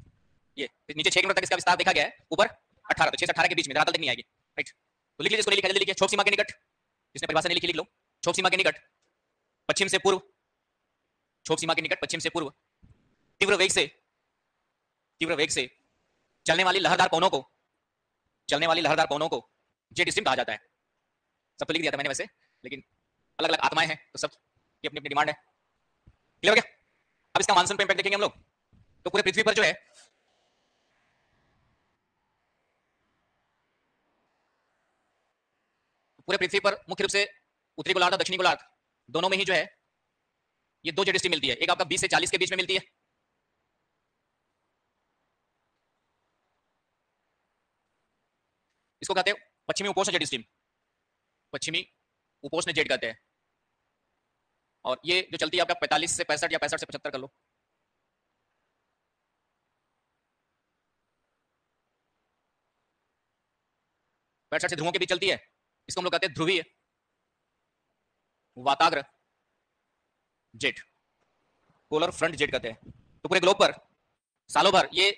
ये नीचे 6 किलोमीटर तक इसका विस्तार देखा गया है, ऊपर 18, तो 6 से 18 के बीच में, धरातल तक नहीं आएगी, राइट। तो लिख लीजिए इसको, लिखा जल्दी लिखिए, क्षोभ सीमा के निकट, जिसने परिभाषा नहीं लिखी लिख लो, क्षोभ सीमा के निकट, पश्चिम से पूर्व, क्षोभ सीमा के निकट पश्चिम से पूर्व, तीव्र वेग से चलने वाली लहरदार पवनों को जेट स्ट्रीम कहा जाता है। सब तो लिख दिया था मैंने वैसे, लेकिन अलग अलग आत्माएं हैं तो सब की अपनी अपनी डिमांड है। क्लियर हो गया? अब इसका मानसून पे इम्पैक्ट देखेंगे हम लोग। तो पूरे पृथ्वी पर जो है, पूरे पृथ्वी पर मुख्य रूप से उत्तरी गोलार्ध और दक्षिणी गोलार्ध दोनों में ही जो है ये 2 जेट स्ट्रीम मिलती है। एक आपका 20 से 40 के बीच में मिलती है, इसको कहते हैं पश्चिमी उपोष्ण जेट स्ट्रीम, पश्चिमी उपोष्ण जेट कहते हैं। और ये जो चलती है आपका 45 से 65 या 65 से 75 कर लो, पैंसठ से ध्रुवों के बीच चलती है। इसको हम लोग कहते हैं ध्रुवीय वाताग्र जेट, पोलर फ्रंट जेट कहते हैं। तो पूरे ग्लोब पर सालों भर ये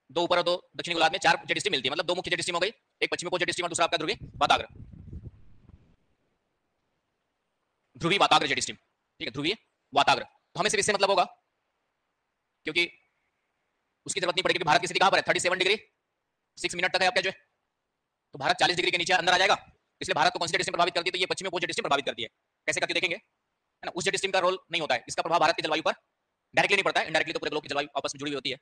2 ऊपर और 2 दक्षिणी गोलार्ध में 4 जेट स्ट्रीम मिलती है, मतलब 2 मुख्य जेट स्ट्रीम हो गई, एक पश्चिमी उपोष्ण जेट स्ट्रीम और दूसरा आपका ध्रुवीय वाताग्र जेट स्ट्रीम, ठीक है, ध्रुवीय वाताग्र। तो हमें सिर्फ इससे मतलब होगा, क्योंकि उसकी जरूरत नहीं पड़ेगी, भारत की स्थिति कहां पर है, 37 डिग्री 6 मिनट तक है आपका जो है, तो भारत 40 डिग्री के नीचे अंदर आ जाएगा, इसलिए भारत को कौन सी जेट स्ट्रीम प्रभावित करती है, तो ये पश्चिमी उपोष्ण जेट स्ट्रीम प्रभावित करती है। कैसे करती है देखेंगे, है ना। उस जेट स्ट्रीम का रोल नहीं होता है, इसका प्रभाव भारत की जलवायु पर डायरेक्टली नहीं पड़ता है, इनडायरेक्टली तो पूरे ग्लोब की जलवायु आपस में जुड़ी हुई होती है।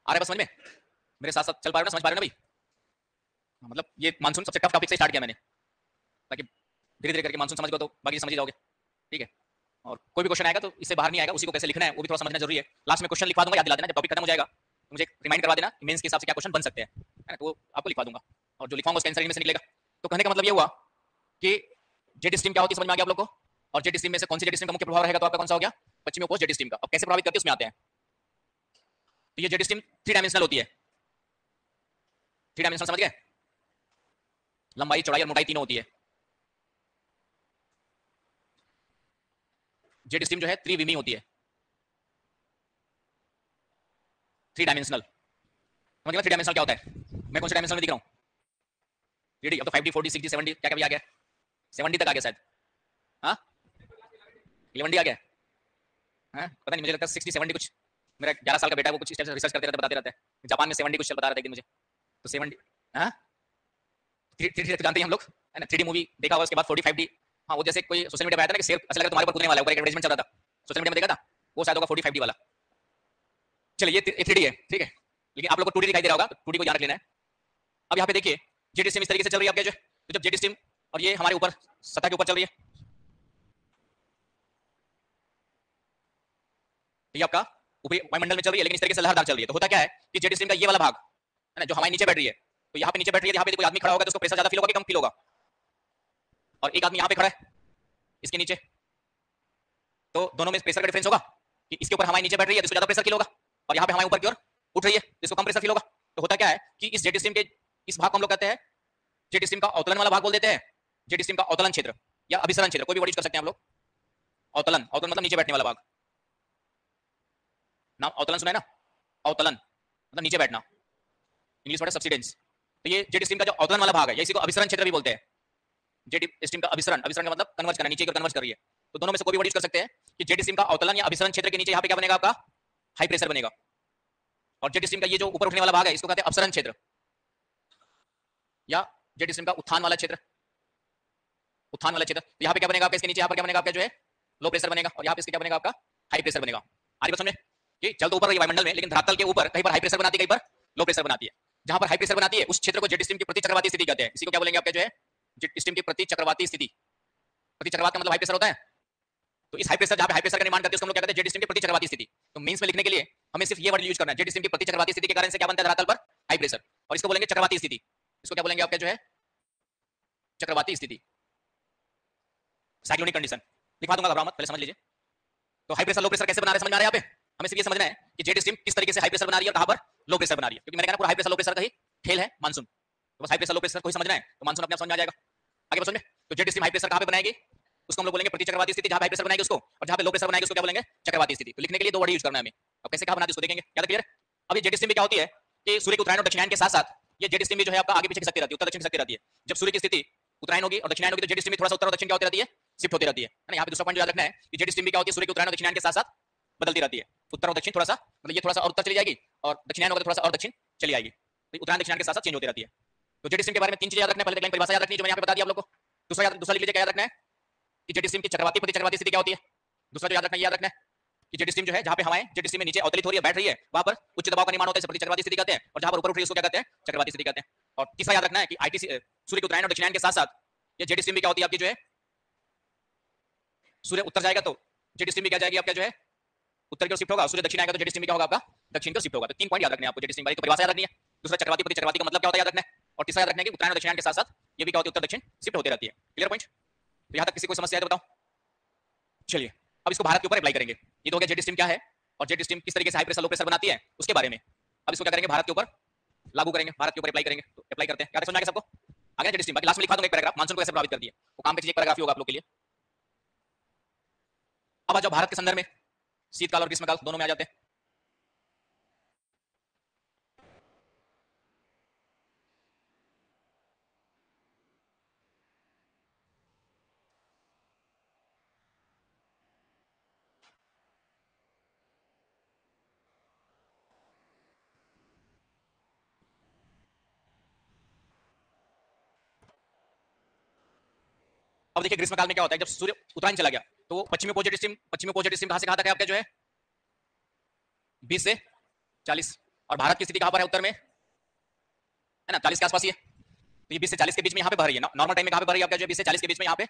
आ रहा है बस समझ में, मेरे साथ साथ चल पा रहे हो ना, समझ पा रहे हो ना भाई। मतलब ये मानसून सबसे टफ टॉपिक से स्टार्ट किया मैंने, ताकि धीरे धीरे करके मानसून समझ गए तो बाकी समझ ही जाओगे, ठीक है। और कोई भी क्वेश्चन आएगा तो इससे बाहर नहीं आएगा, उसी को कैसे लिखना है वो भी थोड़ा समझना जरूरी है। लास्ट में क्वेश्चन लिखवा दूंगा, याद दिला देना, जब टॉपिक खत्म हो जाएगा तो मुझे रिमाइंड करवा देना मेंस के हिसाब से क्या क्वेश्चन बन सकते हैं, है ना, तो आपको लिखवा दूंगा, और जो लिखवाऊंगा उसका आंसर इनमें से निकलेगा। तो कहने का मतलब ये हुआ कि जेट स्ट्रीम क्या होती है समझ में आ गया आप लोग को, और जेट स्ट्रीम में से कौन सी जेट स्ट्रीम का मुख्य प्रभाव रहेगा, तो आपका कौन सा हो गया, पश्चिमी उपोष्ण जेट स्ट्रीम का। अब कैसे प्रभावित करती है उसमें आते हैं। तो ये जेट स्ट्रीम 3 डायमेंशनल होती है, 3 डायमेंशनल समझ गए, लंबाई चौड़ाई और मोटाई तीनों होती है। जेट स्ट्रीम जो है त्रिविमी होती है, 3 डायमेंशनल। समझ गए 3 डायमेंशनल क्या होता है, मैं कौन से डायमेंशनल में दिख रहा हूं, 3D, अब तो 5D 4D 6D 7D क्या क्या भी आ गया, 7D तक आ गया शायद, हाँ 11D आ गया, हाँ पता नहीं, मुझे लगता है 60 70 कुछ, मेरा 11 साल का बेटा है वो कुछ इस टाइप से रिसर्च करते रहते बताते रहते हैं, जापान में 70 कुछ चल बता रहे थे मुझे, तो 70, हाँ 3D तो जानते हैं हम लोग, है ना, 3D मूवी देखा हुआ, उसके बाद 45D, हाँ वो जैसे कोई सोशल मीडिया पे आया था ना कि शेर ऐसा लगा तुम्हारे ऊपर कूदने वाला है, ऊपर एक एडवर्टाइजमेंट चल रहा था सोशल मीडिया में, देखा था वो शायद होगा 45D वाला। चलिए ये 3D है, ठीक है, लेकिन आप लोग को 2D दिखाई दे रहा होगा, तो 2D को ध्यान रख लेना है। अब यहाँ पे देखिए जेट स्ट्रीम इस तरीके से चल रही है आपके जो, तो जब जेट स्ट्रीम और ये हमारे ऊपर सतह के ऊपर चल रही है, तो ये आपका वायुमंडल में चल रही है, लेकिन इस तरीके से लहरदार चल रही है। तो होता क्या है कि जेट स्ट्रीम का ये वाला भाग है ना, जो हमारे नीचे बैठ रही है, तो यहाँ पे नीचे बैठ रही है, यहाँ पे कोई आदमी खड़ा होगा तो उसको प्रेशर ज्यादा फील होगा कि कम फील होगा, और एक आदमी यहाँ पे खड़ा है इसके नीचे, तो दोनों में प्रेशर का डिफरेंस होगा कि इसके ऊपर हमारे नीचे बैठ रही है तो इसको ज्यादा प्रेशर फील होगा, और यहाँ पे हमारे ऊपर की ओर उठ रही है जिसको कम प्रेशर फील होगा। तो होता क्या है कि इस जेट स्ट्रीम के इस भाग को हम लोग कहते हैं जेट स्ट्रीम का अवतलन वाला भाग बोल देते हैं, जेट स्ट्रीम का अवतलन क्षेत्र या अभिसरण क्षेत्र, कोई भी वर्ड यूज कर सकते हैं हम लोग। अवतलन, अवतलन मतलब नीचे बैठने वाला भाग, नाम अवतलन सुना है ना, अवतलन मतलब नीचे बैठना, इंग्लिश वर्ड है सब्सिडेंस। तो ये जेट स्ट्रीम का जो अवतलन वाला भाग है, या इसी को अभिसरण क्षेत्र भी बोलते हैं। जेट स्ट्रीम का अभिसरण, अभिसरण का मतलब कन्वर्ज करना, नीचे की ओर कन्वर्ज कर रही है। तो दोनों में से कोई भी वर्ड यूज कर सकते हैं कि जेट स्ट्रीम का अवतलन या अभिसरण क्षेत्र के नीचे यहाँ पे क्या बनेगा, आपका हाई प्रेशर बनेगा, और जेट स्ट्रीम का ये जो ऊपर उठने वाला भाग है इसको कहते हैं अपसरण क्षेत्र, या जेट स्ट्रीम का उत्थान वाला क्षेत्र, उत्थान वाला क्षेत्र। तो यहाँ पे क्या बनेगा आपका, इसके नीचे यहाँ पर क्या बनेगा आपका जो है लो प्रेशर बनेगा, और यहाँ पे इसके क्या बनेगा आपका हाई प्रेशर बनेगा। आगे बात समझे कि चल तो ऊपर रही वायुमंडल में, लेकिन धरातल के ऊपर कहीं पर हाई प्रेशर बनाती है, कहीं पर लो प्रेशर बनाती है। जहां पर हाई प्रेशर बनाती है उस क्षेत्र को जेट स्ट्रीम की प्रति चक्रवाती स्थिति कहते हैं। इसी को क्या बोलेंगे आपके जो है जेट स्ट्रीम की प्रति चक्रवाती स्थिति। प्रति चक्रवात का मतलब हाई प्रेशर होता है, तो इस हाई प्रेशर जहां पे हाई प्रेशर का निर्माण करते हैं उसको हम लोग क्या कहते हैं जेट स्ट्रीम की प्रति चक्रवाती स्थिति। तो मेंस में लिखने के लिए हमें सिर्फ ये वर्ड यूज करना है, जेट स्ट्रीम की प्रति चक्रवाती स्थिति के कारण से क्या बनता है धरातल पर हाई प्रेशर, और इसको बोलेंगे चक्रवाती स्थिति। इसको क्या बोलेंगे आपके जो है चक्रवाती स्थिति, साइक्लोनिक कंडीशन। लिखवा दूंगा, घबराओ मत, पहले समझ लीजिए। तो हाई प्रेशर लो प्रेशर कैसे बना रहे हैं, समझ में आ रहा है यहाँ पे। हमें सिर्फ ये समझना है कि जेट स्ट्रीम किस तरीके से हाई प्रेशर बना रही है और कहां पर लो प्रेशर बना रही है, क्योंकि मैंने कहा पूरा हाई प्रेशर लो प्रेशर का ही खेल है मानसून। तो बस हाई प्रेशर लो प्रेशर को ही समझना है तो मानसून अपने आप समझ में आ जाएगा। आगे समझ में, तो जेट स्ट्रीम हाई प्रेशर कहां पे बनाएगी, उसको हम लोग बोलेंगे प्रतिचक्रवाती स्थिति। जहां हाई प्रेशर बनाएगी उसको, और जहां पे लो प्रेशर बनाएगी उसको क्या बोलेंगे, चक्रवाती स्थिति। तो लिखने के लिए दो वर्ड यूज करना है हमें। अब कैसे कहां बनाते उसको देखेंगे। क्या क्लियर। अब ये जेट स्ट्रीम में क्या होती है कि सूर्य के उत्तरायण और दक्षिणायन के साथ साथ ये जेट स्ट्रीम जो है आपका आगे पीछे खिसकती रहती है, उत्तर दक्षिण खिसकती रहती है। जब सूर्य की स्थिति उत्तरायण होगी और दक्षिणायन होगी तो जेट स्ट्रीम थोड़ा सा उत्तर और दक्षिण क्या होती रहती है, शिफ्ट होती रहती है ना। यहाँ पे दूसरा पॉइंट याद रखना है कि जेट स्ट्रीम क्या होती है, सूर्य के उत्तरायण और दक्षिणायन के साथ साथ बदलती रहती है। उत्तर और दक्षिण थोड़ा सा, मतलब ये थोड़ा सा और उत्तर चली जाएगी और दक्षिणायन होगा तो थोड़ा सा और दक्षिण चली जाएगी। तो उत्तरायण दक्षिणायन के साथ साथ चेंज होती रहती है। तो जेट स्ट्रीम के बारे में तीन चीजें याद रखना है। पहले परिभाषा याद रखनी है जो मैंने यहाँ पे बता दिया आप लोग को। दूसरा लिख लीजिए क्या याद रखना है कि जेट स्ट्रीम की चक्रवाती प्रतिचक्रवाती स्थिति क्या होती है। दूसरा जो याद रखना है कि जेट स्ट्रीम जो है जहां पे हवाएं जेट स्ट्रीम में नीचे अवतलित हो रही है, बैठ रही है, वहां पर उच्च दबाव का निर्माण होता है, इसे प्रतिचक्रवाती स्थिति कहते हैं। और जहां पर ऊपर उठ रही है उसको क्या कहते हैं, चक्रवाती स्थिति कहते हैं। और तीसरा याद रखना है कि आईटीसी सूर्य के उत्तरायण और दक्षिणायन के साथ साथ ये जेट स्ट्रीम भी क्या होती है आपकी जो है, सूर्य उत्तर जाएगा तो जेट स्ट्रीम भी क्या जाएगी आपका जो है उत्तर की ओर शिफ्ट होगा, सूर्य दक्षिण आएगा तो जेट स्ट्रीम क्या होगा आपका दक्षिण की ओर शिफ्ट होगा। तो तीन पॉइंट याद रखने हैं आपको जेट स्ट्रीम की। तो परिभाषा याद रखनी है, दूसरा चक्रवाती प्रतिचक्रवाती का मतलब क्या होता है याद रखना है, और तीसरा याद रखना है कि उत्तरायण और दक्षिणायन के साथ साथ ये भी क्या होती है उत्तर दक्षिण शिफ्ट होती रहती है। Clear point. तो यहां तक किसी को समस्या है तो बताओ। चलिए अब इसको भारत के ऊपर अप्लाई करेंगे। ये तो हो गया जेट स्ट्रीम क्या है और जेट स्ट्रीम किस तरीके से हाई प्रेशर लो प्रेशर बनाती है उसके बारे में। अब इसको क्या करेंगे, भारत के ऊपर लागू करेंगे, भारत के ऊपर अप्लाई करेंगे। तो अप्लाई करते हैं, क्या समझ आ गया सबको। आगे जेट स्ट्रीम बाकी लास्ट में लिखा दूंगा एक पैराग्राफ मानसून को कैसे प्रभावित करती है, वो काम की चीज एक पैराग्राफ ही होगा आप लोग के लिए। अब आ जाओ भारत के संदर्भ में, शीतकाल और ग्रीष्मकाल दोनों में आ जाते हैं। अब देखिए ग्रीष्मकाल में क्या होता है, जब सूर्य उत्तरायण चला गया तो वो पश्चिमी को जेट स्ट्रीम कहां से कहां तक है आपका जो है 20 से 40, और भारत की स्थिति कहां पर है उत्तर में, है ना 40 के आसपास ही है। तो ये 20 से 40 के बीच में यहाँ पे भर रही है। नॉर्मल टाइम में कहां पे भर रही है आपका जो 20 से 40 के बीच में, यहाँ पे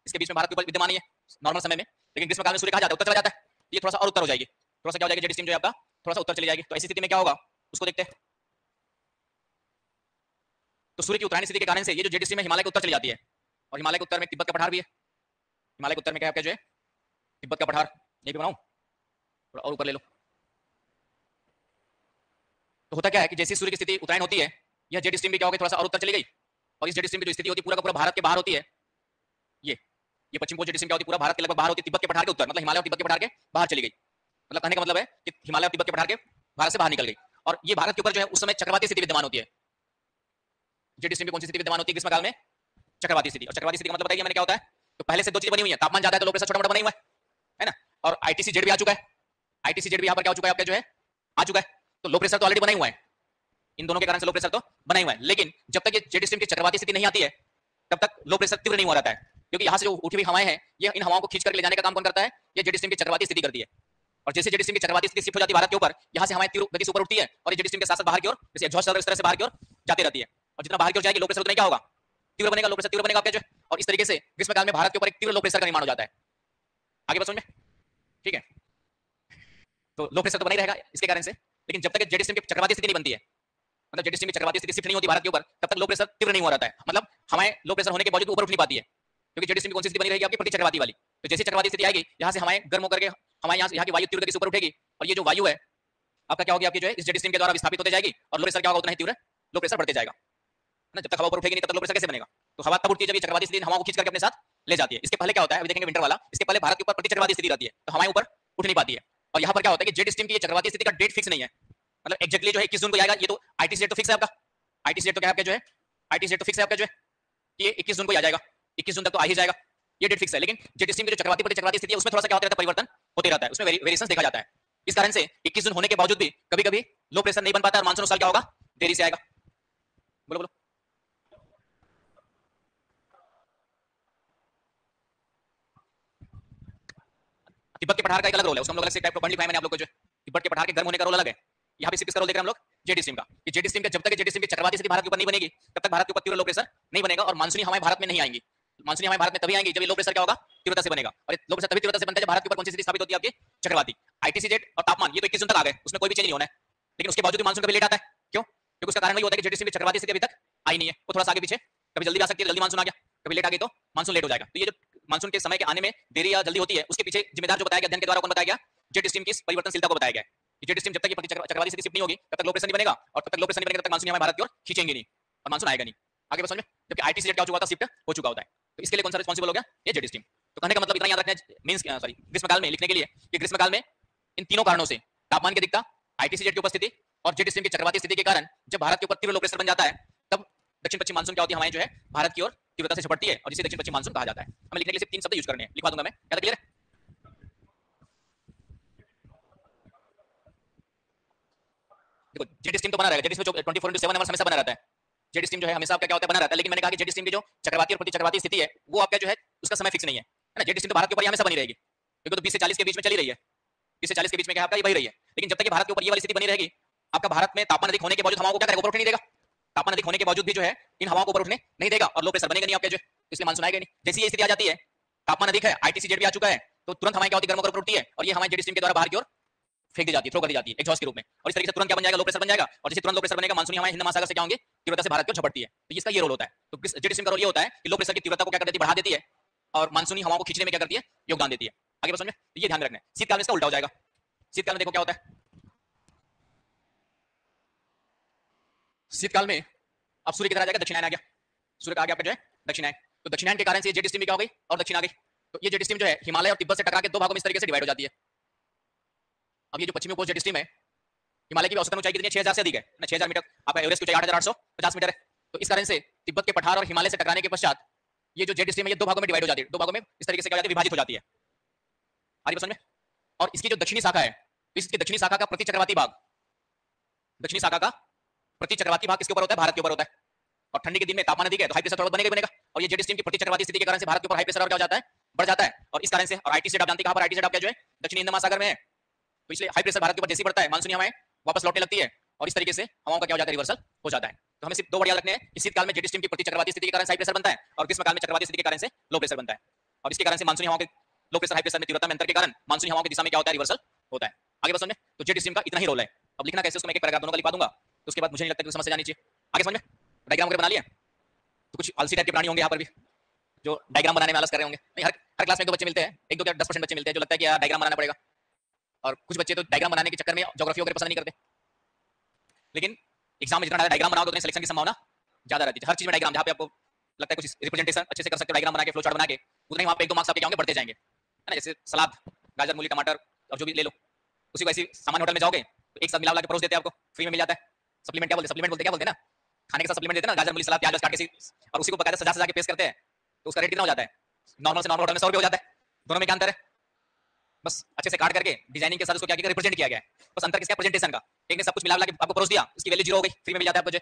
इसके बीच में भारत के ऊपर विद्यमान है नॉर्मल समय में। लेकिन ग्रीष्मकाल में सूर्य कहां जाता है, उत्तर चला जाता है। ये थोड़ा सा और उत्तर हो जाएगी, थोड़ा सा क्या हो जाएगी जेट स्ट्रीम जो है आपका थोड़ा सा उत्तर चली जाएगी। तो ऐसी स्थिति में क्या होगा उसको देखते हैं। तो सूर्य की उत्तरायणी स्थिति के कारण से ये जो जेट स्ट्रीम है हिमालय के उत्तर चली जाती है, और हिमालय के उत्तर में तिब्बत का पठार भी है। हिमालय के उत्तर में क्या है आपका जो है तिब्बत का पठार, ये भी बनाऊं थोड़ा और ऊपर ले लो। तो होता क्या है कि जैसी सूर्य की स्थिति उत्तरायण होती है, यह जेट स्ट्रीम भी क्या हो गई थोड़ा सा और उत्तर चली गई, और इस जेट स्ट्रीम की जो स्थिति होती है पूरा का पूरा भारत के बाहर होती है। ये पश्चिम को जेट स्ट्रीम क्या होती है पूरा भारत के लगभग बाहर होती है, तिब्बत के पठार के उत्तर, मतलब हिमालय और तिब्बत के पठार के बाहर चली गई। मतलब कहने का मतलब है कि हिमालय और तिब्बत के पठार के भारत से बाहर निकल गई, और ये भारत के ऊपर जो है उस समय चक्रवाती स्थिति विद्यमान होती है। जेट स्ट्रीम में कौन सी स्थिति विद्यमान होती है ग्रीष्मकाल में, चक्रवाती स्थिति। और चक्रवाती स्थिति का मतलब बताइए मैंने क्या होता है। तो पहले से दो चीजें बनी हुई है, तापमान ज्यादा है तो लो प्रेशर छोटा मोटा बना हुआ है ना, और आईटीसी जेड भी आ चुका है। आईटीसी जेड भी यहाँ पर क्या हो चुका है आपका जो है आ चुका है। तो लो प्रेशर तो ऑलरेडी बना हुआ है, इन दोनों के कारण से लो प्रेशर तो बना हुआ है। लेकिन जब तक ये जेट स्ट्रीम की चक्रवाती स्थिति नहीं आती है तब तक लो प्रेशर तीव्र नहीं हो रहता है, क्योंकि यहाँ से जो उठी हुई हवाएं हैं ये इन हवाओं को खींच कर ले जाने का काम कौन करता है, ये जेट स्ट्रीम की चक्रवाती स्थिति करती है। और जैसे जेट स्ट्रीम की चक्रवाती स्थिति शिफ्ट हो जाती है भारत के ऊपर, यहाँ से हवाएं तीव्र गति से ऊपर उठती है और ये जेट स्ट्रीम के साथ साथ बाहर की ओर जैसे एग्जॉस्ट सर्वर इस तरह से बाहर की ओर जाती रहती है। और जितना बाहर की ओर जाएगी लो प्रेशर उतना क्या होगा, तीव्र बनेगा, लो प्रेशर तीव्र बनेगा आपका जो है। और इस तरीके से ग्रीष्मकाल में भारत के ऊपर एक तीव्र लो प्रेशर का निर्माण हो जाता है। आगे बस समझ में, ठीक है। तो लो प्रेशर तो बना ही रहेगा इसके कारण से, लेकिन जब तक जेट स्ट्रीम की चक्रवाती स्थिति नहीं बनती है, मतलब जेट स्ट्रीम की चक्रवाती स्थिति शिफ्ट नहीं होती भारत के ऊपर, तब तक लो प्रेशर तीव्र नहीं हो रहा है। मतलब हवाएं लो प्रेशर होने के बावजूद ऊपर उठ नहीं पाती है, क्योंकि जेट स्ट्रीम की कौन सी स्थिति बनी रहेगी आपकी प्रति चक्रवाती वाली। तो जैसे चक्रवाती स्थिति आएगी यहाँ से हवाएं गर्म होकर के हमारे यहाँ की वायु तीव्र गति से ऊपर उठेगी, और ये जो वायु है आपका क्या होगी आपकी जो है इस जेट स्ट्रीम के द्वारा विस्थापित होते जाएगी, और लो प्रेशर क्या होगा उतना ही तीव्र लो प्रेशर बढ़ते जाएगा ना। जब तक हवा ऊपर उठेगी नहीं तब तक लो प्रेशर कैसे बनेगा। तो हवा तब उठती है जब ये चक्रवाती स्थिति हवा को खींच करके अपने साथ ले जाती है। इसके पहले क्या होता है अभी देखेंगे विंटर वाला, इसके पहले भारत के ऊपर प्रति चक्रवाती स्थिति रहती है तो हवाएं ऊपर उठ नहीं पाती है। और यहाँ पर क्या होता है कि जेट स्ट्रीम की चक्रवाती स्थिति का डेट फिक्स नहीं है, मतलब एक्जैक्टली जो है 21 जून को आएगा। ये तो आईटीसी डेट तो फिक्स है आपका, आईटीसी डेट तो क्या है आपका जो है आईटीसी डेट तो फिक्स है आपका जो है ये 21 जून को आ जाएगा, 21 जून तक तो आ ही जाएगा, ये डेट फिक्स है। लेकिन जेट स्ट्रीम की जो चक्रवाती प्रति चक्रवाती स्थिति है उसमें थोड़ा सा क्या होता रहता है, परिवर्तन होते रहता है, उसमें वेरिएशंस देखा जाता है। इस कारण से 21 जून होने के बावजूद भी कभी कभी लो प्रेशर नहीं बन पाता और मानसून उस साल क्या होगा देरी से आएगा। बोलो बोलो। तिब्बत के पठार का एक अलग रोल है, उसका हम लोग अलग से टाइप का पढ़ लिखा है मैंने आप लोग को जो तिब्बत के पठार के गर्म होने का रोल अलग है। यहाँ पे किसका रोल देख रहे हैं हम लोग जेट स्ट्रीम का, कि जेट स्ट्रीम का जब तक जेट स्ट्रीम की चक्रवाती स्थिति भारत के ऊपर नहीं बनेगी तब तक भारत के ऊपर तीव्र लो प्रेशर नहीं बनेगा और मानसूनी हवाएं भारत में नहीं आएंगी। मानसूनी हवाएं भारत में तभी आएंगी जब ये लो प्रेशर क्या होगा तीव्रता से बनेगा, और लो प्रेशर तभी तीव्रता से बनता है जब भारत के ऊपर कौन सी स्थिति स्थापित होती है आपकी चक्रवाती। आईटीसी जेट और तापमान ये तो 21 जून तक आ गए, उसमें कोई भी चेंज नहीं होना है, लेकिन उसके बावजूद मानसून कभी लेट आता है। क्यों, क्योंकि उसका कारण वही होता है कि जेट स्ट्रीम की चक्रवाती स्थिति अभी तक आई नहीं है, वो थोड़ा सा आगे पीछे, कभी जल्दी आ सकती है, जल्दी मानसून आ गया, कभी लेट आ गई तो मानसून लेट हो जाएगा। तो ये जो मानसून के समय के आने में देरी या जल्दी होती है उसके पीछे जिम्मेदार जो बताया गया अध्ययन के द्वारा कौन बताया गया, जेट स्ट्रीम की परिवर्तनशीलता को बताया गया। जेट स्ट्रीम जब तक ये चक्रवाती स्थिति शिफ्ट नहीं होगी तब तक लो प्रेशर नहीं बनेगा, और तब तक लो प्रेशर नहीं बनेगा तब तक मानसून हमारे भारत की ओर खींचेंगे नहीं और मानसून आएगा नहीं। आगे समझ में? जबकि आईटीसी जेट क्या हो चुका था, शिफ्ट हो चुका होता है। तो इसके लिए कौन सा रिस्पॉन्सिबल हो गया, ये जेट स्ट्रीम। तो कहने का मतलब इतना याद रखना है मींस सॉरी ग्रीष्मकाल में लिखने के लिए कि ग्रीष्मकाल में इन तीनों कारणों से तापमान की अधिकता, आईटीसी जेट की उपस्थिति और जेट स्ट्रीम की चक्रवाती स्थिति के कारण जब भारत के ऊपर तीव्र लो प्रेशर बन जाता है तब दक्षिण पश्चिम मानसून क्या होती है, हमारे जो है भारत की ओर तीव्रता से झपटती है और जिसे दक्षिण पश्चिम मानसून कहा जाता है। हमें लिखने के लिए सिर्फ 3 शब्द यूज करने हैं, लिखवा दूंगा मैं, क्या क्लियर है? देखो जेट स्ट्रीम तो बना रहेगा, जेट स्ट्रीम 24/7 आवर्स हमेशा बना रहता है। जेट स्ट्रीम जो है हमेशा आपका क्या होता है, बना रहता है। लेकिन मैंने कहा कि जेट स्ट्रीम की जो चक्रवाती और प्रति चक्रवाती स्थिति है वो आपका जो है उसका समय फिक्स नहीं है ना। जेट स्ट्रीम तो भारत के ऊपर हमेशा बनी रहेगी क्योंकि तो 20 से 40 के बीच में चली रही है, 20 से 40 के बीच में क्या आपका ये बही रही है। लेकिन जब तक ये भारत के ऊपर ये वाली स्थिति बनी रहेगी, आपका भारत में तापमान अधिक होने के बावजूद हवाओं को क्या करेगा, ऊपर उठने नहीं देगा। तापमान अधिक होने के बावजूद भी जो है इन हवाओं को ऊपर उठने नहीं देगा और लो प्रेशर बनेगा नहीं आपके जो, इसलिए मानसून आएगा नहीं। जैसी ये स्थिति आ जाती है, तापमान अधिक है, आईटीसी जेट भी आ चुका है, तो तुरंत हवाएं क्या होती है, गर्म होकर ऊपर उठती है और ये हवाएं जेट स्ट्रीम के द्वारा बाहर की ओर फेंक दी जाती है, थ्रो कर दी जाती है एग्जॉस्ट के रूप में। और इस तरीके से तुरंत क्या बन जाएगा, लो प्रेशर बन जाएगा। और जैसे तुरंत लो प्रेशर बनेगा, मानसूनी हवाएं हिंद महासागर से क्या होंगे, तीव्रता से भारत की ओर झपटती है। तो इसका ये रोल होता है। तो जेट स्ट्रीम का रोल ये होता है कि लो प्रेशर की तीव्रता को क्या कर देती है, बढ़ा देती है और मानसूनी हवाओं को खींचने में क्या करती है, योगदान देती है। आगे समझ में? तो ये ध्यान रखना है। शीतकाल में इसका उल्टा हो जाएगा। शीतकाल में देखो क्या होता है, शीतकाल में अब सूर्य किधर आ जाएगा, दक्षिणायन आ गया। सूर्य का आ गया आपका जो है दक्षिणायन। तो दक्षिणायन के कारण से जेट स्ट्रीम भी क्या हो गई और दक्षिण आ गई। तो ये जेट स्ट्रीम जो है हिमालय और तिब्बत से टकरा के दो भागों में इस तरीके से डिवाइड हो जाती है। अब ये जो पश्चिमी उपोष्ण जेट स्ट्रीम है, हिमालय की औसतन ऊंचाई कितनी है, 6000 से अधिक है ना, 6000 मीटर। आपका एवरेस्ट की ऊंचाई 8850 मीटर है। तो इस कारण से तिब्बत के पठार और हिमालय से टकराने के पश्चात ये जो जेट स्ट्रीम है ये दो भागों में डिवाइड हो जाती है, दो भागों में इस तरीके से क्या हो जाती है, विभाजित हो जाती है। आगे समझ में? और इसकी जो दक्षिणी शाखा है, इसकी दक्षिणी शाखा का प्रति चक्रवाती भाग, दक्षिणी शाखा का प्रति चक्रवाती भाग किसके ऊपर होता है, भारत के ऊपर होता है। और ठंडी के दिन में तापमान अधिक है तो हाई प्रेशर थोड़ा बनेगा ही बनेगा। और ये जेट स्ट्रीम की प्रति चक्रवाती स्थिति के कारण से भारत के ऊपर हाई प्रेशर और क्या हो जाता है, बढ़ जाता है। और इस कारण से, और आईटीसी आप जानते हैं कहां पर, आईटीसी आपका जो है दक्षिणी हिंद महासागर में है। तो इसलिए हाई प्रेशर भारत के ऊपर जैसे ही बढ़ता है, मानसूनी हवाएं वापस लौटने लगती है और इस तरीके से हवाओं का क्या हो जाता है, रिवर्सल हो जाता है। तो हमें सिर्फ दो वर्ड याद रखने हैं कि शीतकाल में जेट स्ट्रीम की प्रति चक्रवाती स्थिति के कारण हाई प्रेशर बनता है और ग्रीष्मकाल में चक्रवाती स्थिति के कारण से लो प्रेशर बनता है। और इसके कारण से मानसूनी हवाओं के लो प्रेशर हाई प्रेशर में तीव्रता में अंतर के कारण मानसूनी हवाओं की दिशा में क्या होता है, रिवर्सल होता है। आगे बस समझे? तो जेट स्ट्रीम का इतना ही रोल है। अब लिखना कैसे उसको मैं एक पैराग्राफ दोनों का लिखा दूंगा, तो उसके बाद मुझे नहीं लगता कि समझ जानी चाहिए। आगे समझ में? डायग्राम वगैरह बना लिया? तो कुछ आलसी टाइप के प्राणी होंगे यहाँ पर भी जो डायग्राम बनाने में आलस कर रहे होंगे। नहीं, हर क्लास में 1-2 बच्चे मिलते हैं, 1-2 क्या 10% बच्चे मिलते हैं जो लगता है कि यार डायग्राम बनाना पड़ेगा। और कुछ बच्चे तो डायग्राम बनाने के चक्कर में ज्योग्राफी वगैरह पसंद नहीं करते। लेकिन एग्जाम में जितना डायग्राम बनाओगे उतने सिलेक्शन की संभावना ज्यादा रहती है। हर चीज में डायग्राम, जहाँ पे आपको लगता है कुछ रिप्रेजेंटेशन अच्छे से कर सकते हो डायग्राम बना के, फ्लो चार्ट बना के, उतने ही वहाँ पे 1-2 मार्क्स आपके क्या होंगे, बढ़ते जाएंगे, है ना। जैसे सलाद, गाजर, मूली, टमाटर और जो भी ले लो, उसी को ऐसी सामान्य होटल में जाओगे तो एक साथ मिला के परोस देते हैं, आपको फ्री में मिल जाता है। सप्लीमेंट क्या बोलते हैं, सप्लीमेंट बोलते क्या बोलते हैं ना, खाने का सप्लीमेंट देते हैं ना, गाजर, मूली, सलाद, प्याज काट के, और उसी को बकायदा सजा सजा के पेश करते हैं। तो उसका रेट कितना हो जाता है, नॉर्मल से नॉर्मल होटल में 100 रुपये हो जाता है। दोनों में क्या अंतर है, बस अच्छे से काट करके डिजाइनिंग के साथ उसको क्या किया, रिप्रेजेंट किया गया है। बस अंतर किसका, प्रेजेंटेशन का। एक ने सब कुछ मिला के आपको परोस दिया, इसकी वैल्यू 0 हो गई, फ्री में मिल जाता है आपको।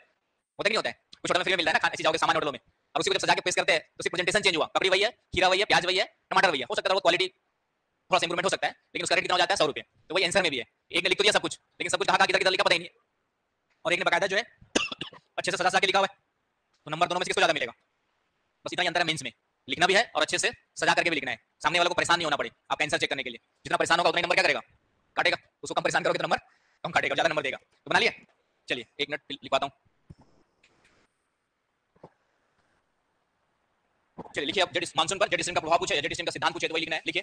होता नहीं होता है, कुछ होटल में फ्री में मिलता है ना, खाने जाओगे सामान्य होटलों में, और उसी को जब सजा के पेश करते हैं तो उसकी प्रेजेंटेशन चेंज हुआ, ककड़ी वही है, खीरा वही है, प्याज वही है, टमाटर वही है। हो सकता है वो क्वालिटी थोड़ा सा इंप्रूवमेंट हो सकता है, लेकिन उसका रेट कितना हो जाता है, 100 रुपये। तो वही आंसर में भी है, एक ने लिख तो दिया सब कुछ, लेकिन सब कुछ कहाँ किधर किधर लिखा पता ही नहीं, और एक ने बकायदा जो है अच्छे से सजा के लिखा हुआ है। तो नंबर दोनों में किसको ज्यादा मिलेगा, बस इतना ही अंतर है। मेंस में लिखना भी है और अच्छे से सजा करके भी लिखना है, सामने वाले को परेशान नहीं होना पड़े आपका आंसर चेक करने के लिए। जितना परेशान होगा उतना नंबर क्या करेगा, काटेगा। उसको कम परेशान करोगे तो नंबर कम काटेगा, ज्यादा नंबर देगा। तो बना लिया, चलिए 1 मिनट लिखवाता हूँ। चलिए लिखिए अब, जेट मानसून पर जेट स्ट्रीम का प्रभाव पूछे, जेट स्ट्रीम का सिद्धांत पूछे तो वही लिखना है, लिखिए।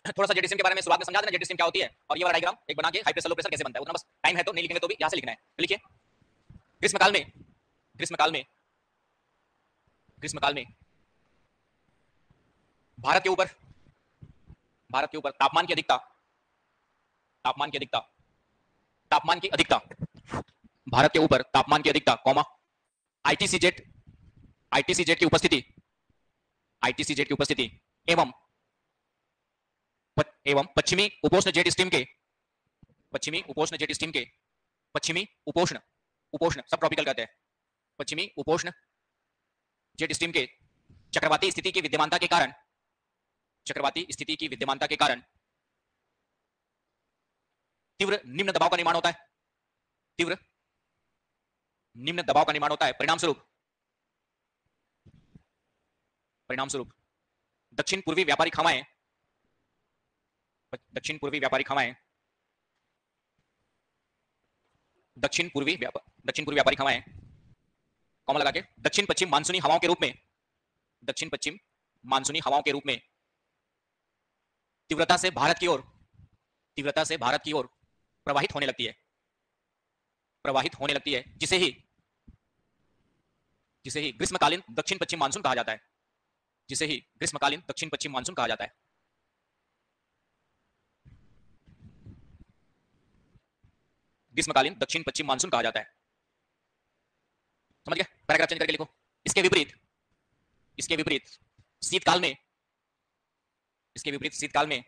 थोड़ा सा जेट स्ट्रीम के बारे में शुरुआत में समझा देना, जेट स्ट्रीम क्या होती है, और ये वाला डायग्राम एक बना के हाई प्रेशर लो प्रेशर कैसे बनता है, उतना बस टाइम है तो नहीं लिखेंगे तो भी यहाँ से लिखना है। तो लिखिए, ग्रीष्मकाल में ग्रीष्मकाल में ग्रीष्मकाल में भारत के ऊपर तापमान की अधिकता भारत के ऊपर तापमान की अधिकता, कॉमा, आईटीसी जेट की उपस्थिति एवं पश्चिमी उपोष्ण जेट स्ट्रीम के उपोष्ण सब ट्रॉपिकल कहते हैं, पश्चिमी उपोष्ण जेट स्ट्रीम के चक्रवाती स्थिति की विद्यमानता के कारण तीव्र निम्न दबाव का निर्माण होता है। परिणाम स्वरूप दक्षिण पूर्वी व्यापारिक हवाएं कॉमा लगा के दक्षिण पश्चिम मानसूनी हवाओं के रूप में तीव्रता से भारत की ओर प्रवाहित होने लगती है, प्रवाहित होने लगती है, जिसे ही ग्रीष्मकालीन दक्षिण पश्चिम मानसून कहा जाता है, जिसे ही ग्रीष्मकालीन दक्षिण पश्चिम मानसून कहा जाता है। ग्रीष्मकालीन दक्षिण पश्चिम मानसून कहा जाता है। समझ गए? पैराग्राफ चेंज करके लिखो। इसके विपरीत शीतकाल में, इसके विपरीत शीतकाल में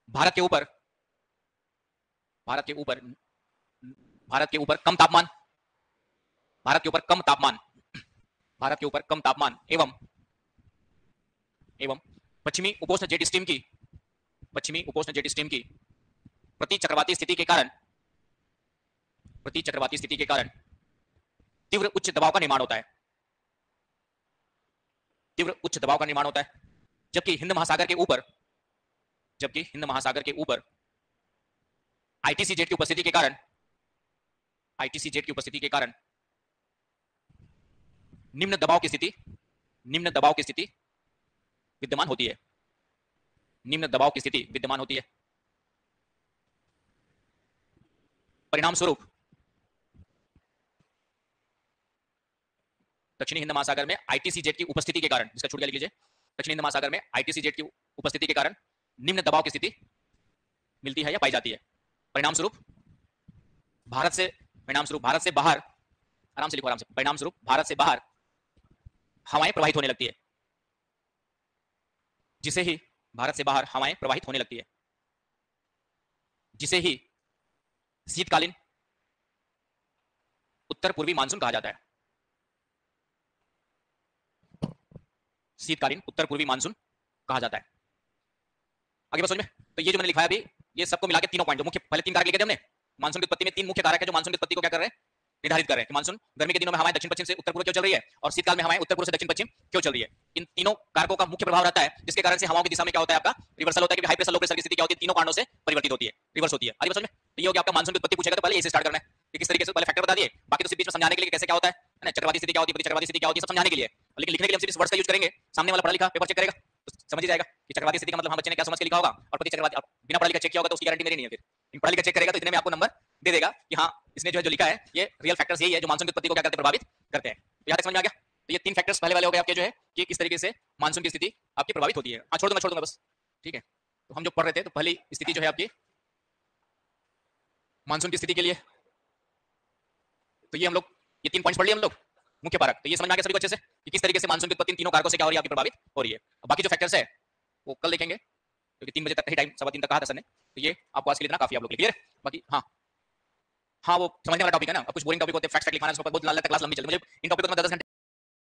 भारत के ऊपर कम तापमान, भारत के ऊपर कम तापमान एवं पश्चिमी उपोष्ण जेट स्ट्रीम की प्रति चक्रवाती स्थिति के कारण तीव्र उच्च दबाव का निर्माण होता है, जबकि हिंद महासागर के ऊपर आईटीसी जेट की उपस्थिति के कारण निम्न दबाव की स्थिति विद्यमान होती है, परिणाम स्वरूप दक्षिणी हिंद महासागर में आईटीसी जेट की उपस्थिति के कारण, जिसका छूट गया लिख लीजिए, दक्षिणी हिंद महासागर में आईटीसी जेट की उपस्थिति के कारण निम्न दबाव की स्थिति मिलती है या पाई जाती है। परिणाम स्वरूप भारत से बाहर, आराम से लिखो, परिणाम स्वरूप भारत से बाहर हवाएं प्रवाहित होने लगती है, जिसे ही शीतकालीन उत्तर पूर्वी मानसून कहा जाता है। आगे बस समझ में? तो ये जो मैंने लिखा है अभी, ये सबको मिला के तीनों पॉइंट, जो मुख्य पहले 3 कारक लिखे थे हमने, मानसून की उत्पत्ति में 3 मुख्य कारक है जो मानसून की उत्पत्ति को क्या कर रहे हैं, निर्धारित कर रहे हैं कि मानसून गर्मी के दिनों में हवाएं दक्षिण पश्चिम से उत्तर पूर्व क्यों चल रही है और शीतकाल में हवाएं उत्तर पूर्व से दक्षिण पश्चिम क्यों चल रही है। इन तीनों कारकों का मुख्य प्रभाव रहता है, जिसके कारण से हवाओं की दिशा में क्या होता है, आपका रिवर्सल होता है, कि हाई प्रेशर लो प्रेशर की स्थिति क्या होती है, तीनों कारणों से परिवर्तित होती है, रिवर्स होती है। आगे समझ में? तो ये हो गया आपका मानसून की उत्पत्ति पूछेगा तो पहले इसे स्टार्ट करना है कि किस तरीके से, पहले फैक्टर बता दिए, बाकी तो सिर्फ बीच में समझाने के लिए कैसे क्या होता है ना, चक्रवाती स्थिति क्या होती है, चक्रवाती स्थिति क्या होती है, सब समझाने के लिए। लेकिन लिखने के लिए हम सिर्फ वर्ड्स का यूज करेंगे, सामने वाला पढ़ा लिखा पेपर चेक करेगा तो समझ ही जाएगा कि चक्रवाती स्थिति का मतलब हम बच्चे ने क्या समझ के लिखा होगा, और प्रति चक्रवाती बिना पढ़ा लिखा चेक किया होगा तो उसकी गारंटी मेरी नहीं है। फिर इन पढ़ा लिखा चेक करेगा तो इतने में आपको नंबर दे देगा कि हाँ इसने जो लिखा है ये रियल फैक्टर्स यही है जो मानसून की उत्पत्ति को क्या करते हैं, प्रभावित करते हैं। तो यहाँ तक समझ में आ गया? तो ये 3 फैक्टर्स पहले वाले हो गए आपके, जो है कि किस तरीके से मानसून की स्थिति आपकी प्रभावित होती है। हाँ छोड़ दूंगा बस, ठीक है। तो हम जो पढ़ रहे थे, तो पहली स्थिति जो है आपकी मानसून की स्थिति के लिए, तो ये हम लोग ये 3 पॉइंट्स पढ़ लिए हम लोग, मुख्य कारक। तो ये समझ में आ गया सभी को अच्छे से कि किस तरीके से मानसून की उत्पत्ति तीनों कारकों से क्या हो रही है, आपकी प्रभावित हो रही है। बाकी जो फैक्टर्स है वो कल देखेंगे, क्योंकि 3 बजे तक का ही टाइम, 3:15 तक कहा था सर ने, तो ये आपको आज के लिए इतना काफी, आप लोग क्लियर है। बाकी हाँ वो समझने वाला टॉपिक है ना, अब कुछ बोरिंग टॉपिक होते हैं, फैक्ट लिखवाना, बहुत क्लास लंबी चलती है, मुझे इन टॉपिक को 10 घंटे